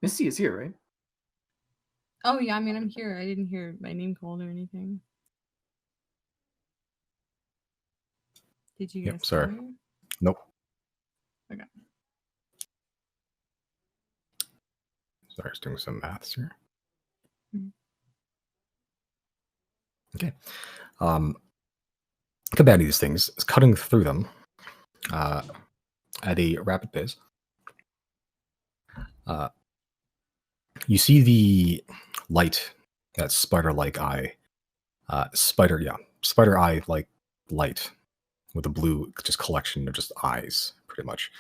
Misty is here, right? Oh yeah, I mean I'm here. I didn't hear my name called or anything. Did you guys? Yep, sorry. hear? Nope. Okay. Sorry, I was doing some maths here. Mhm. Okay. Combating these things, cutting through them at a rapid pace. You see the light, that spider-like eye, spider eye-like light with a blue just collection of just eyes, pretty much.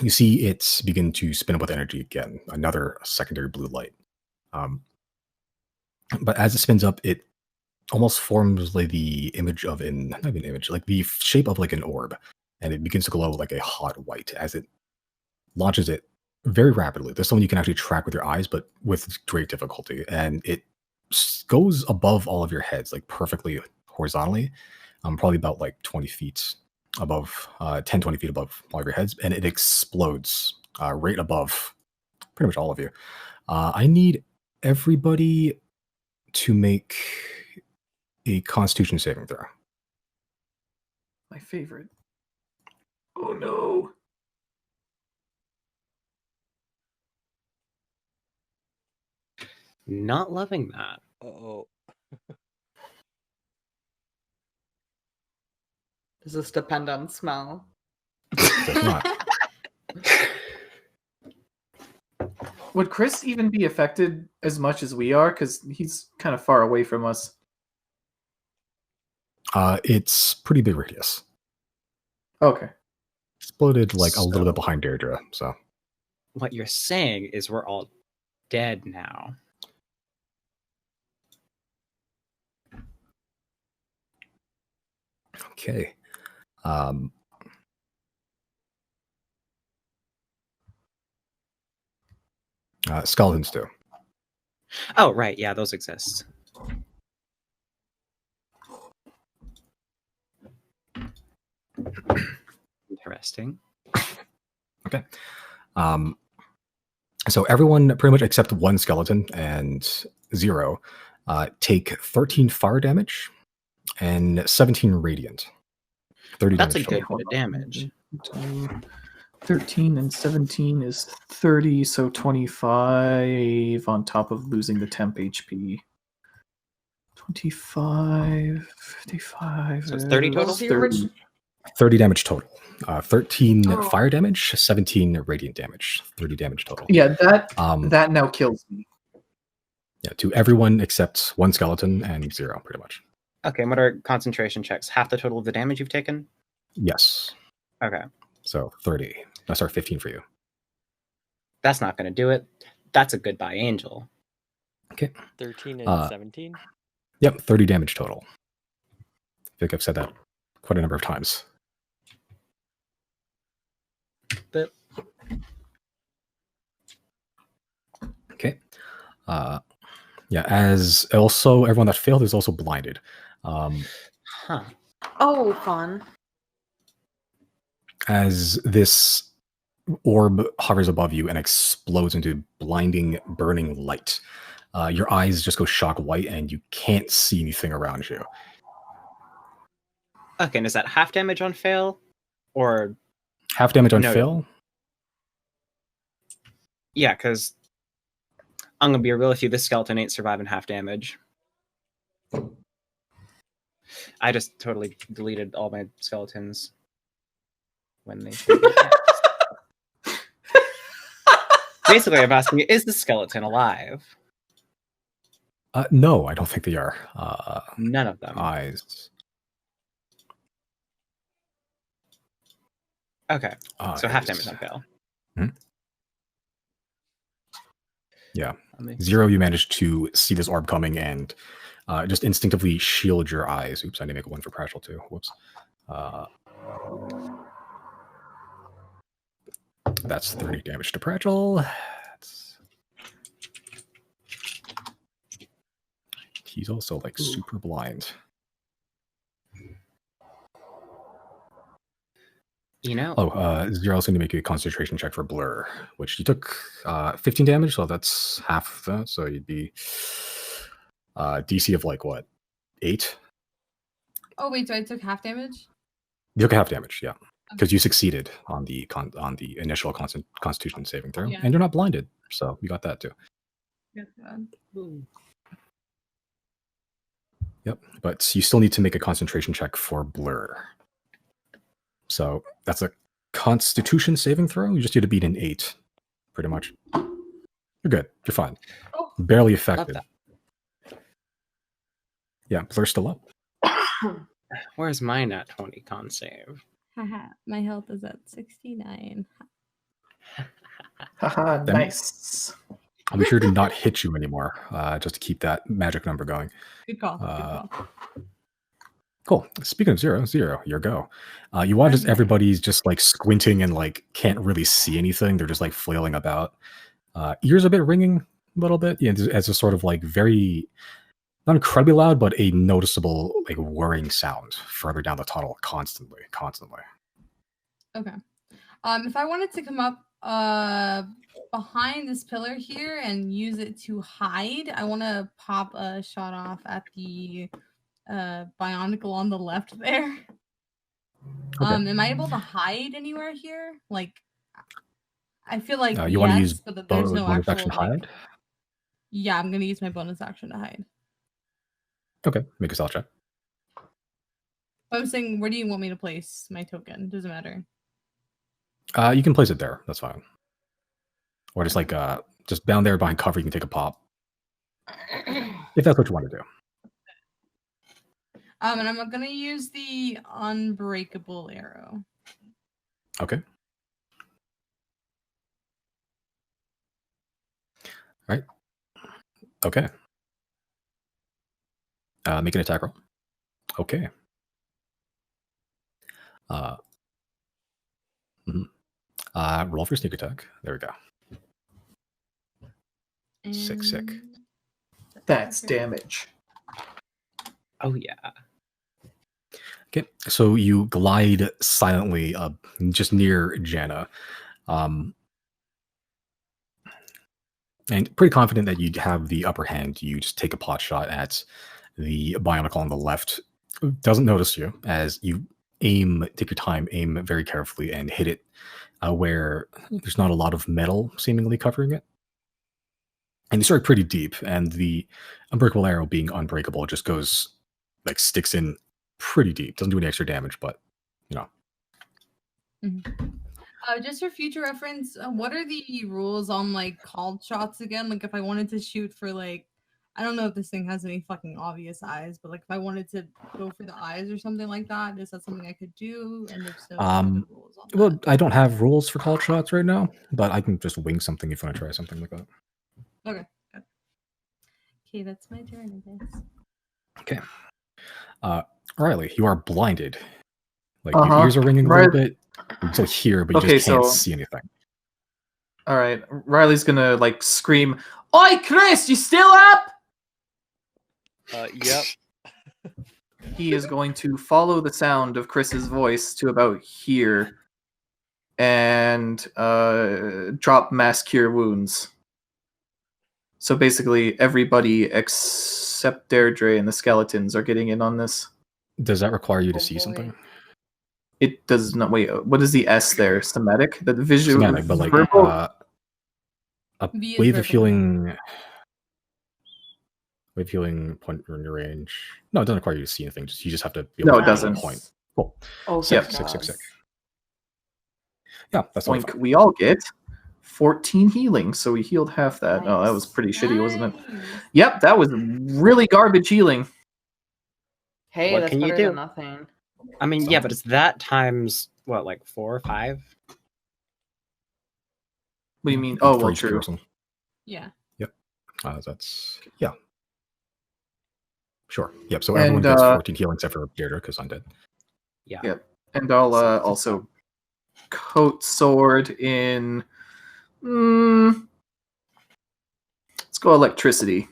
You see it begin to spin up with energy again, another secondary blue light. But as it spins up, it almost forms like the image of not even image, like the shape of like an orb, and it begins to glow like a hot white as it launches it very rapidly. This one you can actually track with your eyes, but with great difficulty, and it goes above all of your heads, like perfectly horizontally, probably about like 20 feet above, 10, 20 feet above all of your heads, and it explodes right above pretty much all of you. I need everybody to make a Constitution saving throw. My favorite. Oh no. Not loving that. Oh, Does this depend on smell? Does not. Would Chris even be affected as much as we are? Because he's kind of far away from us. It's pretty big radius. Okay. Exploded like a little So- bit behind Deirdre, so What you're saying is we're all dead now. okay. Skeletons too. Oh, right. Yeah, those exist. Interesting. Okay. So everyone, pretty much except one skeleton and Zero, take 13 fire damage and 17 radiant. 30 That's a damage good total. bit of damage. 13 and 17 is 30, so 25 on top of losing the temp HP. 25, 55. So it's 30 total? What was the original? 30 damage total. 13 Oh. fire damage, 17 radiant damage. 30 damage total. Yeah, that Um, that now kills me. yeah, to everyone except one skeleton and Zero, pretty much. Okay, and what are concentration checks? Half the total of the damage you've taken? Yes. Okay. So 30. That's our 15 for you. That's not going to do it. That's a goodbye angel. 13 and Uh, 17? Yep, 30 damage total. I think I've said that quite a number of times. But Okay. Yeah, as also everyone that failed is also blinded. huh. Oh, fun. As this orb hovers above you and explodes into blinding, burning light, your eyes just go shock white and you can't see anything around you. Okay, and is that half damage on fail? Or Half damage on No. fail. yeah, because I'm gonna be real with you, this skeleton ain't surviving half damage. I just totally deleted all my skeletons when they should be cast. Basically, I'm asking you, is the skeleton alive? No, I don't think they are. None of them. Eyes. Okay, so half damage Eyes. on fail. Hmm? Yeah. Let me- Zero, you managed to see this orb coming and just instinctively shield your eyes. Oops, I need to make one for Pratchell too. Whoops. That's 30 damage to Pratchell. He's also like super blind. You know, Zero's going to make a concentration check for Blur, which you took 15 damage, so that's half of that. So you'd be DC of like what, 8? Oh wait, so I took half damage? You took half damage, yeah, because you succeeded on the initial Constitution saving throw, Yeah. and you're not blinded, so you got that too. Good God. Yep, but you still need to make a concentration check for Blur. So that's a Constitution saving throw. You just need to beat an 8, pretty much. You're good. You're fine. Oh. Barely love affected. that. Yeah, Blur's still up. Where's mine at 20 con save? Haha, my health is at 69. Haha, Then- nice. I'll be sure to not hit you anymore, just to keep that magic number going. Good call. Good call. Cool. Speaking of 0, your go. You watch as Okay. everybody's just like squinting and like can't really see anything. They're just like flailing about. Ears a bit ringing a little bit. Yeah, as a sort of like very not incredibly loud, but a noticeable like whirring sound further down the tunnel constantly. Okay. If I wanted to come up behind this pillar here and use it to hide, I want to pop a shot off at the bionicle on the left there. Okay. Am I able to hide anywhere here? Like, I feel like You want to use but there's no bonus actual action like, hide? Yeah, I'm gonna use my bonus action to hide. Okay, make a stealth check. I'm saying, where do you want me to place my token? Doesn't matter. You can place it there. That's fine. Or just like just down there behind cover. You can take a pop if that's what you want to do. And I'm gonna use the unbreakable arrow. Okay. Right. Okay. Make an attack roll. Okay. Roll for sneak attack. There we go. Sick. And- That's Okay. damage. Oh yeah. Okay, so you glide silently just near Janna. And pretty confident that you'd have the upper hand. You just take a pot shot at the bionicle on the left. Doesn't notice you as you take your time, aim very carefully, and hit it where there's not a lot of metal seemingly covering it. And you start pretty deep, and the unbreakable arrow being unbreakable just goes, like, sticks in pretty deep. Doesn't do any extra damage, but, you know. Just for future reference, what are the rules on like called shots again? Like if I wanted to shoot for like, I don't know if this thing has any fucking obvious eyes, but like if I wanted to go for the eyes or something like that, is that something I could do? And if so, what are the rules on Well, that? I don't have rules for called shots right now, but I can just wing something if you want to try something like that. Okay. Okay, that's my turn, I guess. Okay. Riley, you are blinded. Like your Uh-huh. ears are ringing a Right. little bit. You can still hear, but you Okay, just can't so- see anything. All right, Riley's gonna like scream, "Oi, Chris, you still up?" Yep. He is going to follow the sound of Chris's voice to about here and drop mass cure wounds. So basically, everybody except Deirdre and the skeletons are getting in on this. Does that require you to Oh, see boy. something? It does not. Wait, what is the S there? Somatic? The visual. Semantic, but like verbal? a V is wave of verbal. healing. Wave healing point in your range. No, it doesn't require you to see anything. You just have to be able No, to it doesn't. point. Cool. Oh, Sick, thank sick. God. Yeah, that's totally Oink, fine. we all get 14 healing, so we healed half that. Oh, that was pretty shitty, wasn't it? Nice. Yep, that was really garbage healing. Hey, What that's can you better do? than nothing. I mean, yeah, but it's that times what, like 4 or 5? What do you mean? For Oh, well, each true. person. Yeah. That's yeah. Sure. Yep. So everyone And, gets 14 healing except for Deirdre because undead. Yeah. Yep. And I'll So- also coat sword in. Let's go electricity.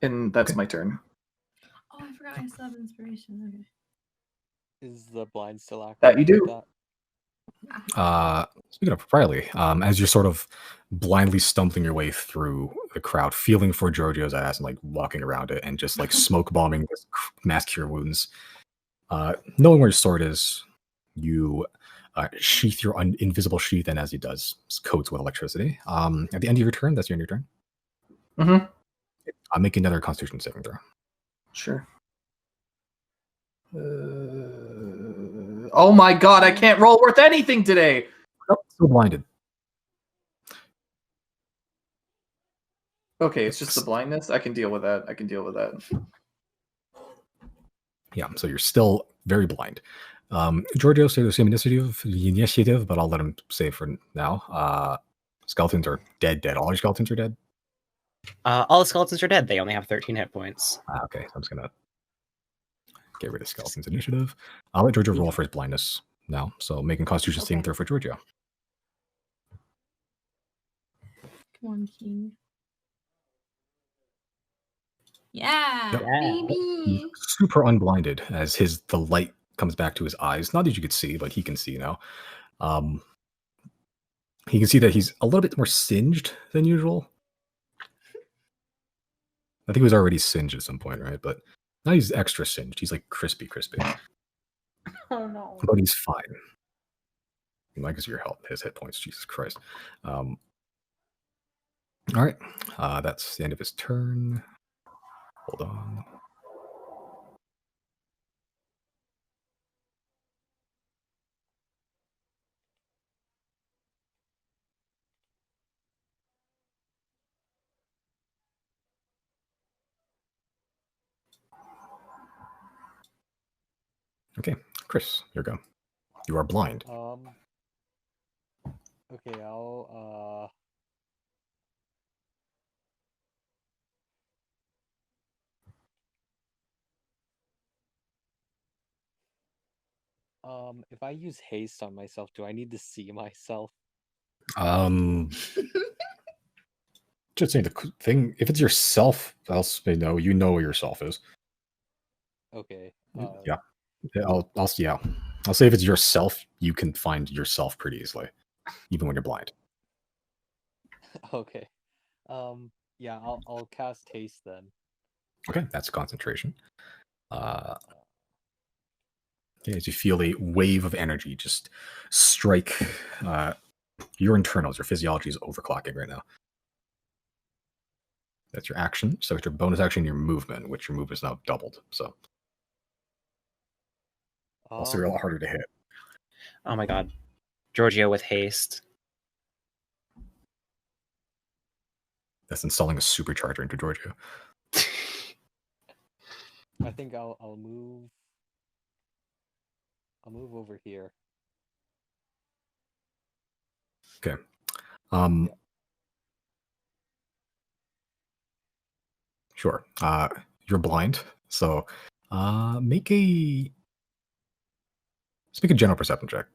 And that's Okay. my turn. Oh, I forgot I still have inspiration. Okay. Is the blind still active? That you do. with that? Speaking of Riley, as you're sort of blindly stumbling your way through the crowd, feeling for Giorgio's ass and like walking around it and just like smoke bombing this mass cure wounds, knowing where your sword is, you sheath your invisible sheath, and as he does, coats with electricity. At the end of your turn, that's your end of your turn. Mm-hmm. I'll make another Constitution saving throw. Sure. Oh my god, I can't roll worth anything today! Nope, still blinded. Okay, it's just the blindness. I can deal with that. Yeah, so you're still very blind. Giorgio, say the same initiative, but I'll let him say for now. Skeletons are dead. All your skeletons are dead? All the skeletons are dead. They only have 13 hit points. Okay, so I'm just gonna get rid of skeletons initiative. I'll let Giorgio roll for his blindness now. So making Constitution saving throw for Giorgio. Come on, King. Yeah, Yep. baby. Super unblinded as the light comes back to his eyes. Not that you could see, but he can see now. He can see that he's a little bit more singed than usual. I think he was already singed at some point, right? But now he's extra singed. He's like crispy. Oh no. But he's fine. Like your health, his hit points. Jesus Christ. All right. That's the end of his turn. Hold on. Okay, Chris, your go. You are blind. Okay, I'll if I use haste on myself, do I need to see myself? Just saying the thing. If it's yourself, else they know you know where yourself is. Okay. Yeah. I'll say if it's yourself, you can find yourself pretty easily, even when you're blind. Okay. Yeah, I'll cast haste then. Okay, that's concentration. Okay, as you feel a wave of energy just strike your internals, your physiology is overclocking right now. That's your action. So it's your bonus action, your movement, which your movement is now doubled. So also a lot harder to hit. Oh my god. Giorgio with haste. That's installing a supercharger into Giorgio. I think I'll move. I'll move over here. Okay. Sure. You're blind, so make a general perception check.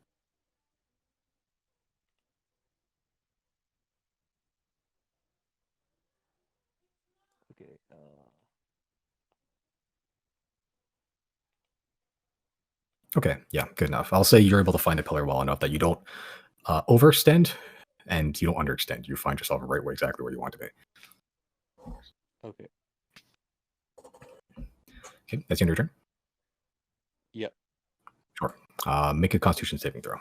Okay. Okay, yeah, good enough. I'll say you're able to find a pillar well enough that you don't overextend and you don't underextend. You find yourself right where exactly where you want to be. Okay. Okay, that's the end of your turn. Yep. Sure. Make a Constitution saving throw.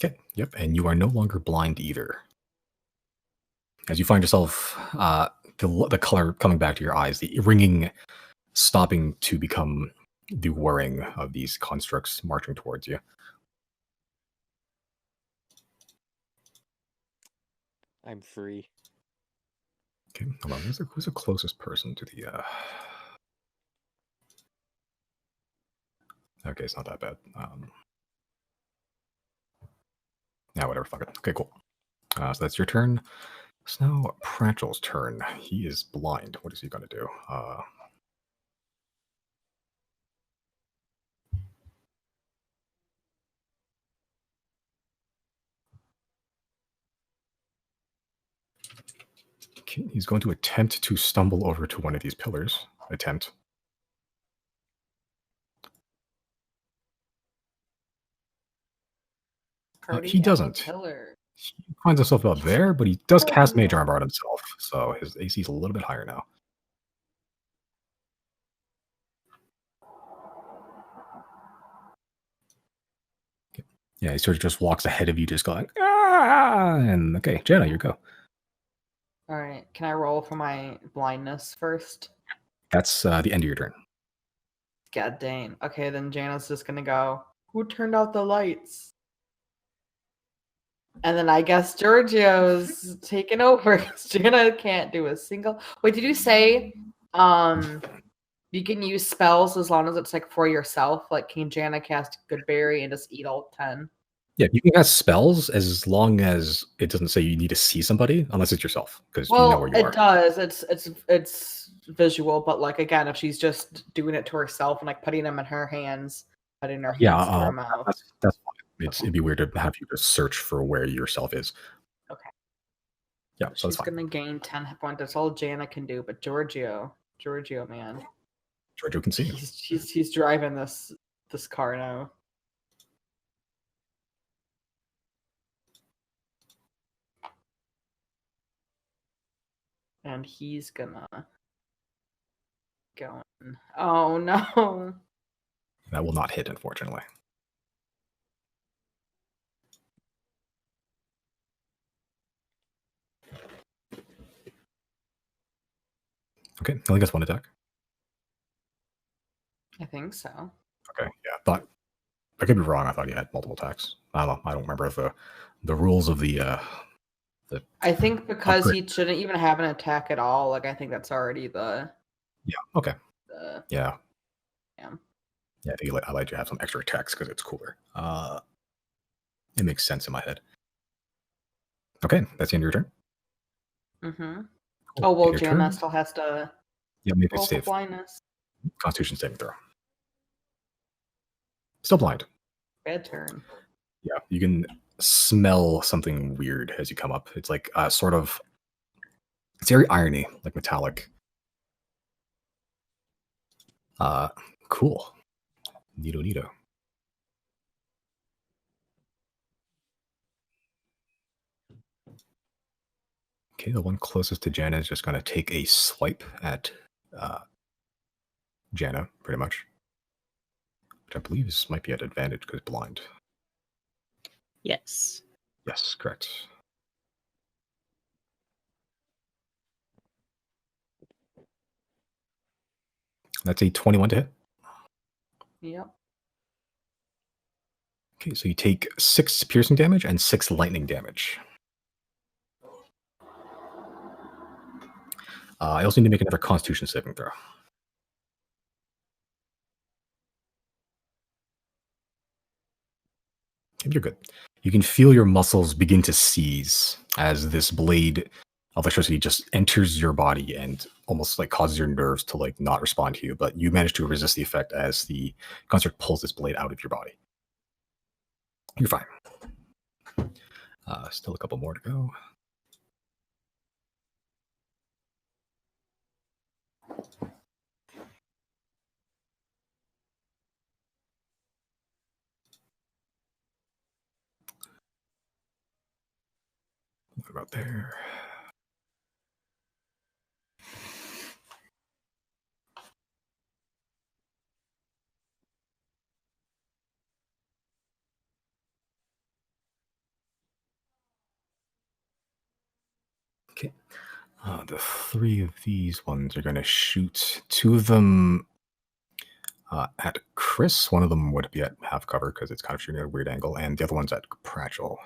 Okay. Yep. And you are no longer blind either. As you find yourself, the color coming back to your eyes, the ringing stopping to become the whirring of these constructs marching towards you. I'm free. Okay. Hold on. Who's the closest person to the? Okay, it's not that bad. Yeah, whatever. Fuck it. Okay, cool. So that's your turn. It's now Pratchell's turn. He is blind. What is he going to do? Okay, he's going to attempt to stumble over to one of these pillars. Attempt. He doesn't. He finds himself about there, but he does cast Mage Armor on himself, so his AC is a little bit higher now. Okay. Yeah, he sort of just walks ahead of you, just going, ah! And okay, Jenna, you go. All right. Can I roll for my blindness first? That's the end of your turn. God dang. Okay, then Jana's just gonna go. Who turned out the lights? And then I guess Giorgio's taken over because Jana can't do a single. Wait, did you say you can use spells as long as it's like for yourself? Like, can Jana cast Goodberry and just eat all 10? Yeah, you can cast spells as long as it doesn't say you need to see somebody, unless it's yourself, because you know Well, where you it are. does. It's visual, but like again, if she's just doing it to herself and like putting them in her hands, putting her Yeah, hands to her mouth. that's fine. It'd be weird to have you just search for where yourself is. Okay. Yeah, so She's that's fine. gonna gain 10 hit points. That's all Jana can do. But Giorgio, man, Giorgio can see. he's driving this car now. And he's gonna go in. Oh no. That will not hit, unfortunately. Okay, I think that's one attack. I think so. Okay, yeah, I could be wrong. I thought you had multiple attacks. I don't know. I don't remember the rules of the I think because upgrade. he shouldn't even have an attack at all. Like I think that's already the Yeah. Okay. Yeah. Yeah. Yeah. I think I like to have some extra attacks because it's cooler. It makes sense in my head. Okay, that's the end of your turn. Mm-hmm. Cool. Oh well, Your Jana turn. still has to Yeah, make it roll for save. blindness. Constitution saving throw. Still blind. Bad turn. Yeah, you can smell something weird as you come up. It's like sort of. It's very irony, like metallic. Cool. Neato. Okay, the one closest to Jana is just going to take a swipe at Jana, pretty much. Which I believe might be at advantage because blind. Yes. Yes, correct. That's a 21 to hit. Yep. Okay, so you take 6 piercing damage and 6 lightning damage. I also need to make another Constitution saving throw. Okay, you're good. You can feel your muscles begin to seize as this blade of electricity just enters your body and almost like causes your nerves to like not respond to you, but you manage to resist the effect as the construct pulls this blade out of your body. You're fine. Still a couple more to go. What about there? Okay. The 3 of these ones are going to shoot. 2 of them at Chris. One of them would be at half cover because it's kind of shooting at a weird angle, and the other one's at Pratchell.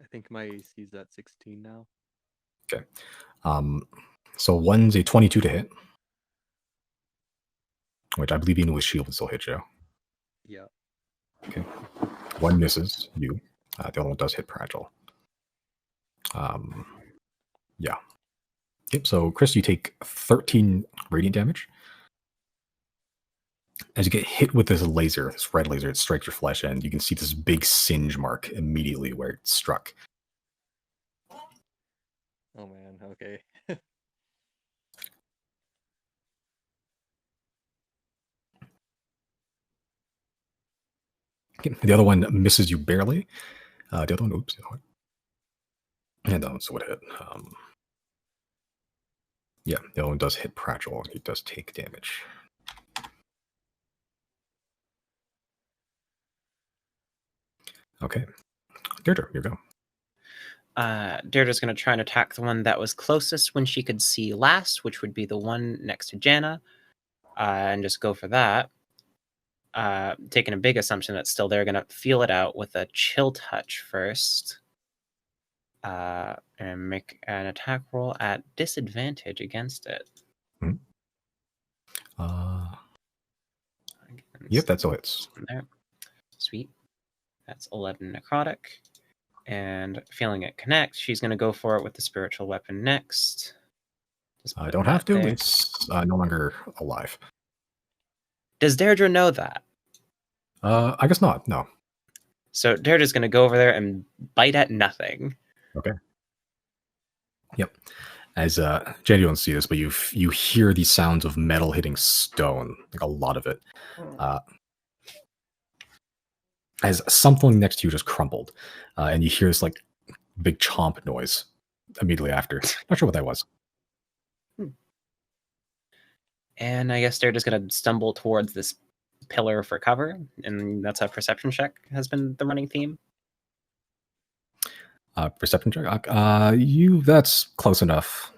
I think my AC is at 16 now. Okay. So one's a 22 to hit, which I believe even with shield would still hit you. Yeah. Okay. One misses you. The other one does hit Pratchell. Yeah. Yep. So Chris, you take 13 radiant damage. As you get hit with this laser, this red laser, it strikes your flesh, and you can see this big singe mark immediately where it struck. Oh man. Okay. Okay. The other one misses you barely. The other one, oops, you know what? And that one's what hit. Yeah, the other one does hit Pratchell. He does take damage. Okay. Deirdre, you go. Deirdre's going to try and attack the one that was closest when she could see last, which would be the one next to Jana, and just go for that. Taking a big assumption that still they're going to feel it out with a chill touch first. And make an attack roll at disadvantage against it. Yep, that's all hits. There. Sweet. That's 11 necrotic. And feeling it connect, she's going to go for it with the spiritual weapon next. Just I put don't that have to. there. It's no longer alive. Does Deirdre know that? I guess not. No. So Deirdre's going to go over there and bite at nothing. Okay. Yep. As Jen, you don't see this, but you hear the sounds of metal hitting stone, like a lot of it. As something next to you just crumbled, and you hear this like big chomp noise immediately after. Not sure what that was. And I guess Deirdre's going to stumble towards this pillar for cover, and that's a perception check has been the running theme. Perception check. That's close enough.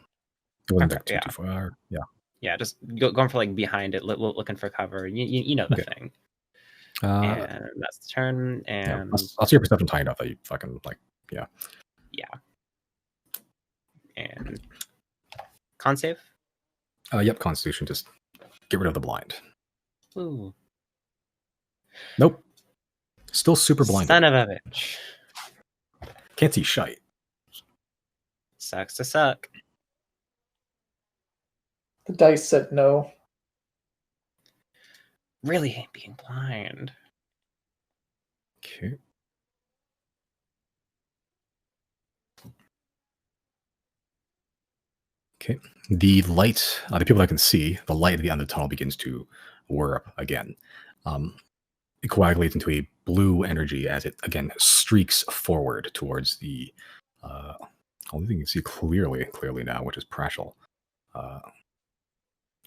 It wasn't Okay, too far. Yeah. Yeah, just going for like behind it, looking for cover. You know the thing. And that's the turn. And yeah, I'll see your perception high enough that you fucking like. Yeah. And con save. Yep. Constitution. Just get rid of the blind. Ooh. Nope. Still super blinded. Son of a bitch. Can't see shite. Sucks to suck. The dice said no. Really hate being blind. Okay. Okay. The light, the people that can see, the light at the end of the tunnel begins to whir up again. It coagulates into a blue energy as it again streaks forward towards the only thing you can see clearly now, which is Prashel,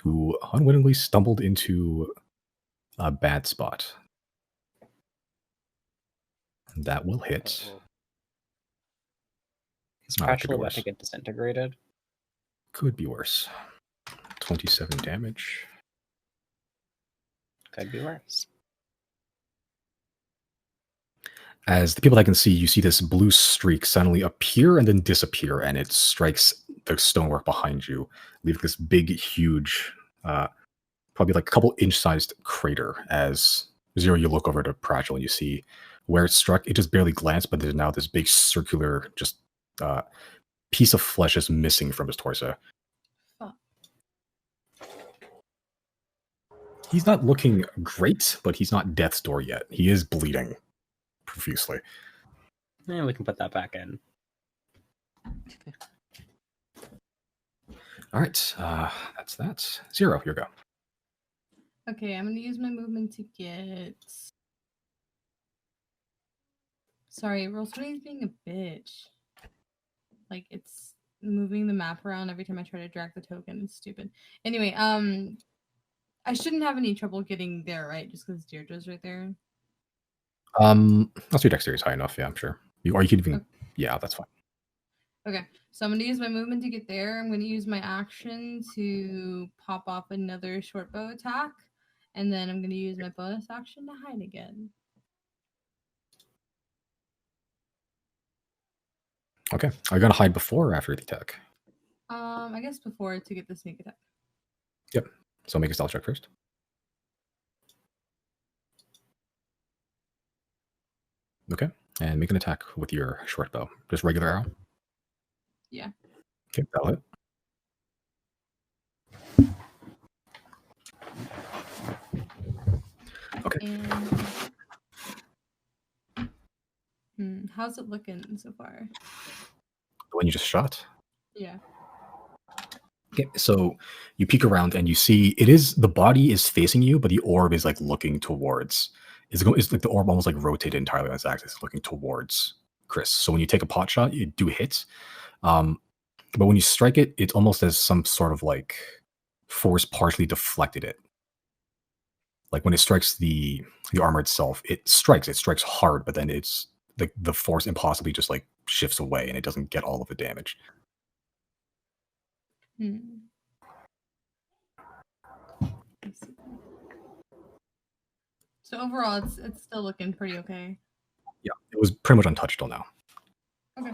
who unwittingly stumbled into a bad spot. That will hit. Is Oh, that could be Prashel about worse. to get disintegrated? Could be worse. 27 damage. Could be worse. As the people that can see, you see this blue streak suddenly appear and then disappear, and it strikes the stonework behind you, leaving this big, huge, probably like a couple inch-sized crater. As Zero, you look over to Prachel and you see where it struck. It just barely glanced, but there's now this big circular, just piece of flesh is missing from his torso. Fuck. He's not looking great, but he's not death's door yet. He is bleeding profusely. And we can put that back in. All right, that's that. Zero, your go. Okay, I'm gonna use my movement to get. Sorry, Roll20 is being a bitch. Like it's moving the map around every time I try to drag the token. It's stupid. Anyway, I shouldn't have any trouble getting there, right? Just because Deirdre's right there. That's your dexterity is high enough. Yeah, I'm sure. Or you could even. Okay. Yeah, that's fine. Okay, so I'm gonna use my movement to get there. I'm gonna use my action to pop off another short bow attack, and then I'm gonna use my bonus action to hide again. Okay, are you gonna hide before or after the attack? I guess before to get the sneak attack. Yep. So make a stealth check first. Okay, and make an attack with your short bow. Just regular arrow. Yeah. Okay, that'll hit. Okay. And how's it looking so far? The one you just shot. Yeah. Okay, so you peek around and you see the body is facing you, but the orb is like looking towards. It's like the orb almost like rotated entirely on its axis, looking towards Chris. So when you take a pot shot, you do hit. But when you strike it, it's almost as some sort of like force partially deflected it. Like when it strikes the armor itself, it strikes hard, but then it's like the force impossibly just like shifts away and it doesn't get all of the damage. Let's see. So overall, it's still looking pretty okay. Yeah, it was pretty much untouched till now. Okay.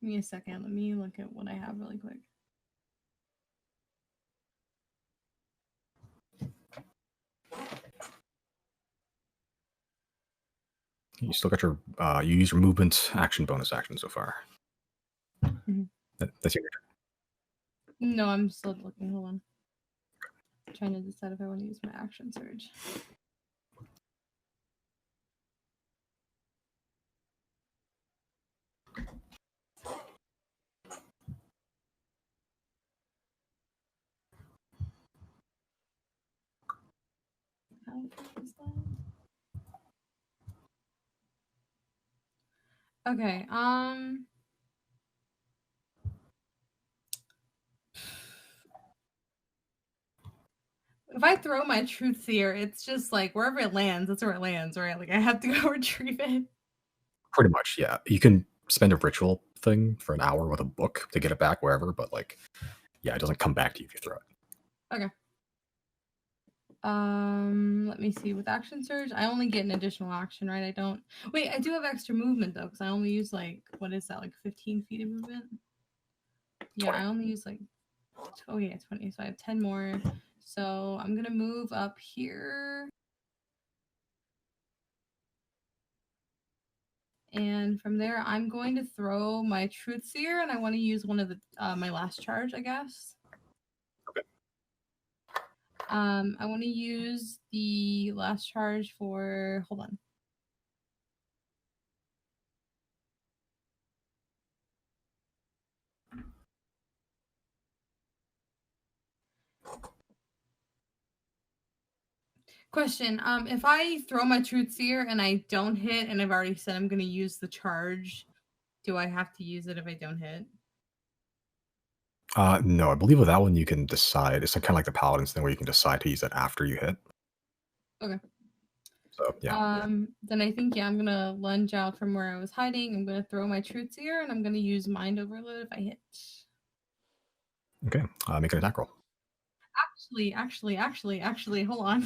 Give me a second. Let me look at what I have really quick. You still got your you use your movement action bonus action so far. Mhm. That's your turn. No, I'm still looking. Hold on. I'm trying to decide if I want to use my action surge. How is that? Okay. If I throw my truth seer, it's just like wherever it lands, that's where it lands, right? Like I have to go retrieve it. Pretty much, yeah. You can spend a ritual thing for an hour with a book to get it back wherever, but like, yeah, it doesn't come back to you if you throw it. Okay. Let me see. With action surge, I only get an additional action, right? I don't. Wait, I do have extra movement though, because I only use like what is that? Like 15 feet of movement. Yeah, 20. I only use like. Oh yeah, 20. So I have 10 more. So I'm gonna move up here. And from there, I'm going to throw my Truth Seer, and I want to use one of the my last charge, I guess. Okay. I want to use the last charge for. Hold on. Question. If I throw my Truth Seer and I don't hit, and I've already said I'm going to use the charge, do I have to use it if I don't hit? No, I believe with that one you can decide. It's kind of like the Paladins thing where you can decide to use it after you hit. Okay. So yeah. Then I think I'm gonna lunge out from where I was hiding. I'm gonna throw my Truth Seer, and I'm gonna use Mind Overload if I hit. Okay. Make an attack roll. Actually, hold on.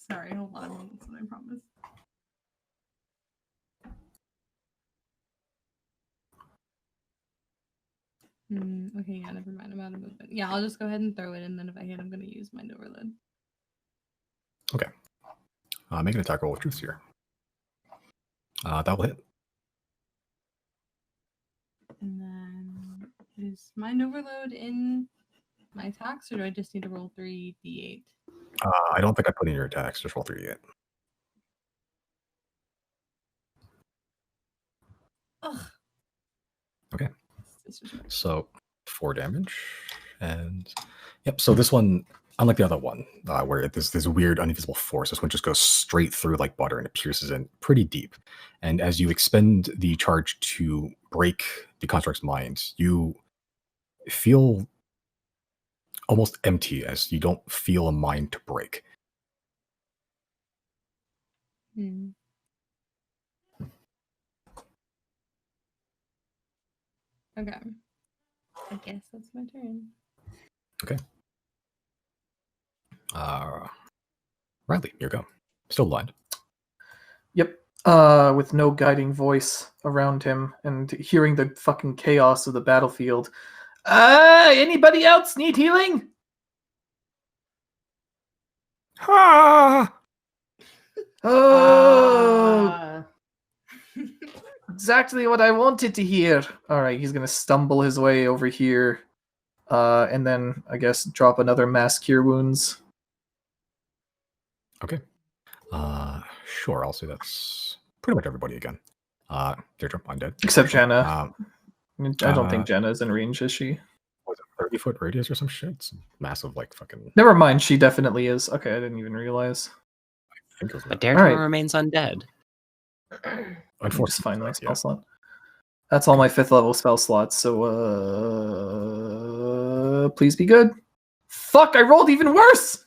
Sorry, hold on. That's what I promise. Okay, yeah, never mind. I'm out of movement. Yeah, I'll just go ahead and throw it, and then if I hit, I'm gonna use Mind Overload. Okay. Make an attack roll with Truth Seer. That will hit. And then is Mind Overload in my attacks, or do I just need to roll 3d8? I don't think I put in your attacks. Just roll 3d8. Ugh. Okay. So 4 damage, and yep. So this one, unlike the other one, where there's this weird uninvisible force, this one just goes straight through like butter and it pierces in pretty deep. And as you expend the charge to break the construct's mind, you feel almost empty, as you don't feel a mind to break. Okay. I guess that's my turn. Okay. Riley, here you go. Still blind. Yep. With no guiding voice around him and hearing the fucking chaos of the battlefield. Anybody else need healing? Ah! Oh, exactly what I wanted to hear. All right, he's gonna stumble his way over here, and then I guess drop another mass cure wounds. Okay. Sure. I'll say that's pretty much everybody again. Deirdre, undead. Except Jenna. I don't uh, think Jenna's in range, is she? Was it 30-foot radius or some shit? It's massive, like fucking. Never mind, she definitely is. Okay, I didn't even realize. I think it was. But Deirdre Alright. remains undead. Let me just find my spell yeah. slot. That's all my 5th level spell slots, so please be good. fuck! I rolled even worse!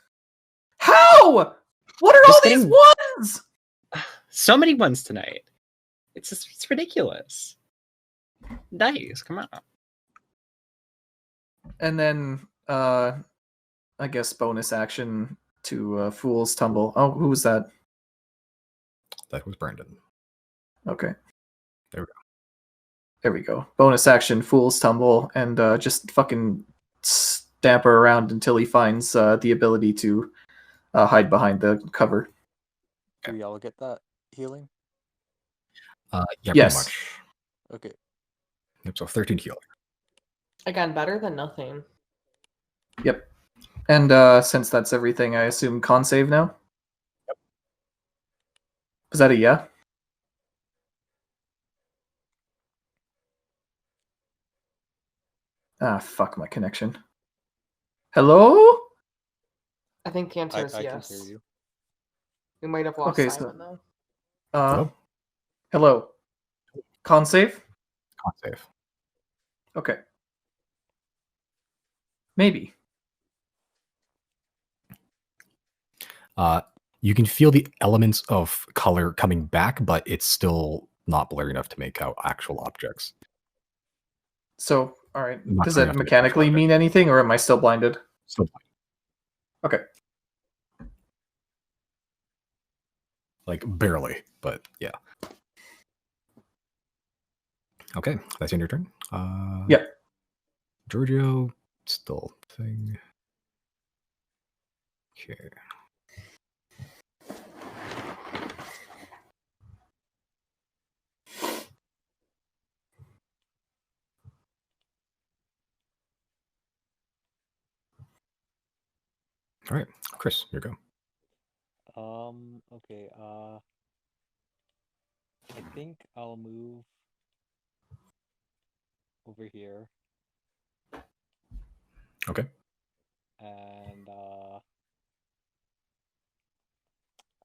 How? What are Just all these getting- ones? So many ones tonight. It's ridiculous. Nice, come on. And then, I guess bonus action to Fool's Tumble. Oh, who was that? That was Brandon. Okay. There we go. There we go. Bonus action, Fool's Tumble, and just fucking stamper around until he finds the ability to hide behind the cover. Do we all get that healing? Yeah, Yes. pretty much. Okay. Yep, so 13 healing. Again, better than nothing. Yep. And since that's everything, I assume con save now? Yep. Was that a yeah? Ah, fuck my connection. Hello? I think the answer is I yes. can hear you. We might have lost Okay, so- Simon though. Hello? Hello. Con save? Con save. Okay. Maybe. You can feel the elements of color coming back, but it's still not blurry enough to make out actual objects. So, all right. Not Does clear that enough to make mechanically actual mean anything, or am I still blinded? Still Okay. like barely, but yeah. Okay, that's in your turn. Yeah. Giorgio, still thing. Okay. All right, Chris, your go. Okay. I think I'll move over here Okay. and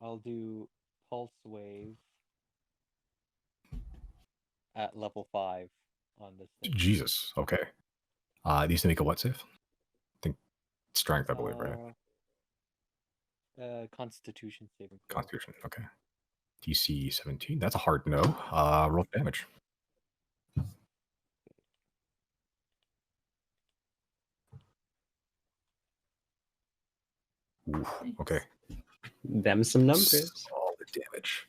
I'll do pulse wave at level 5 on this thing. Jesus. Okay. Needs to make a what save? I think strength, I believe, right? Constitution saving throw. Constitution. Okay. DC 17. That's a hard no. Roll damage. Ooh, okay. Them some numbers. All the damage.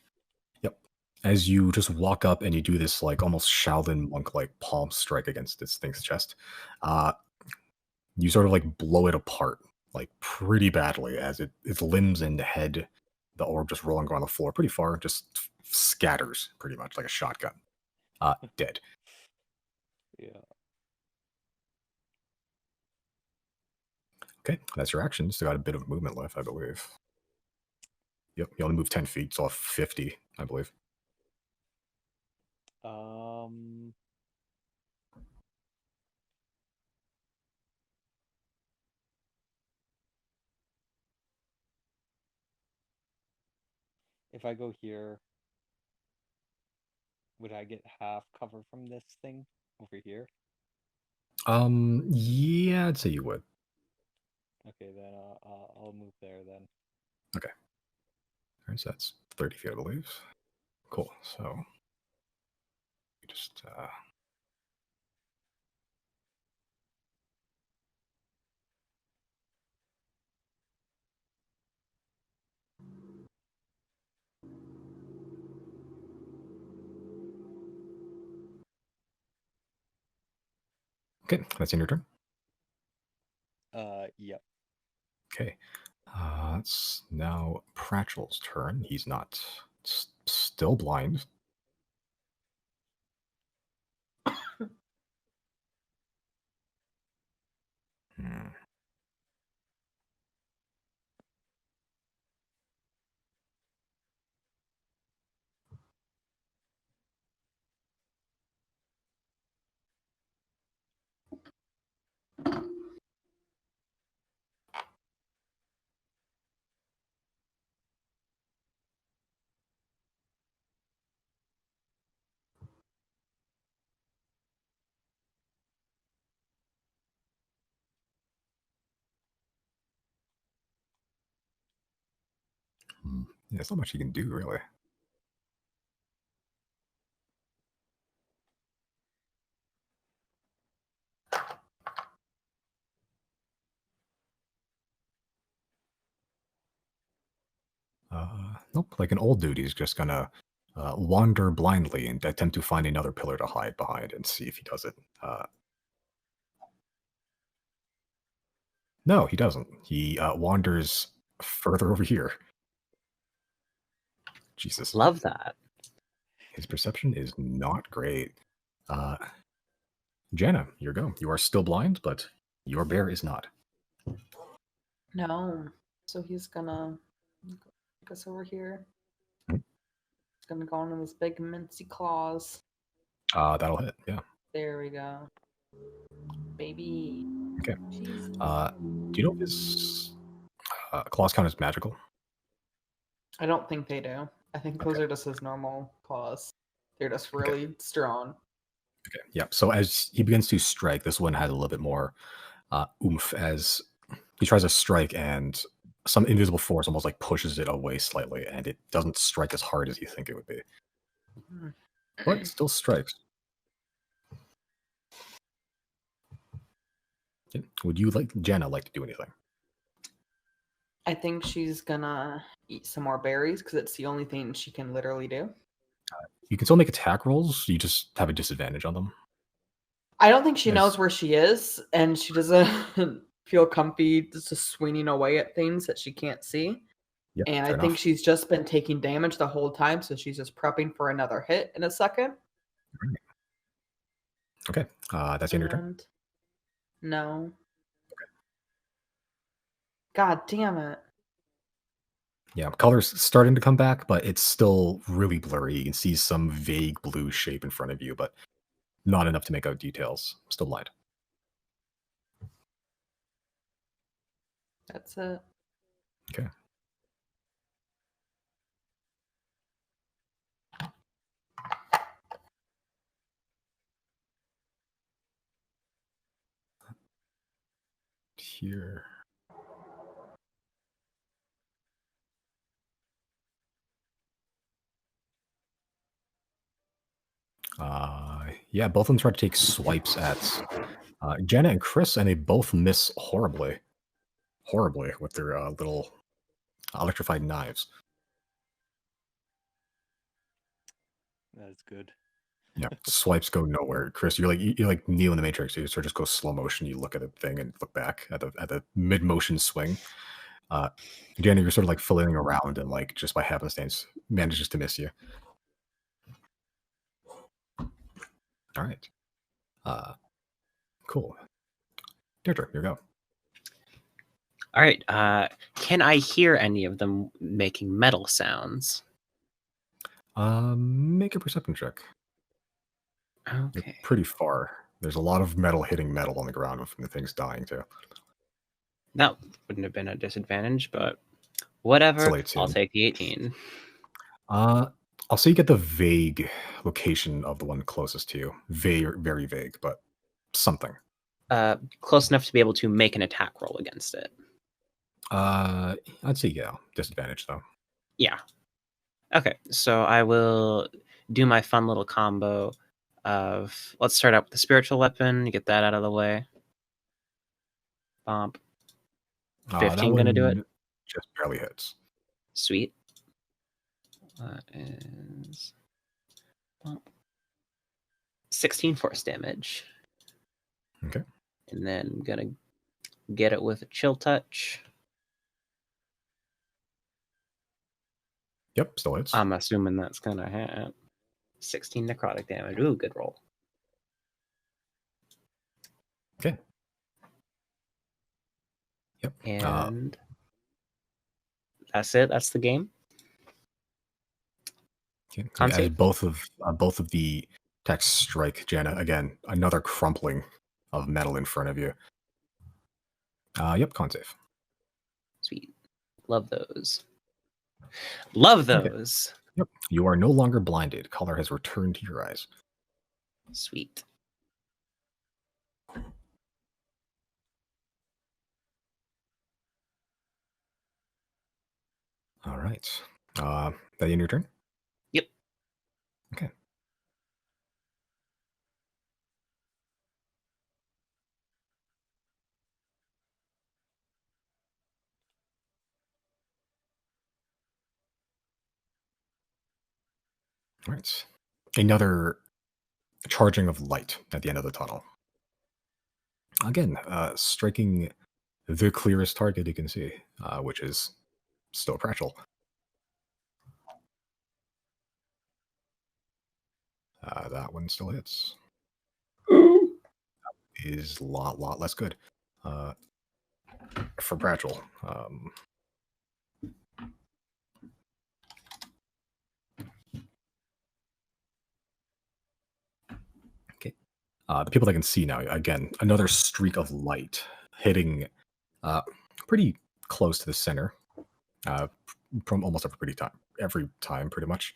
Yep. As you just walk up and you do this like almost Shaolin monk like palm strike against this thing's chest, you sort of like blow it apart like pretty badly as its limbs and head, the orb just rolling on the floor pretty far, just scatters pretty much like a shotgun. Dead. Yeah. Okay, that's your action. Still got a bit of movement left, I believe. Yep, you only move 10 feet, so 50, I believe. If I go here, would I get half cover from this thing over here? Yeah, I'd say you would. Okay, then I'll move there then. Okay. All right, so that's 30 feet, I believe. Cool. So just okay, that's in your turn. Yep. Okay. It's now Pratchell's turn. He's not still blind. Hmm. Yeah, there's not much you can do, really. Nope, like an old dude, he's just gonna wander blindly and attempt to find another pillar to hide behind and see if he does it. No, he doesn't. He wanders further over here. Jesus. Love that. His perception is not great. Jana, your go. You are still blind, but your bear is not. No. So he's gonna take us over here. Hmm. He's gonna go into his big mincy claws. That'll hit, yeah. There we go. Baby. Okay. Jesus. Do you know if his claws count as magical? I don't think they do. I think those are just his normal claws. They're just really strong. Okay, yeah. So as he begins to strike, this one has a little bit more oomph as he tries to strike, and some invisible force almost like pushes it away slightly, and it doesn't strike as hard as you think it would be. But it still strikes. Yeah. Would you like Jenna like to do anything? I think she's gonna eat some more berries because it's the only thing she can literally do. You can still make attack rolls. You just have a disadvantage on them. I don't think she Yes. knows where she is, and she doesn't feel comfy just swinging away at things that she can't see. Yep, And I fair think enough. she's just been taking damage the whole time, so she's just prepping for another hit in a second. Okay, that's the end of your turn. And no. God damn it. Yeah, color's starting to come back, but it's still really blurry. You can see some vague blue shape in front of you, but not enough to make out details. Still blind. That's it. Okay. Here. Yeah, both of them try to take swipes at Jenna and Chris, and they both miss horribly. Horribly with their little electrified knives. That's good. Yeah, swipes go nowhere. Chris, you're like Neo in the Matrix. You sort of just go slow motion. You look at the thing and look back at the mid motion swing. Jenna, you're sort of like flailing around and like just by happenstance manages to miss you. All right. Cool. Deirdre, your go. All right. Can I hear any of them making metal sounds? Make a perception check. You're Okay. pretty far. There's a lot of metal hitting metal on the ground from the things dying too. That wouldn't have been a disadvantage, but whatever. late I'll tune. take the 18. I'll say you get the vague location of the one closest to you. Very vague, but something. Close enough to be able to make an attack roll against it. I'd say yeah. Disadvantage though. Yeah. Okay, so I will do my fun little combo of, let's start out with the spiritual weapon, get that out of the way. Bomp. 15 gonna do it? Just barely hits. Sweet. That is bump. 16 force damage. Okay. And then gonna get it with a chill touch. Yep, still hits. I'm assuming that's gonna hit. 16 necrotic damage. Ooh, good roll. Okay. Yep. And that's it. That's the game. Okay. Con As save? both of the attacks strike Jenna again, another crumpling of metal in front of you. Yep, con save. Sweet. Love those. Love Okay. those. Yep. You are no longer blinded. Color has returned to your eyes. Sweet. All right. That the end of your turn? Yep. Okay. All right. Another charging of light at the end of the tunnel. Again, striking the clearest target you can see, which is still Pratchell. That one still hits. Is a lot less good for Pratchell. Okay. The people that can see now, again, another streak of light hitting pretty close to the center from almost every time, pretty much.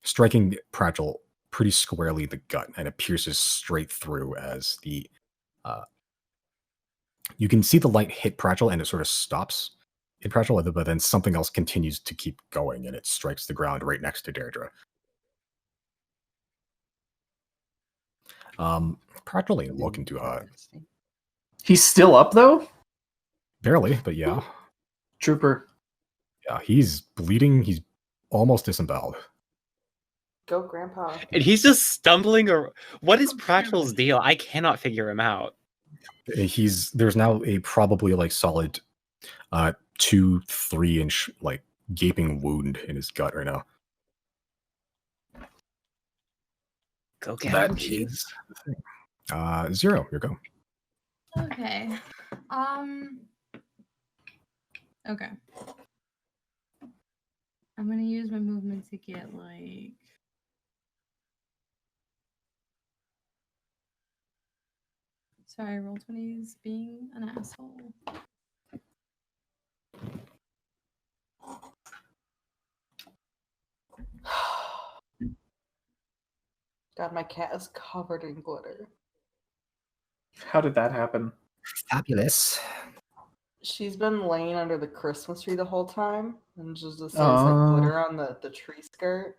Striking Pratchell pretty squarely in the gut, and it pierces straight through as the you can see the light hit Pratchell and it sort of stops in Pratchell, but then something else continues to keep going and it strikes the ground right next to Deirdre. Pratchell ain't looking too hot. He's still up though? Barely, but yeah. Trooper. Yeah, he's bleeding. He's almost disemboweled. Go, Grandpa. And he's just stumbling. Or what is Pratchell's deal? I cannot figure him out. There's now a probably like solid 2-3 inch like gaping wound in his gut right now. Go get That him, Chief. is the thing. Zero, your go. Okay. Okay. I'm gonna use my movement to get like. Sorry, roll 20's being an asshole. God, my cat is covered in glitter. How did that happen? Fabulous. She's been laying under the Christmas tree the whole time, and just there's like Oh. glitter on the tree skirt.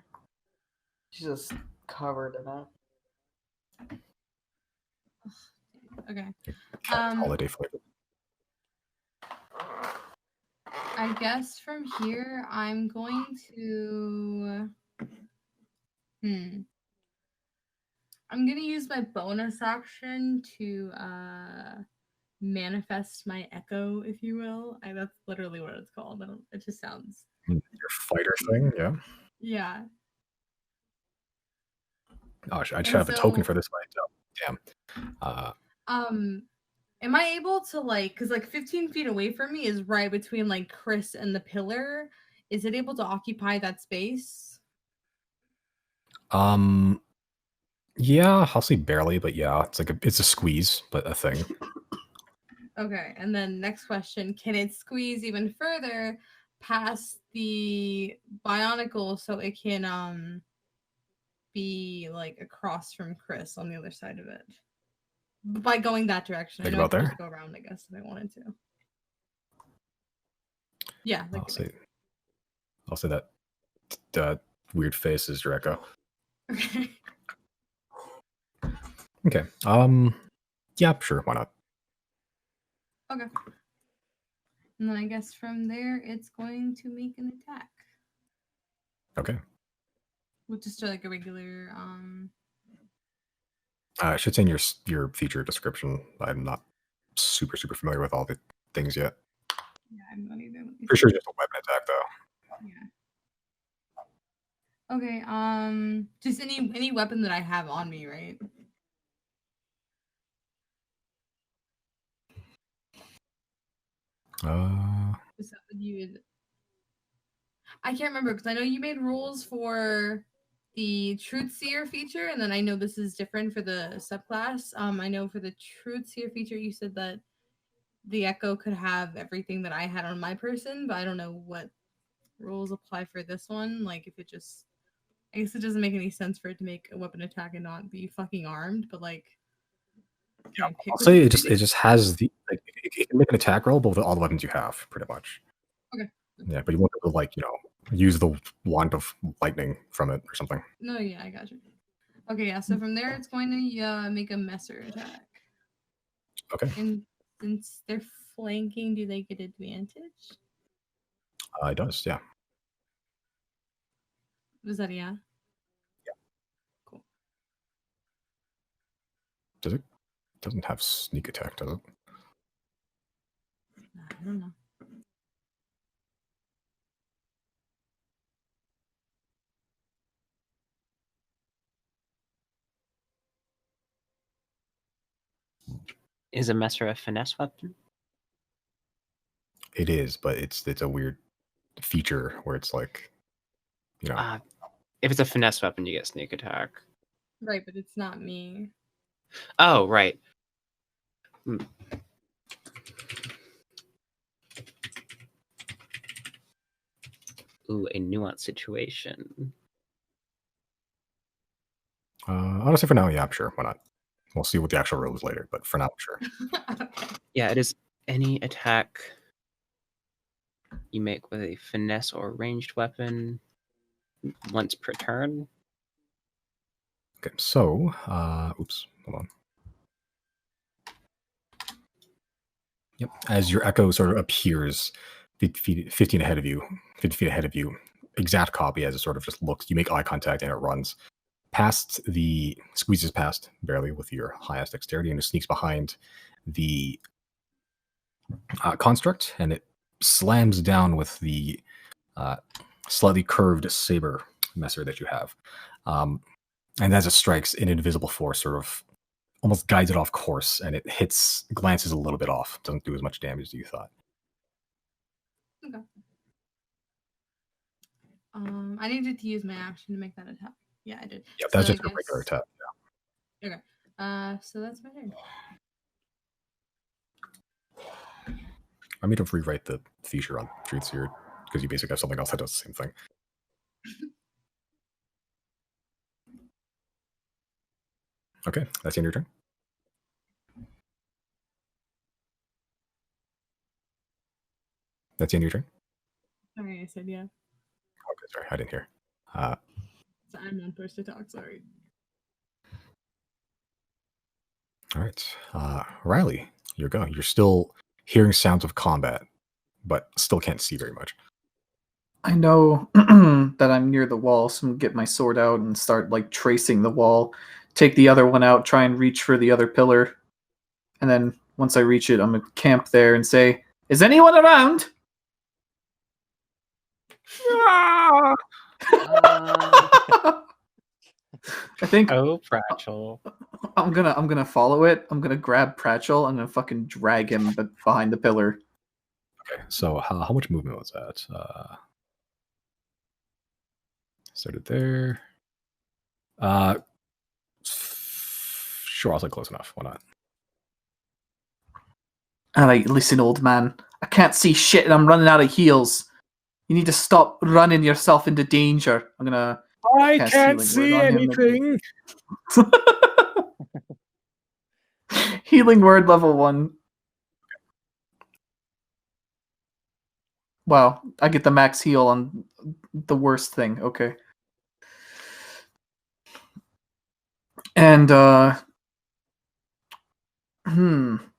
She's just covered in it. Okay. Holiday flavor. I guess from here I'm going to. I'm gonna use my bonus action to manifest my echo, if you will. That's literally what it's called. It just sounds. Your fighter thing, yeah. Yeah. Gosh, I should And have a token so- for this myself. Damn. Am I able to because 15 feet away from me is right between like Chris and the pillar? Is it able to occupy that space? Yeah, I'll say barely, but yeah, it's a squeeze, but a thing. Okay, and then next question: can it squeeze even further past the bionicle so it can be like across from Chris on the other side of it? By going that direction, Think I know about I could there? just go around, I guess, if I wanted to. Yeah, I'll say that weird face is your echo. Okay. Okay. Yeah, sure, why not? Okay. And then I guess from there it's going to make an attack Okay. with just like a regular I should say in your feature description. I'm not super familiar with all the things yet. Yeah, I'm not even. For sure, just a weapon attack though. Yeah. Okay. Just any weapon that I have on me, right? Is that what you would... I can't remember because I know you made rules for the Truth Seer feature, and then I know this is different for the subclass. I know for the Truth Seer feature, you said that the Echo could have everything that I had on my person, but I don't know what rules apply for this one. Like, if it just, I guess it doesn't make any sense for it to make a weapon attack and not be fucking armed, but like, Yeah, I'll say it just has the it can make an attack roll, but with all the weapons you have, pretty much. Okay. Yeah, but you want to like use the wand of lightning from it or something. No, yeah, I got you. Okay, yeah. So from there, it's going to make a messer attack. Okay. And since they're flanking, do they get advantage? It does. Yeah. Was that a yeah? Cool. Does it? Doesn't have sneak attack, does it? I don't know. Is a messer a finesse weapon? It is, but it's a weird feature where it's like, If it's a finesse weapon, you get sneak attack. Right, but it's not me. Oh, right. Ooh, a nuanced situation. Honestly, for now, yeah, sure. Why not? We'll see what the actual rule is later, but for now, sure. Yeah, it is any attack you make with a finesse or ranged weapon once per turn. Okay, so, oops, hold on. Yep, as your echo sort of appears 15 feet ahead of you, exact copy as it sort of just looks, you make eye contact and it runs squeezes past barely with your highest dexterity, and it sneaks behind the construct, and it slams down with the slightly curved saber messer that you have. And as it strikes, an invisible force sort of almost guides it off course, and it glances a little bit off. Doesn't do as much damage as you thought. Okay. I needed to use my action to make that attack. Yeah, I did. Yep, that's just a regular attack. Yeah. Okay. So that's my turn. I made him rewrite the feature on Truth Seer because you basically have something else that does the same thing. Okay, that's the end of your turn. That's the end of your turn. Sorry, I said yeah. Okay, sorry, I didn't hear. So I'm not supposed to talk. Sorry. All right, Riley, you're going. You're still hearing sounds of combat, but still can't see very much. I know that I'm near the wall, so I'm gonna get my sword out and start like tracing the wall. Take the other one out, try and reach for the other pillar, and then once I reach it, I'm gonna camp there and say, "Is anyone around?" I think Oh, Pratchell. I'm gonna follow it. I'm gonna grab Pratchell. I'm gonna fucking drag him behind the pillar. Okay, so how much movement was that? Started there. Sure, I'll say close enough. Why not? Alright, listen, old man. I can't see shit and I'm running out of heals. You need to stop running yourself into danger. I'm gonna I cast can't Healing see Word on him. anything. Healing word level 1. Wow, I get the max heal on the worst thing. Okay. And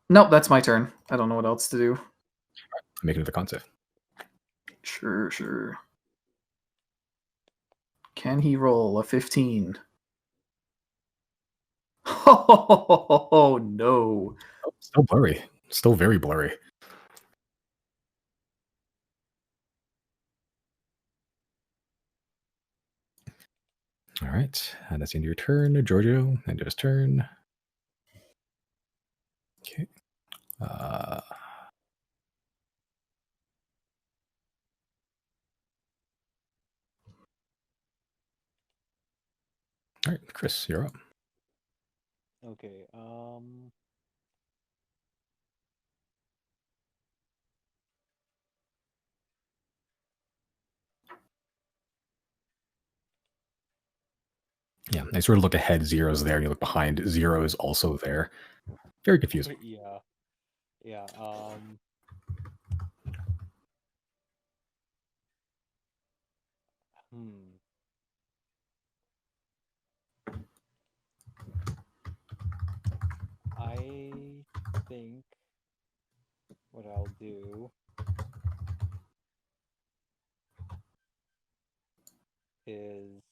nope, that's my turn. I don't know what else to do. Make it the con save. Sure. Can he roll a 15? Oh no. Still blurry. Still very blurry. All right, and that's the end of your turn. Giorgio, end of his turn. Okay. All right, Chris, you're up. Okay. Yeah, I sort of look ahead, Zero's there, and you look behind, Zero is also there. Very confusing. Yeah. Hmm. I think what I'll do is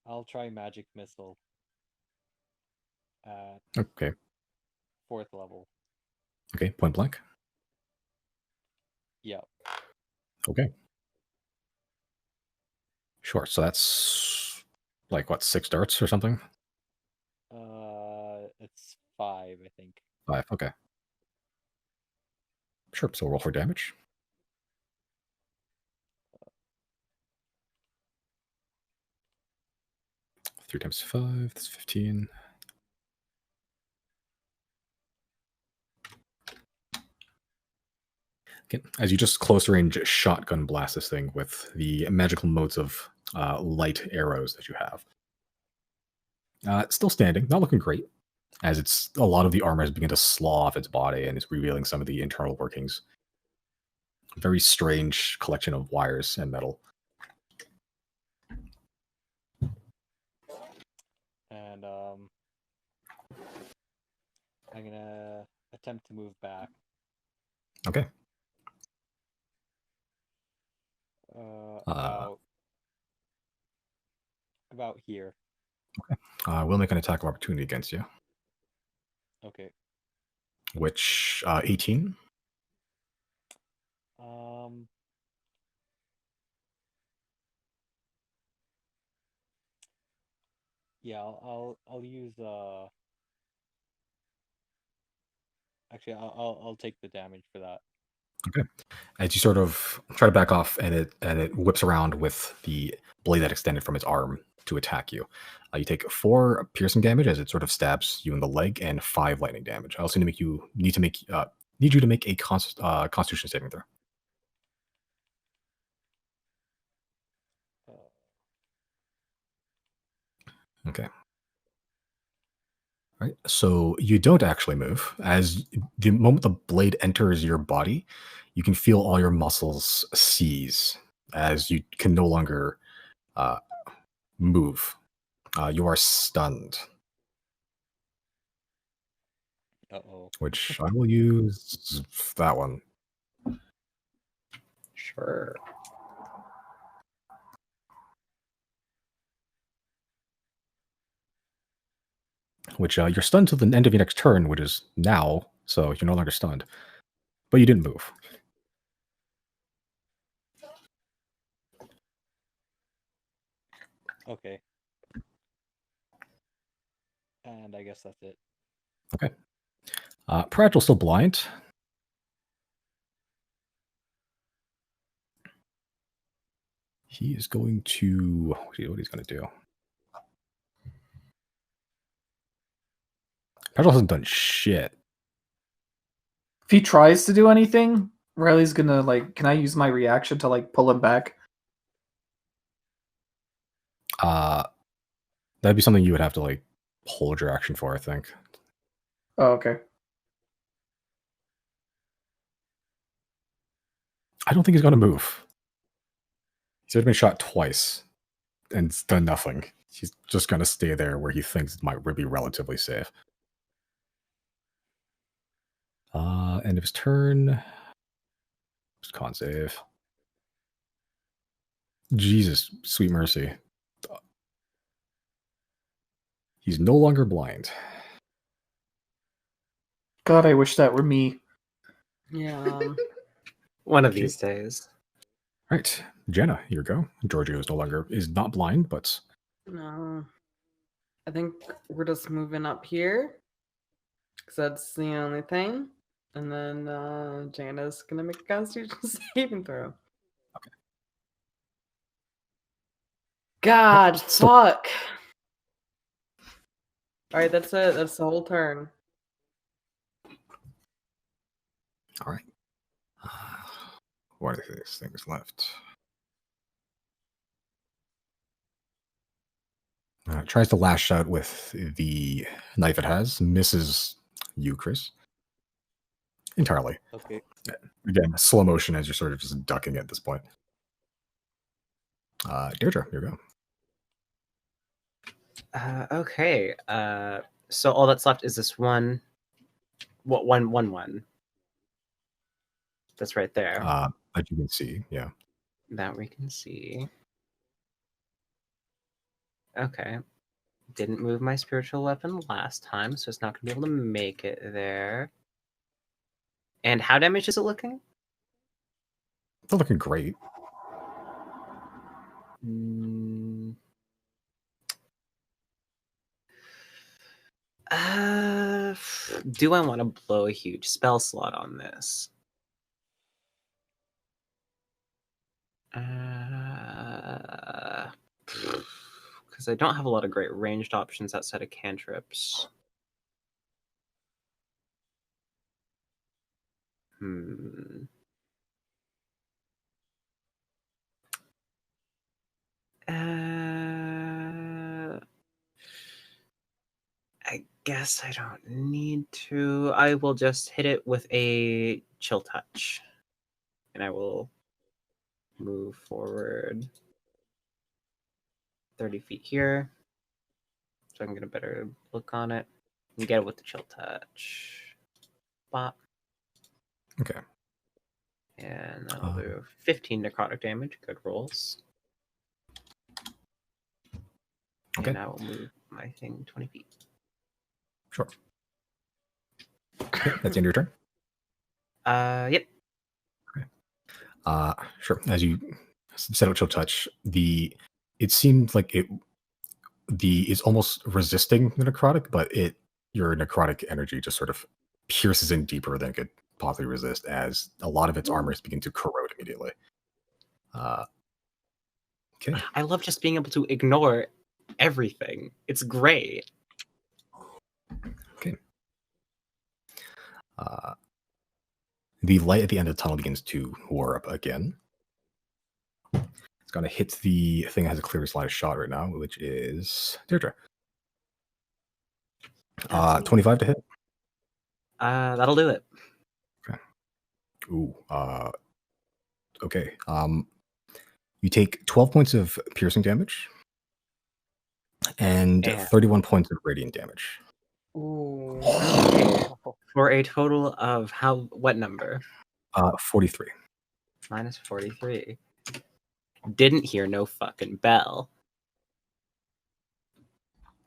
I'll try magic missile at Okay. 4th level. Okay. Point blank. Yeah. Okay. Sure. So that's like what, 6 darts or something? It's 5, I think. 5. Okay. Sure. So roll for damage. 3 times 5. That's 15. Okay. As you just close range shotgun blast this thing with the magical modes of light arrows that you have. It's still standing, not looking great, as it's a lot of the armor has begun to slaw off its body and is revealing some of the internal workings. Very strange collection of wires and metal. And I'm gonna attempt to move back. Okay. About here. We'll make an attack of opportunity against you, Okay. which 18. Yeah, I'll use actually I'll take the damage for that. Okay. As you sort of try to back off, and it whips around with the blade that extended from its arm to attack you. You take 4 piercing damage as it sort of stabs you in the leg, and 5 lightning damage. I also need you to make a Constitution saving throw. Okay. All right. So you don't actually move. As the moment the blade enters your body, you can feel all your muscles seize as you can no longer move. You are stunned, Uh-oh. which I will use that one. Sure. Which you're stunned to the end of your next turn, which is now, so you're no longer stunned. But you didn't move. Okay. And I guess that's it. Okay. Pragel's still blind. He is going to see what he's going to do. Pragel hasn't done shit. If he tries to do anything, Riley's gonna like. Can I use my reaction to like pull him back? That'd be something you would have to like hold your action for, I think. Oh, okay. I don't think he's going to move. He's already been shot twice and it's done nothing. He's just going to stay there where he thinks it might be relatively safe. End of his turn. Just con save. Jesus, sweet mercy. He's no longer blind. God, I wish that were me. Yeah. One of these days. Right, Jenna, here you go. Giorgio is not blind, but No. I think we're just moving up here. Because that's the only thing. And then Jana's going to make a Constitution saving throw. Okay. God, So- fuck. Alright, that's it. That's the whole turn. all right. What are these things left? Tries to lash out with the knife it has. Misses you, Chris. entirely. Okay. Again, slow motion as you're sort of just ducking at this point. Deirdre, here you go. Okay. So all that's left is this one. What one? That's right there. That you can see, yeah. That we can see. Okay. Didn't move my spiritual weapon last time, so it's not going to be able to make it there. And how damaged is it looking? They're looking great. Do I want to blow a huge spell slot on this? Because I don't have a lot of great ranged options outside of cantrips. I guess I don't need to. I will just hit it with a chill touch. And I will move forward 30 feet here. So I can get a better look on it. And get it with the chill touch. Bop. Okay. And that'll do 15 necrotic damage. Good rolls. Okay. And I will move my thing 20 feet. Sure. Okay, that's the end of your turn. Yep. Okay. Sure. As you set up chill touch, it seemed like is almost resisting the necrotic, but your necrotic energy just sort of pierces in deeper than it could possibly resist, as a lot of its armors begin to corrode immediately. Okay. I love just being able to ignore everything. It's great. Okay. The light at the end of the tunnel begins to war up again. It's going to hit the thing that has a clearest line of shot right now, which is Deirdre. 25 to hit. That'll do it. Okay. Ooh. Okay. You take 12 points of piercing damage and 31 points of radiant damage. Ooh. Okay. For a total of what number? 43. Minus 43. Didn't hear no fucking bell.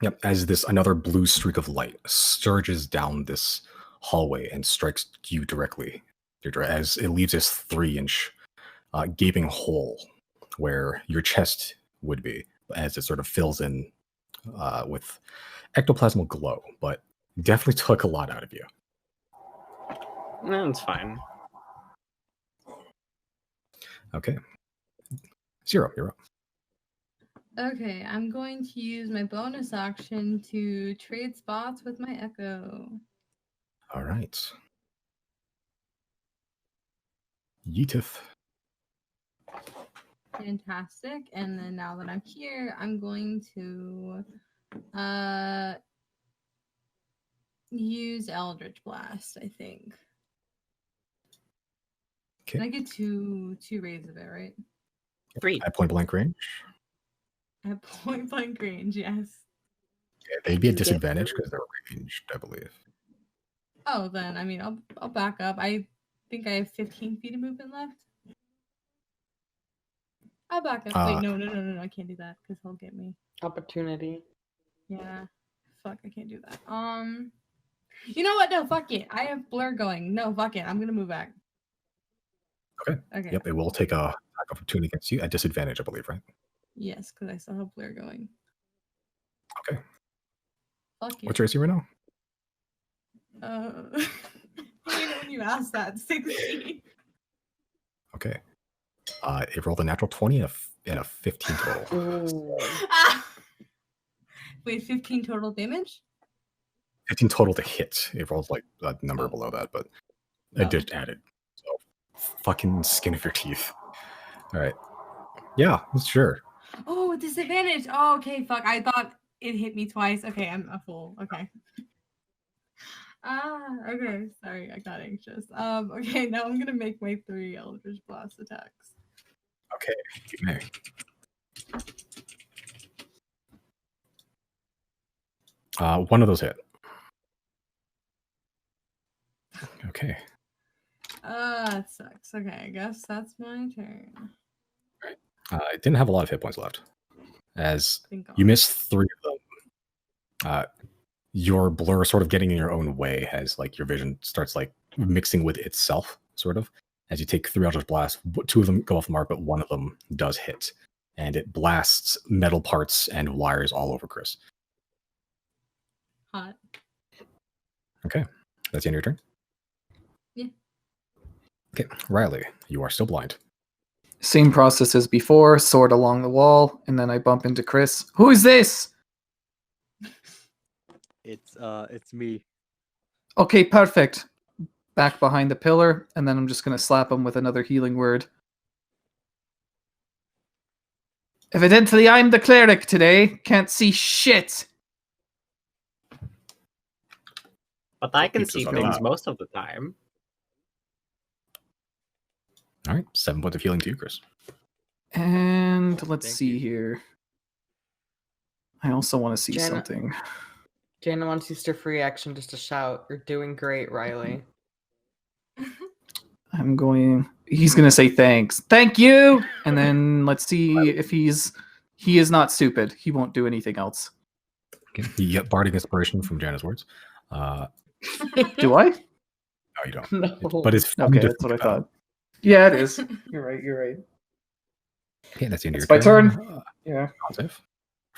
Yep, as another blue streak of light surges down this hallway and strikes you directly, Deirdre, as it leaves this 3-inch gaping hole where your chest would be, as it sort of fills in with ectoplasmal glow, but definitely took a lot out of you. No, it's fine. Okay. 0, you're up. Okay, I'm going to use my bonus action to trade spots with my Echo. All right. Yeetith. Fantastic. And then now that I'm here, I'm going to use Eldritch Blast, I think. Okay. Can I get two raids of it, right? 3. At point blank range. At point blank range, yes. Yeah, they'd be at disadvantage because they're ranged, I believe. Oh, then I mean, I'll back up. I think I have 15 feet of movement left. I'll back up. Wait, no, I can't do that because he'll get me. Opportunity. Yeah, fuck, I can't do that. You know what? No, fuck it. I have blur going. No, fuck it. I'm gonna move back. Okay. Yep, it will take a attack opportunity against you at disadvantage, I believe, right? Yes, because I still have blur going. Okay. Fuck it. What's your AC right now? When you asked that, 16. Okay. It rolled a natural 20 and a 15 total. Wait, 15 total damage? 15 total to hit. It rolls like a number below that, but I just added. So fucking skin of your teeth. All right. Yeah, sure. Oh, disadvantage. Oh, okay, fuck. I thought it hit me twice. Okay, I'm a fool. Okay. Okay. Sorry, I got anxious. Okay, now I'm gonna make my 3 Eldritch Blast attacks. Okay, you may. One of those hit. Okay. That sucks. Okay, I guess that's my turn. It didn't have a lot of hit points left. As Thank God. you miss 3 of them, your blur sort of getting in your own way as like your vision starts like mixing with itself, sort of. As you take 3 Eldritch Blasts, 2 of them go off the mark, but 1 of them does hit. And it blasts metal parts and wires all over Chris. Hot. Okay. That's the end of your turn? Yeah. Okay. Riley, you are still blind. Same process as before, sword along the wall, and then I bump into Chris. Who is this? It's me. Okay, perfect. Back behind the pillar, and then I'm just gonna slap him with another healing word. Evidently, I'm the cleric today. Can't see shit. But I can Keeps us see on things top. most of the time. All right. 7 points of healing to you, Chris. And let's Thank see you. here. I also want to see Jenna- something. Jana wants to use her free action just to shout, "You're doing great, Riley." He's gonna say thanks. Thank you! And then let's see if he is not stupid. He won't do anything else. Okay. You get bardic inspiration from Jana's words. Do I? No, you don't. No. But it's fun Okay, to that's what I think about. thought. Yeah, it is. You're right. Okay, that's the end of It's your my turn. turn. Yeah. Positive.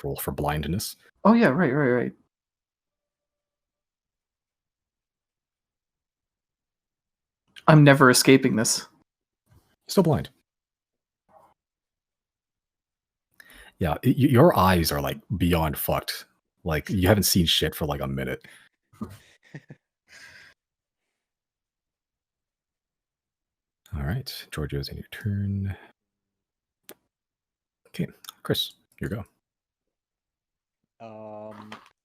Roll for blindness. Oh yeah, right. I'm never escaping this. Still blind. Yeah, your eyes are like beyond fucked. Like you haven't seen shit for like a minute. All right, Giorgio's in your turn. Okay, Chris, your go.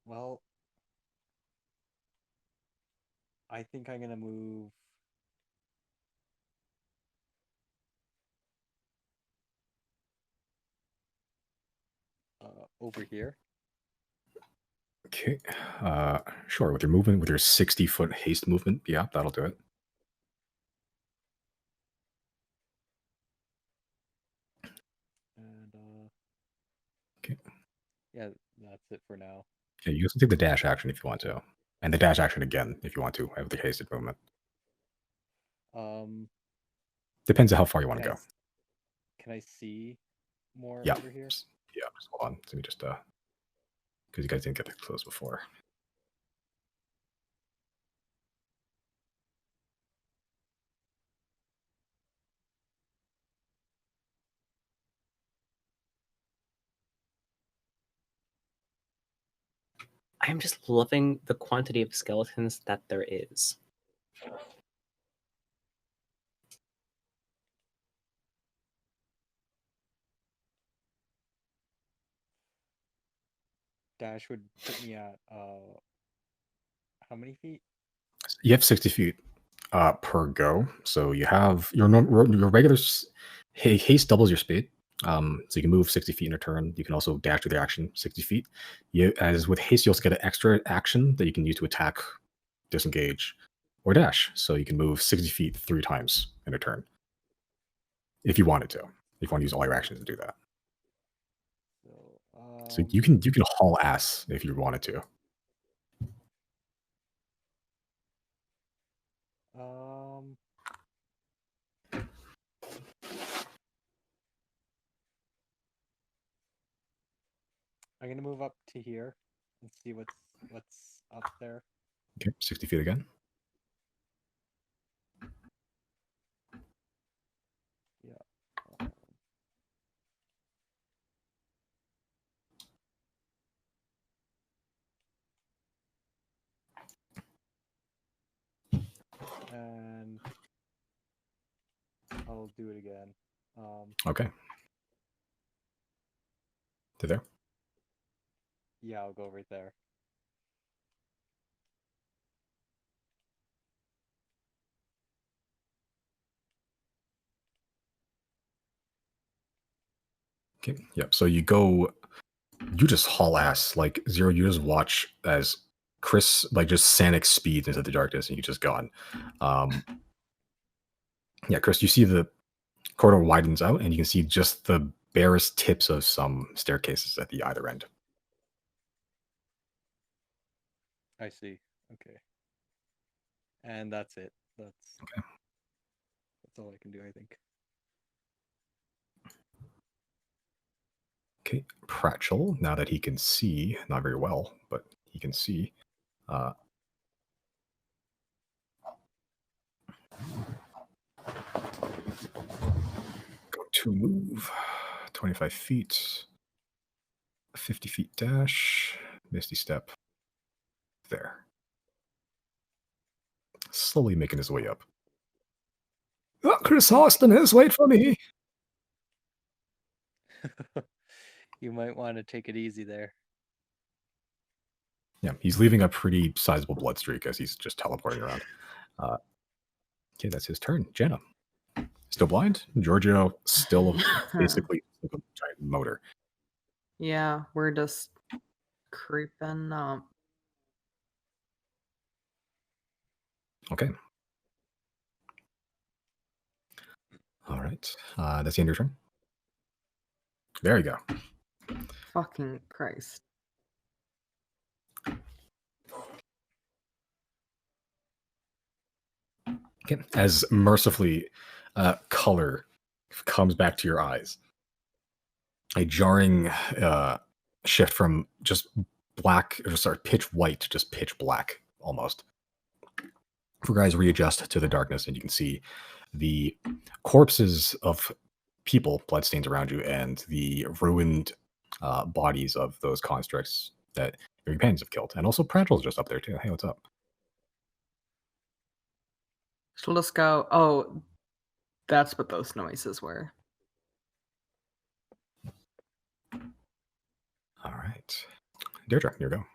Well, I think I'm gonna move. Over here. Okay, sure. With your movement, with your 60-foot haste movement, yeah, that'll do it. And Okay. yeah, that's it for now. Yeah, you can take the dash action if you want to, and the dash action again if you want to with the hasted movement. Depends on how far you want to go. Can I see more Yeah. over here? Yeah, just hold on. Let me just because you guys didn't get that close before. I'm just loving the quantity of skeletons that there is. Dash would put me at how many feet? You have 60 feet per go, so you have your regular haste doubles your speed. So you can move 60 feet in a turn. You can also dash with your action 60 feet. As with haste, you also get an extra action that you can use to attack, disengage, or dash. So you can move 60 feet 3 times in a turn if you wanted to. If you want to use all your actions to do that. So you can haul ass if you wanted to. I'm gonna move up to here and see what's up there. Okay, 60 feet again. Yeah. And I'll do it again. Okay. To there. Yeah, I'll go right there. Okay. Yep. So you just haul ass. Like Zero, you just watch as Chris like just Sonic speeds into the darkness and you just gone. Yeah, Chris, you see the corridor widens out and you can see just the barest tips of some staircases at the either end. I see. Okay. And that's it. That's all I can do, I think. Okay, Pratchell, now that he can see, not very well, but he can see. Go to move 25 feet, 50 feet dash, Misty Step. There. Slowly making his way up. Oh, Chris Austin is, wait for me. You might want to take it easy there. Yeah, he's leaving a pretty sizable blood streak as he's just teleporting around. Okay, that's his turn. Jenna. Still blind? Giorgio still basically a giant motor. Yeah, we're just creeping up. Okay. All right. That's the end of your turn. There you go. Fucking Christ. Okay. As mercifully color comes back to your eyes, a jarring shift from just black, or sorry, pitch white to just pitch black almost. Your guys readjust to the darkness and you can see the corpses of people, bloodstains around you, and the ruined bodies of those constructs that your companions have killed. And also Pratchell's just up there too. Hey, what's up? So let's go. Oh, that's what those noises were. All right. Deirdre, here we go.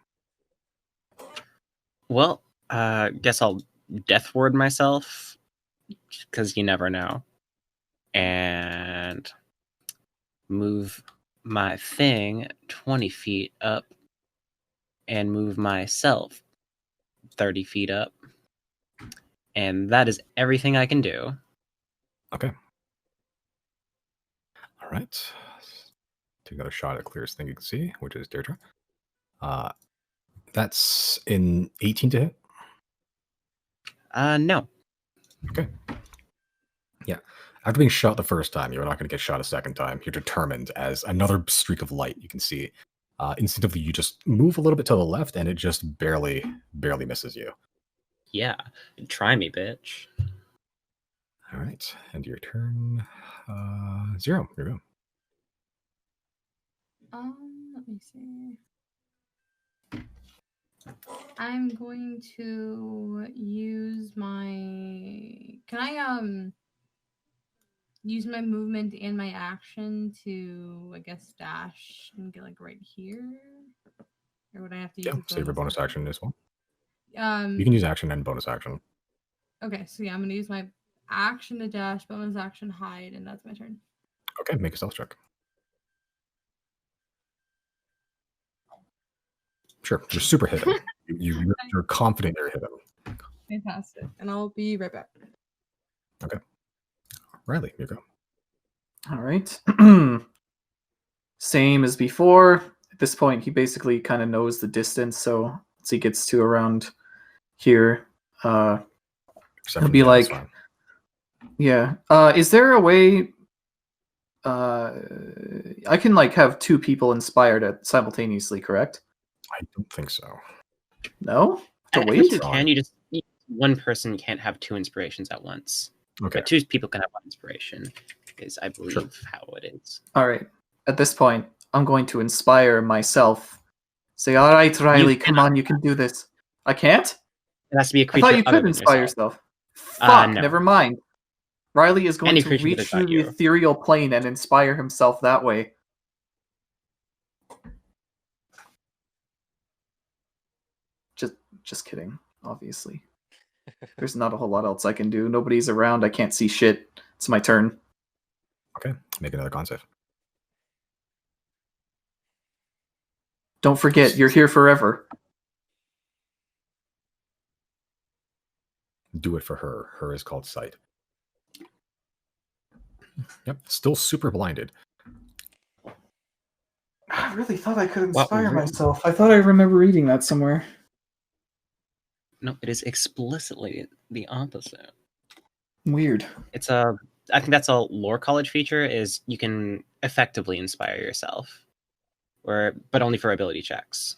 Well, guess I'll death ward myself because you never know, and move my thing 20 feet up, and move myself 30 feet up, and that is everything I can do. Okay. All right. Take another shot at clearest thing you can see, which is Deirdre. That's in 18 to hit. No. Okay. Yeah. After being shot the first time, you're not going to get shot a second time. You're determined as another streak of light you can see. Instinctively, you just move a little bit to the left, and it just barely misses you. Yeah. Try me, bitch. All right. End your turn. Zero. Here we go. Let me see. I'm going to use my. Can I use my movement and my action to, I guess, dash and get like right here, or would I have to use? Yeah. Save your bonus action as well. You You can use action and bonus action. Okay, so yeah, I'm gonna use my action to dash, bonus action hide, and that's my turn. Okay. Make a stealth check. Sure. You're super hidden. You're confident you're hidden. Fantastic, and I'll be right back. Okay. Riley, here you go. All right. Same as before. At this point, he basically kind of knows the distance, so once he gets to around here, he'll be like, yeah. Is there a way I can like have two people inspired simultaneously, correct? I don't think so. No? To I wait? think you can. One person can't have two inspirations at once. Okay. But two people can have one inspiration, is I believe how it is. All right. At this point, I'm going to inspire myself. Say, all right, Riley, come on, you can do this. I can't? It has to be a I creature thought you other could than inspire yourself. yourself. Fuck, No. never mind. Riley is going Any to creature that reach is through not the you. ethereal plane and inspire himself that way. Just kidding, obviously. There's not a whole lot else I can do. Nobody's around. I can't see shit. It's my turn. Okay. Make another con save. Don't forget, you're here forever. Do it for her. Her is called sight. Yep, still super blinded. I really thought I could Well, inspire really? myself. I thought I remember reading that somewhere. No, it is explicitly the opposite. Weird. It's a. I think that's a lore college feature. Is you can effectively inspire yourself, but only for ability checks.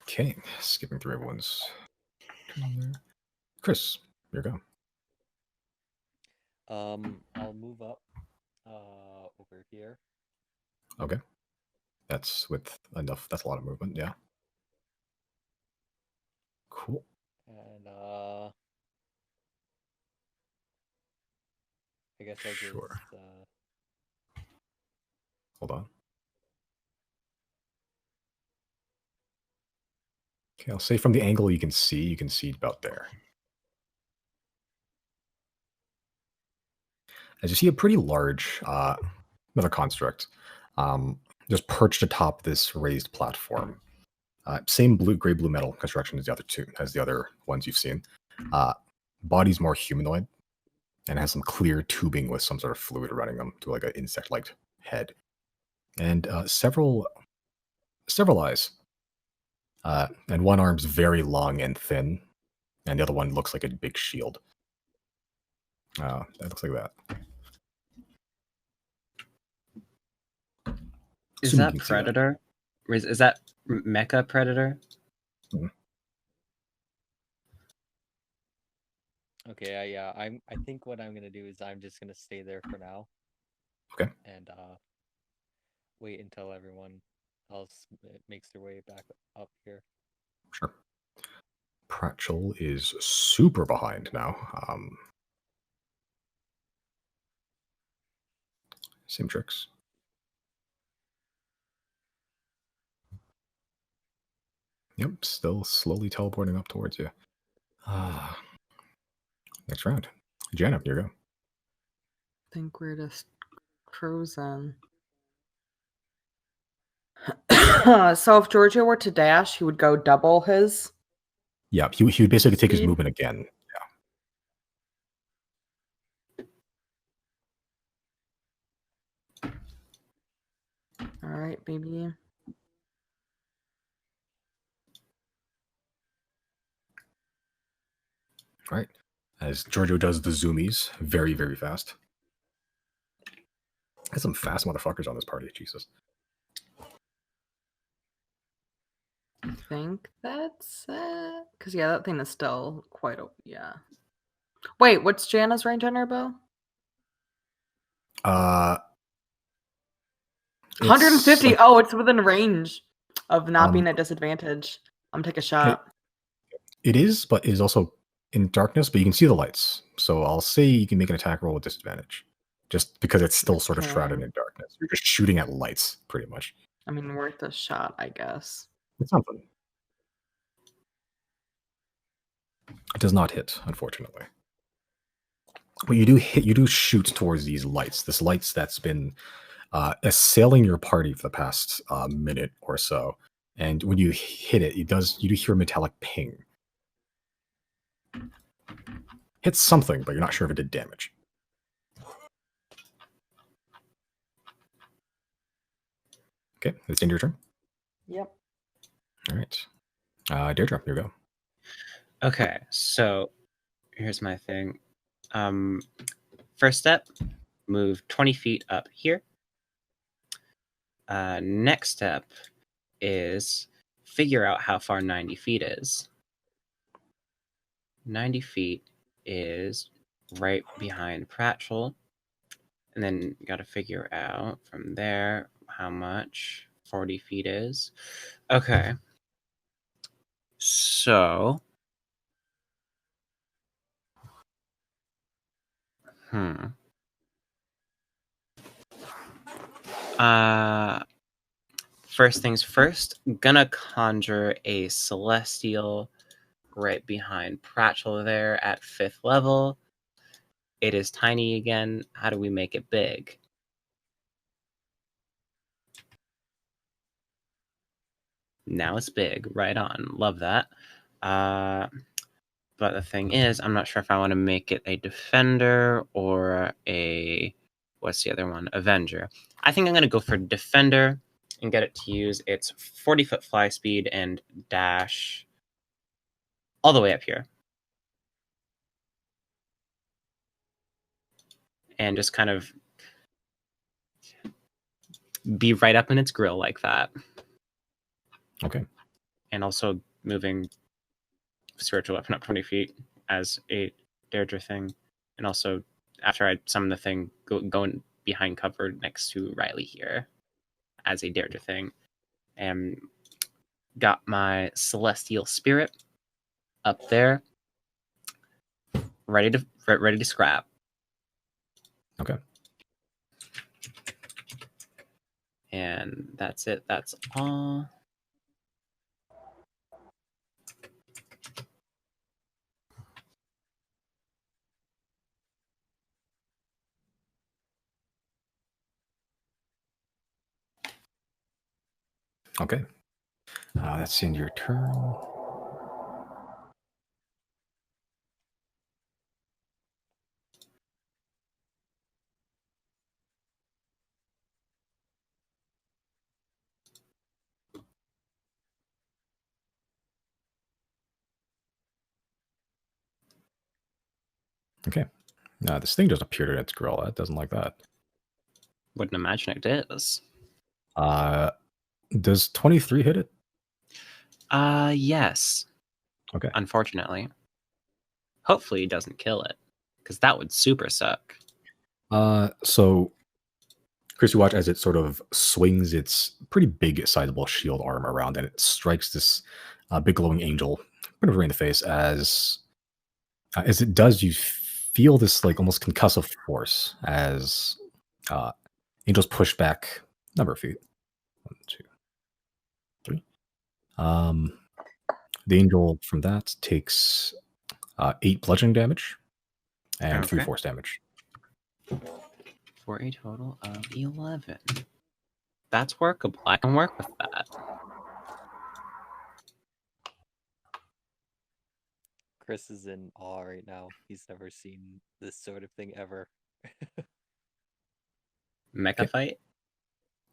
Okay, skipping through everyone's. Chris, here you go. I'll move up over here. Okay. That's with enough. That's a lot of movement. Yeah. Cool. And I guess I'll Sure. just Hold on. Okay, I'll say from the angle you can see about there. As you see a pretty large another construct just perched atop this raised platform. Same gray blue metal construction as the other ones you've seen. Body's more humanoid and has some clear tubing with some sort of fluid running them to like an insect-like head, and several eyes. And one arm's very long and thin, and the other one looks like a big shield. That looks like that. Is Assuming that you can see that. Predator? Is that Mecha Predator? okay. Yeah, I think what I'm gonna do is I'm just gonna stay there for now. Okay. And wait until everyone else makes their way back up here. Sure. Pratchell is super behind now. Same tricks. Yep, still slowly teleporting up towards you. Next round. Jana, here you go. I think we're just cruising. So if Georgia were to dash, he would go double his. Yeah, he would basically take his Speed? movement again. All right, baby. Right. As Giorgio does the zoomies very, very fast. There's some fast motherfuckers on this party, Jesus. I think that's it. Because, yeah, that thing is still quite a... Yeah. Wait, what's Jana's range on her bow? 150. Like, Oh, it's within range of not being Um, at disadvantage. I'm gonna take a shot. it is, but it is also in darkness, but you can see the lights. So I'll say you can make an attack roll with disadvantage. Just because it's still sort of shrouded Okay. in darkness. You're just shooting at lights, pretty much. I mean, worth a shot, I guess. It's something. It does not hit, unfortunately. But you do shoot towards these lights. This lights that's been assailing your party for the past minute or so. And when you hit it, you do hear a metallic ping. Hits something, but you're not sure if it did damage. Okay, it's the end of your turn. Yep. All right. Deirdre, here we go. Okay, so here's my thing. First step, move 20 feet up here. Next step is figure out how far 90 feet is. 90 feet is right behind Pratchell. And then you got to figure out from there how much 40 feet is. Okay. So... First things first, gonna conjure a celestial right behind Pratchell there at 5th level. It is tiny again. How do we make it big? Now it's big. Right on. Love that. But the thing is, I'm not sure if I want to make it a defender or a... What's the other one? Avenger. I think I'm going to go for defender and get it to use its 40-foot fly speed and dash all the way up here. And just kind of be right up in its grill like that. Okay. And also moving spiritual weapon up 20 feet as a Deirdre thing. And also, after I summon the thing, going behind cover next to Riley here as a Deirdre thing. And got my Celestial Spirit up there, ready to scrap. Okay. And that's it. That's all. Okay. That's the end of your turn. Okay. This thing just appeared at its grill. That doesn't like that. Wouldn't imagine it is. Does 23 hit it? Yes. Okay. Unfortunately. Hopefully it doesn't kill it, because that would super suck. So Chris, you watch as it sort of swings its pretty big, sizable shield arm around, and it strikes this big glowing angel kind of right in the face. As it does, you feel this like almost concussive force as angels push back a number of feet. 1, 2, 3. The angel from that takes 8 bludgeoning damage and 3 Okay. force damage. For a total of 11. That's workable. I can work with that. Chris is in awe right now. He's never seen this sort of thing ever. Mecha Okay. fight?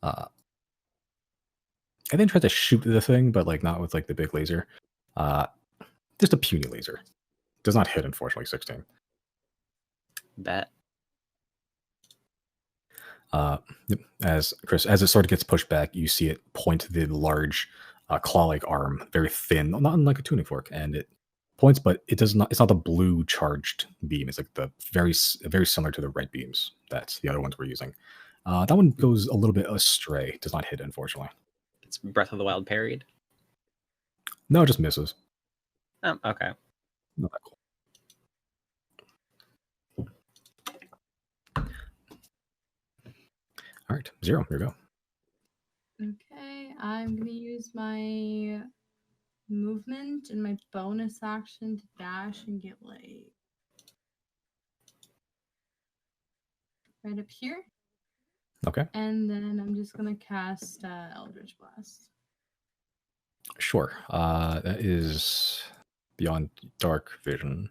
I then tried to shoot the thing, but like not with like the big laser. Just a puny laser. Does not hit, unfortunately. 16. Bet. As Chris, as it sort of gets pushed back, you see it point the large claw-like arm, very thin, not unlike a tuning fork, and it points, but it does not. It's not the blue charged beam. It's like the very similar to the red beams that the other ones were using. That one goes a little bit astray. Does not hit, unfortunately. It's Breath of the Wild parried. No, it just misses. Oh, okay. Not that cool. All right, 0. Here we go. Okay, I'm gonna use my movement and my bonus action to dash and get like right up here. Okay, And then I'm just gonna cast Eldritch Blast. sure. That is beyond dark vision.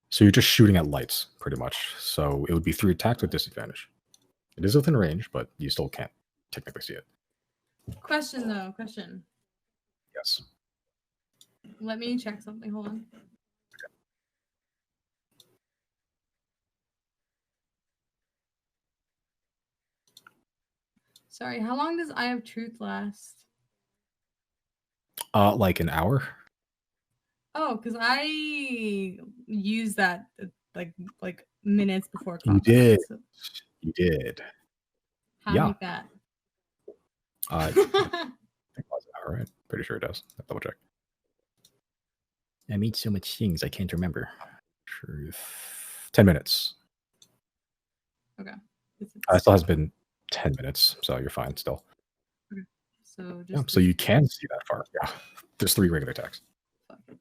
So you're just shooting at lights, pretty much. So it would be 3 attacks with disadvantage. It is within range, but you still can't technically see it. Question though, question. Yes. Let me check something. Hold on. Sorry, how long does Eye of Truth last? Like an hour. Oh, because I used that like minutes before You combat. did. So You did. how Yeah. make that? I think it was an hour, right? Pretty sure it does. I'll double check. I made so much things I can't remember. Truth. 10 minutes. Okay. It still has been 10 minutes, so you're fine still. So Yeah, just so you can see that far. Yeah. There's 3 regular attacks. fuck it.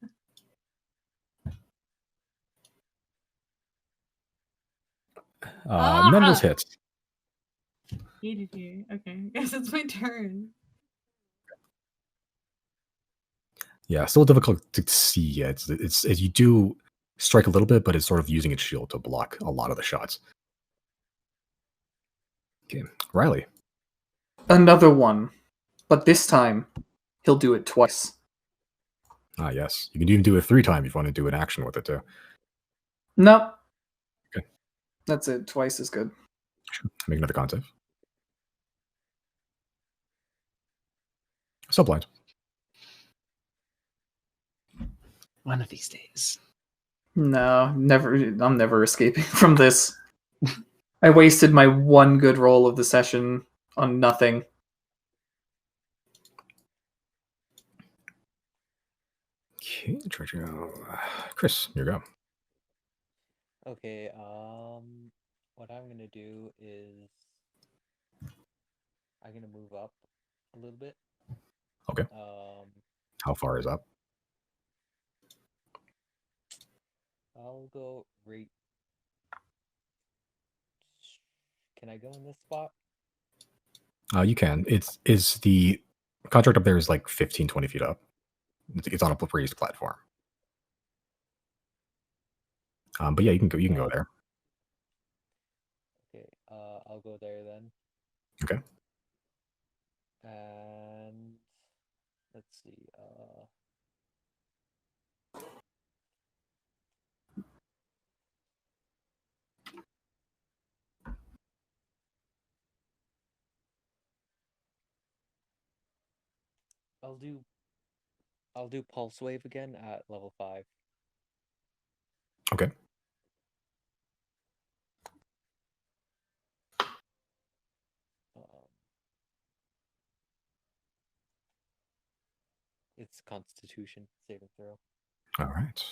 None of those Ah! hits. Hated you. Okay, I guess it's my turn. Yeah, still difficult to see. Yeah, it's you do strike a little bit, but it's sort of using its shield to block a lot of the shots. Okay, Riley. Another one, but this time he'll do it twice. Ah, yes, you can even do it 3 times if you want to do an action with it too. No, Okay, that's it. Twice is good. sure. Make another con save. Still blind. One of these days. No, never. I'm never escaping from this. I wasted my one good roll of the session on nothing. Okay, try to Chris, here you go. Okay, what I'm gonna do is I'm gonna move up a little bit. Okay, how far is up? I'll go right. Can I go in this spot? You can. Is the contract up there is like 15, 20 feet up. It's on a raised platform. But yeah, you can go. You can go there. Okay, I'll go there then. Okay. And let's see. I'll do pulse wave again at level 5. Okay. It's Constitution saving throw. All right.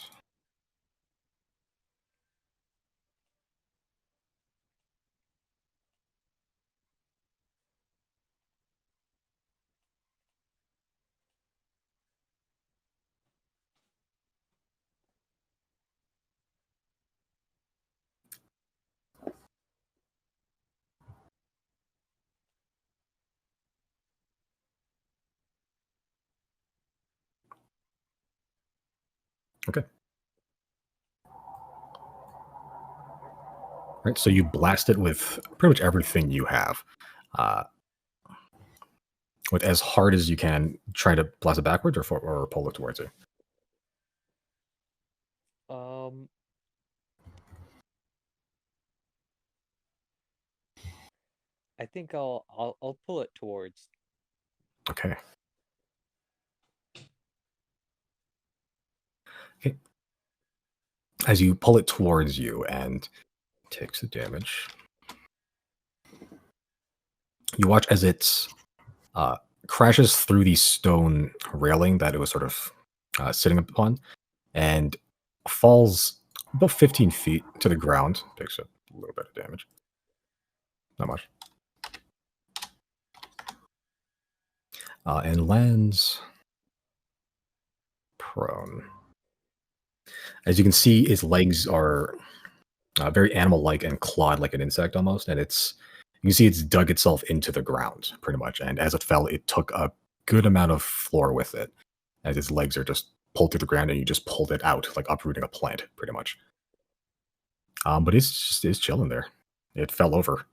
Okay. All right. So you blast it with pretty much everything you have. Uh, with as hard as you can, try to blast it backwards or pull it towards you. I think I'll pull it towards. Okay. Okay. As you pull it towards you and takes the damage, you watch as it crashes through the stone railing that it was sort of sitting upon and falls about 15 feet to the ground. Takes a little bit of damage. Not much. And lands prone. As you can see, its legs are very animal-like and clawed like an insect almost, and you can see it's dug itself into the ground pretty much. And as it fell, it took a good amount of floor with it, as its legs are just pulled through the ground, and you just pulled it out like uprooting a plant, pretty much. But it's chilling there. It fell over.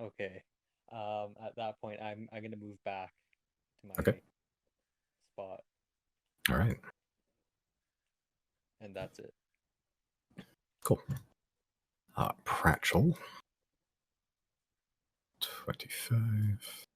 Okay. At that point, I'm gonna move back to my Okay. spot, All right. and that's it. Cool. Pratchell. 25.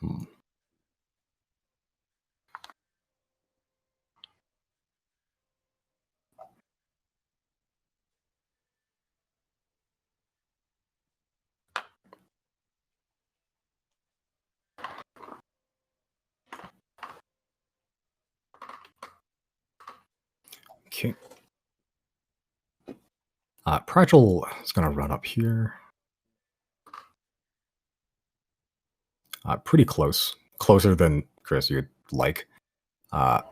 Hmm. Okay. Pratchel is going to run up here. Pretty close. Closer than Chris you'd like. Yeah.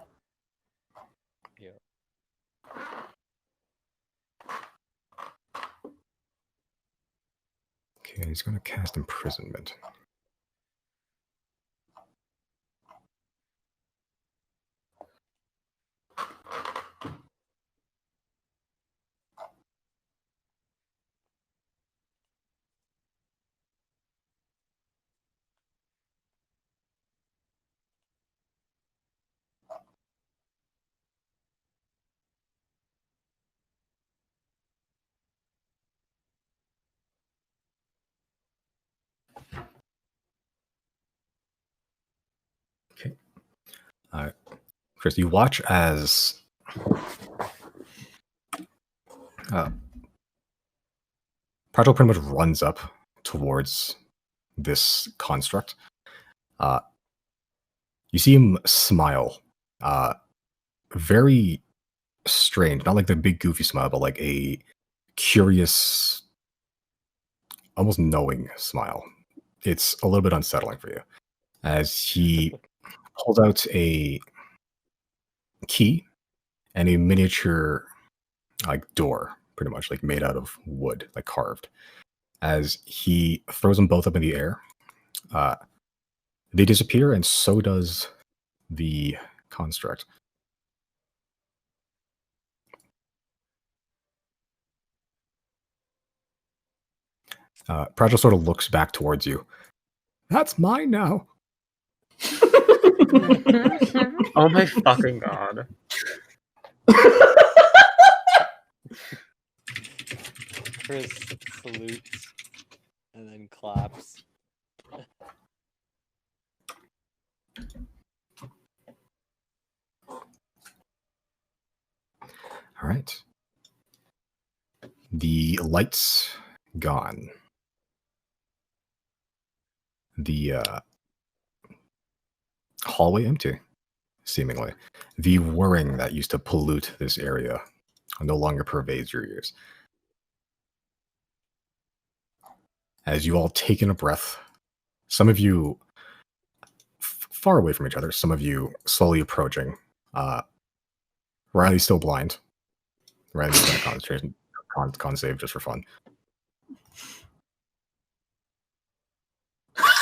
Okay, he's going to cast Imprisonment. Okay. Chris, you watch as Pratchel pretty much runs up towards this construct. You see him smile. Very strange. Not like the big goofy smile, but like a curious, almost knowing smile. It's a little bit unsettling for you. As he pulls out a key and a miniature like door, pretty much like made out of wood, like carved. As he throws them both up in the air, they disappear, and so does the construct. Pratchel sort of looks back towards you. That's mine now. Oh my fucking god. Chris salutes and then claps. All right. The lights gone. The hallway empty, seemingly. The whirring that used to pollute this area no longer pervades your ears. As you all take in a breath, some of you far away from each other, some of you slowly approaching. Riley's still blind. Riley's going to concentration con save just for fun.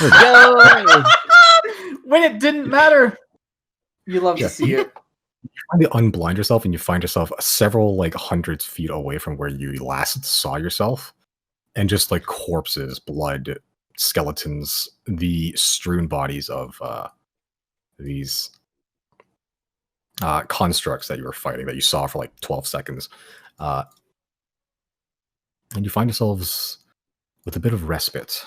Yo! When it didn't matter. You love Yeah. to see it. You finally unblind yourself, and you find yourself several like hundreds feet away from where you last saw yourself, and just like corpses, blood, skeletons, the strewn bodies of these constructs that you were fighting that you saw for like 12 seconds. And you find yourselves with a bit of respite.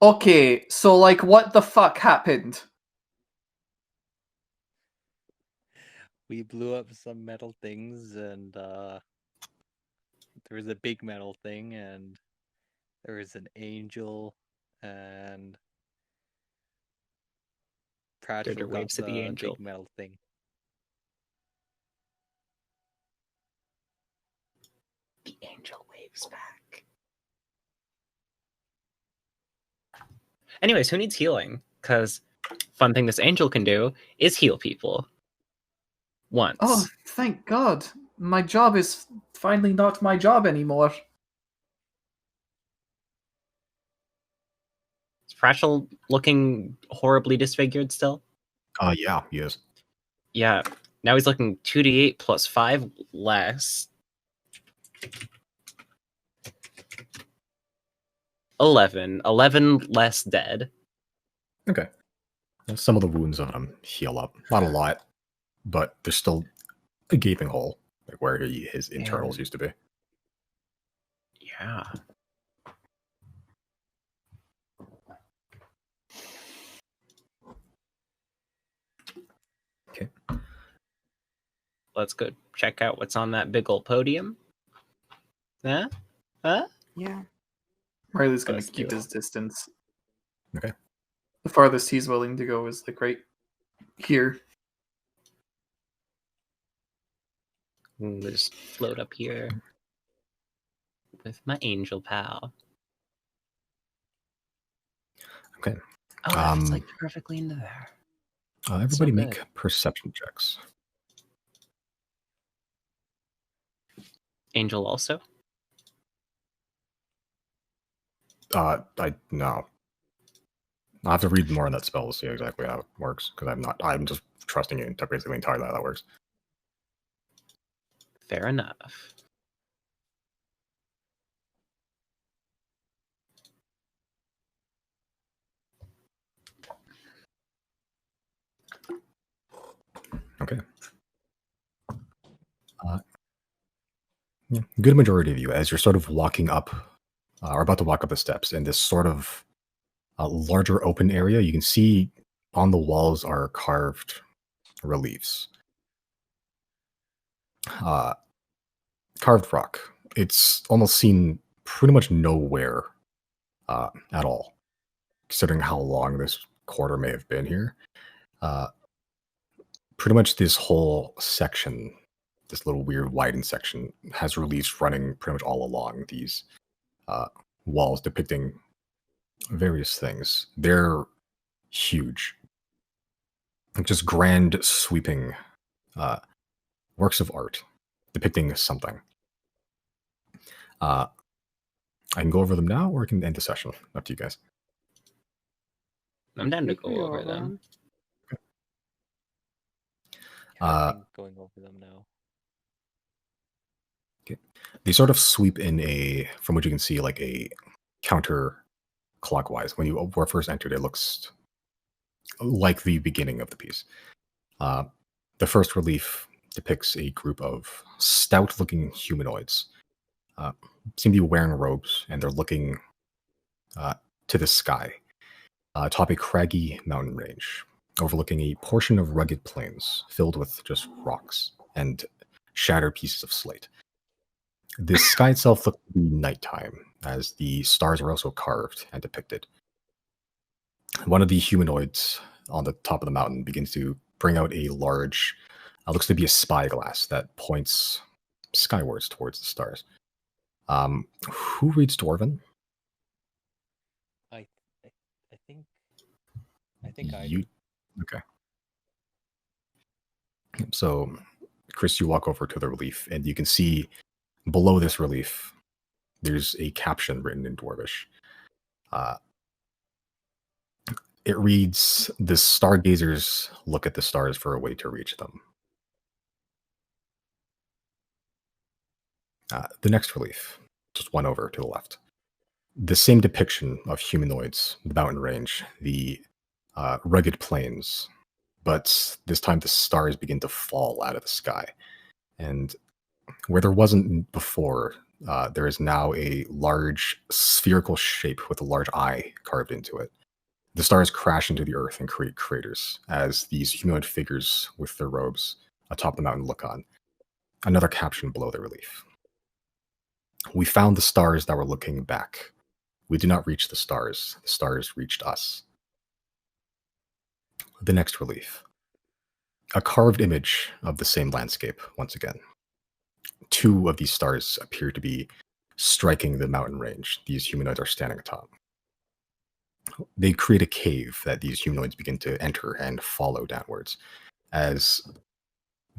Okay, so like what the fuck happened? We blew up some metal things, and there was a big metal thing, and there was an angel, and Pratchel got waves to the angel. big metal thing. The angel waves back. Anyways, who needs healing? Because fun thing this angel can do is heal people. Once. Oh, thank God. My job is finally not my job anymore. Is Pratchel looking horribly disfigured still? Yeah, he is. Yeah. Now he's looking 2d8 plus 5 less. 11. 11 less dead. Okay. And some of the wounds on him heal up. Not a lot, but there's still a gaping hole, like where his internals used to be. Yeah. let's go check out what's on that big old podium. Huh? Huh? Yeah. Riley's gonna Let's keep do his distance. Okay. The farthest he's willing to go is like right here. We'll just float up here with my angel pal. Okay. Oh, that fits like perfectly into there. Everybody make good. perception checks. Angel also. I no. I'll have to read more on that spell to see exactly how it works, because I'm just trusting you basically entirely how that works. Fair enough. Okay. Yeah, good majority of you, as you're sort of walking up, or about to walk up the steps in this sort of larger open area, you can see on the walls are carved reliefs. Carved rock. It's almost seen pretty much nowhere at all, considering how long this quarter may have been here. Pretty much this whole section, this little weird widened section, has reliefs running pretty much all along these walls depicting various things. They're huge. Just grand, sweeping works of art depicting something. I can go over them now, or I can end the session. Up to you guys. I'm down to You can go over them. I think going over them now. They sort of sweep in from what you can see, like a counter clockwise. When you were first entered, it looks like the beginning of the piece. The first relief depicts a group of stout-looking humanoids. Seem to be wearing robes, and they're looking to the sky, atop a craggy mountain range, overlooking a portion of rugged plains filled with just rocks and shattered pieces of slate. The sky itself looked to be nighttime, as the stars are also carved and depicted. One of the humanoids on the top of the mountain begins to bring out a large, looks to be a spyglass that points skywards towards the stars. Who reads Dwarven? I think I You do. okay? So, Chris, you walk over to the relief, and you can see below this relief, there's a caption written in Dwarvish. It reads, "The stargazers look at the stars for a way to reach them." The next relief, just one over to the left. The same depiction of humanoids, the mountain range, the rugged plains, but this time the stars begin to fall out of the sky. And where there wasn't before, there is now a large spherical shape with a large eye carved into it. The stars crash into the earth and create craters as these humanoid figures with their robes atop the mountain look on. Another caption below the relief. "We found the stars that were looking back. We did not reach the stars reached us." The next relief. A carved image of the same landscape once again. Two of these stars appear to be striking the mountain range these humanoids are standing atop. They create a cave that these humanoids begin to enter and follow downwards, as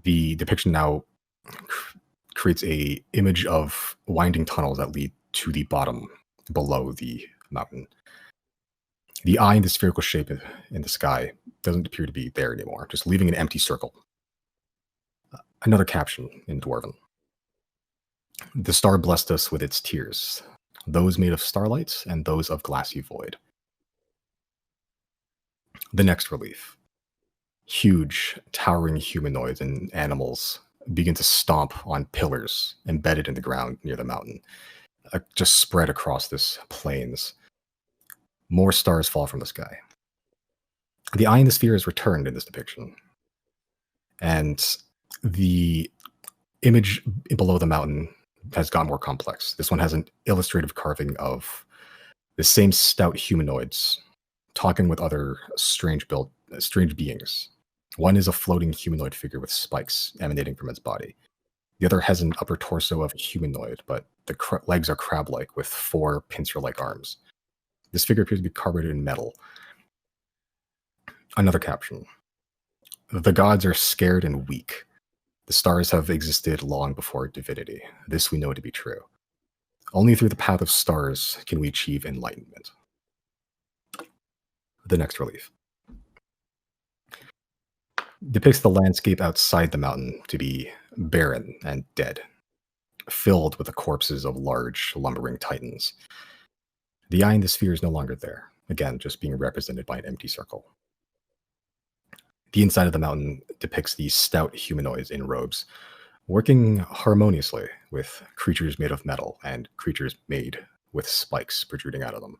the depiction now creates a image of winding tunnels that lead to the bottom below the mountain. The eye in the spherical shape in the sky doesn't appear to be there anymore, just leaving an empty circle. Another caption in Dwarven. "The star blessed us with its tears, those made of starlight and those of glassy void." The next relief. Huge, towering humanoids and animals begin to stomp on pillars embedded in the ground near the mountain, just spread across this plains. More stars fall from the sky. The eye in the sphere is returned in this depiction, and The image below the mountain has gotten more complex. This one has an illustrative carving of the same stout humanoids talking with other strange beings. One is a floating humanoid figure with spikes emanating from its body. The other has an upper torso of a humanoid, but the legs are crab-like with 4 pincer-like arms. This figure appears to be carved in metal. Another caption. The gods are scared and weak. The stars have existed long before divinity. This we know to be true. Only through the path of stars can we achieve enlightenment. The next relief depicts the landscape outside the mountain to be barren and dead, filled with the corpses of large, lumbering titans. The eye in the sphere is no longer there, again, just being represented by an empty circle. The inside of the mountain depicts these stout humanoids in robes, working harmoniously with creatures made of metal and creatures made with spikes protruding out of them.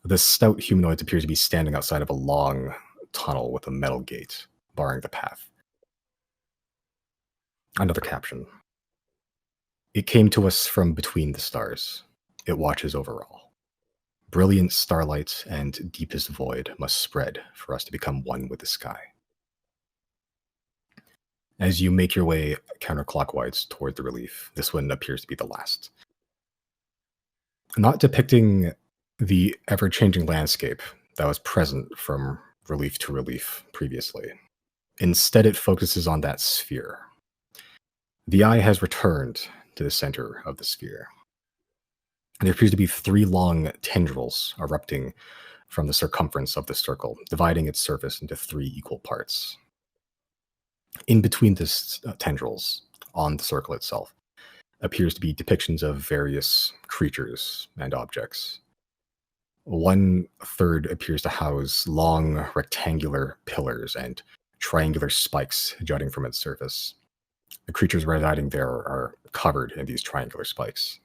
The stout humanoids appears to be standing outside of a long tunnel with a metal gate, barring the path. Another caption. It came to us from between the stars. It watches over all. Brilliant starlight and deepest void must spread for us to become one with the sky. As you make your way counterclockwise toward the relief, this one appears to be the last. Not depicting the ever-changing landscape that was present from relief to relief previously. Instead, it focuses on that sphere. The eye has returned to the center of the sphere. There appears to be 3 long tendrils erupting from the circumference of the circle, dividing its surface into 3 equal parts. In between these tendrils, on the circle itself, appears to be depictions of various creatures and objects. 1/3 appears to house long rectangular pillars and triangular spikes jutting from its surface. The creatures residing there are covered in these triangular spikes.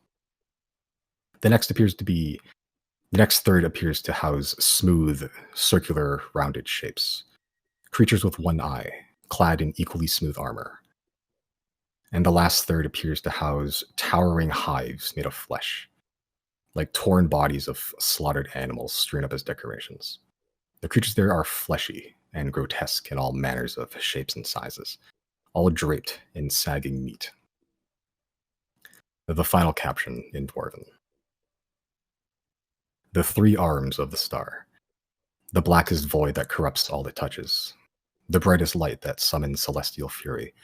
The next 1/3 appears to house smooth, circular, rounded shapes. Creatures with 1 eye, clad in equally smooth armor. And the last 1/3 appears to house towering hives made of flesh, like torn bodies of slaughtered animals strewn up as decorations. The creatures there are fleshy and grotesque in all manners of shapes and sizes, all draped in sagging meat. The final caption in Dwarven. The 3 arms of the star, the blackest void that corrupts all it touches, the brightest light that summons celestial fury,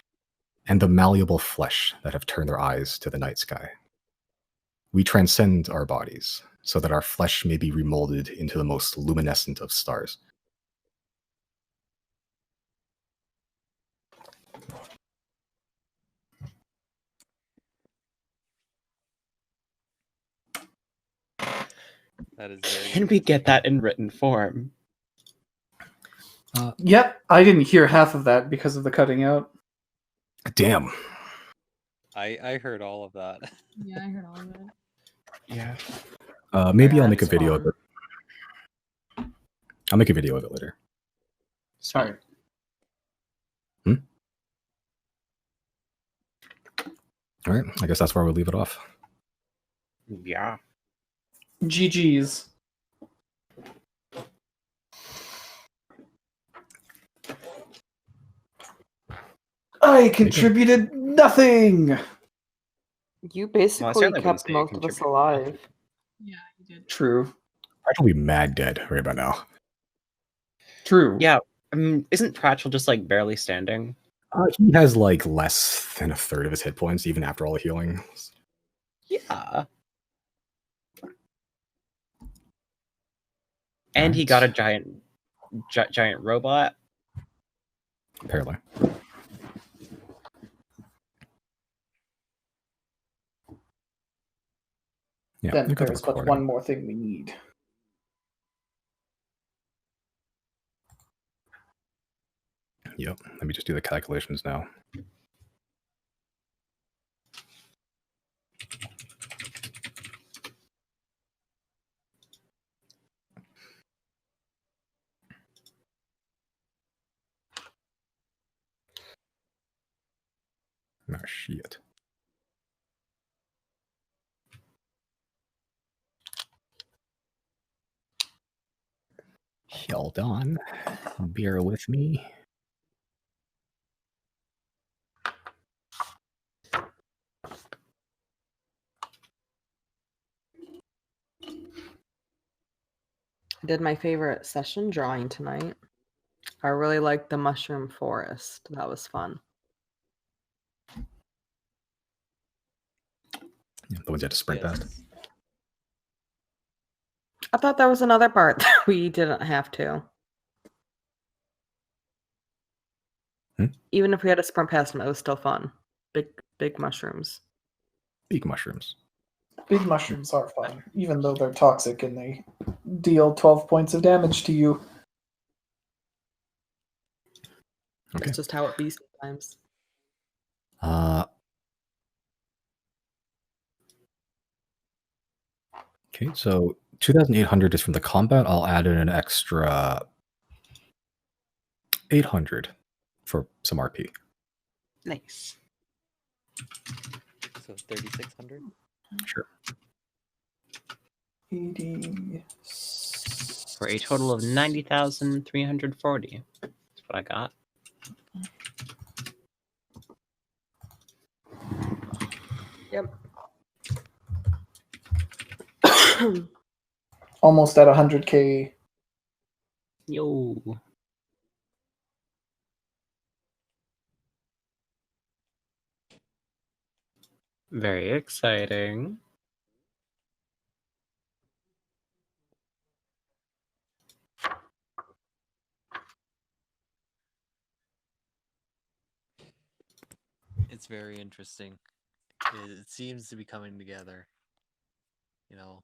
and the malleable flesh that have turned their eyes to the night sky. We transcend our bodies, so that our flesh may be remolded into the most luminescent of stars. That is very Can we get that in written form? Yep, I didn't hear half of that because of the cutting out. Damn. I heard all of that. Yeah, I heard all of it. Yeah. Maybe I'll make a That's video of fun. it. I'll make a video of it later. Sorry. All right, I guess that's where we'll leave it off. Yeah. GG's. I contributed nothing. You basically certainly wouldn't kept say you most of us contributed alive. Yeah, you did. True. Probably mad dead right about now. True. Yeah. Isn't Pratchell just like barely standing? He has like less than 1/3 of his hit points, even after all the healing. Yeah. And he got a giant robot. Apparently. Yeah, Then we got the there's but recording. one more thing we need. Yep, let me just do the calculations now. Oh, shit. Hold on. Bear with me. Did my favorite session drawing tonight. I really liked the mushroom forest. That was fun. Yeah, the ones you had to sprint past. Yes. I thought there was another part that we didn't have to. Even if we had to sprint past them, it was still fun. Big mushrooms. Big mushrooms. Big mushrooms are fun, even though they're toxic and they deal 12 points of damage to you. Okay. That's just how it be sometimes. Okay, so 2,800 is from the combat. I'll add in an extra 800 for some RP. Nice. So 3,600. Sure. 80. For a total of 90,340. That's what I got. Yep. Almost at 100k. Yo. Very exciting. It's very interesting. It seems to be coming together. You know,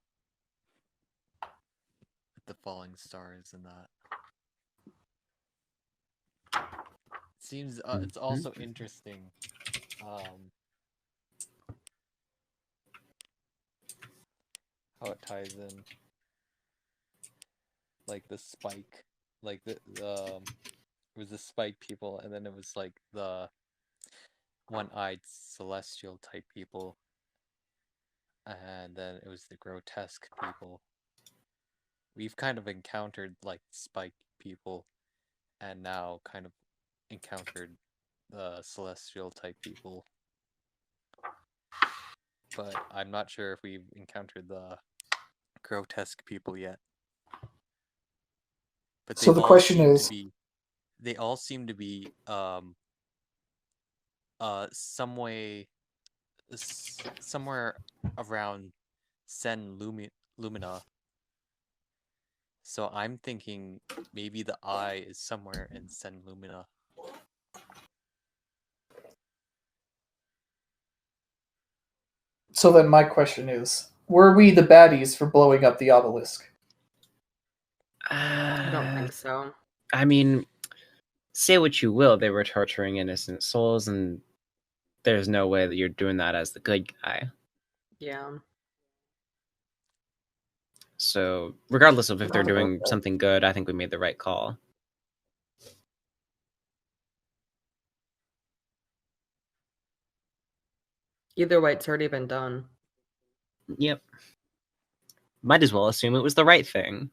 with the falling stars and that. It seems it's also interesting. How it ties in, like the spike, like it was the spike people, and then it was like the one-eyed celestial type people, and then it was the grotesque people. We've kind of encountered like spike people, and now kind of encountered the celestial type people. But I'm not sure if we've encountered the grotesque people yet. But So the question is, they all seem to be some way somewhere around Sen Lumina. So I'm thinking maybe the eye is somewhere in Sen Lumina. so then my question is, were we the baddies for blowing up the obelisk? I don't think so. I mean, say what you will, they were torturing innocent souls, and there's no way that you're doing that as the good guy. Yeah. So, regardless of if they're Not about doing that. something good, I think we made the right call. Either way, it's already been done. Yep. Might as well assume it was the right thing.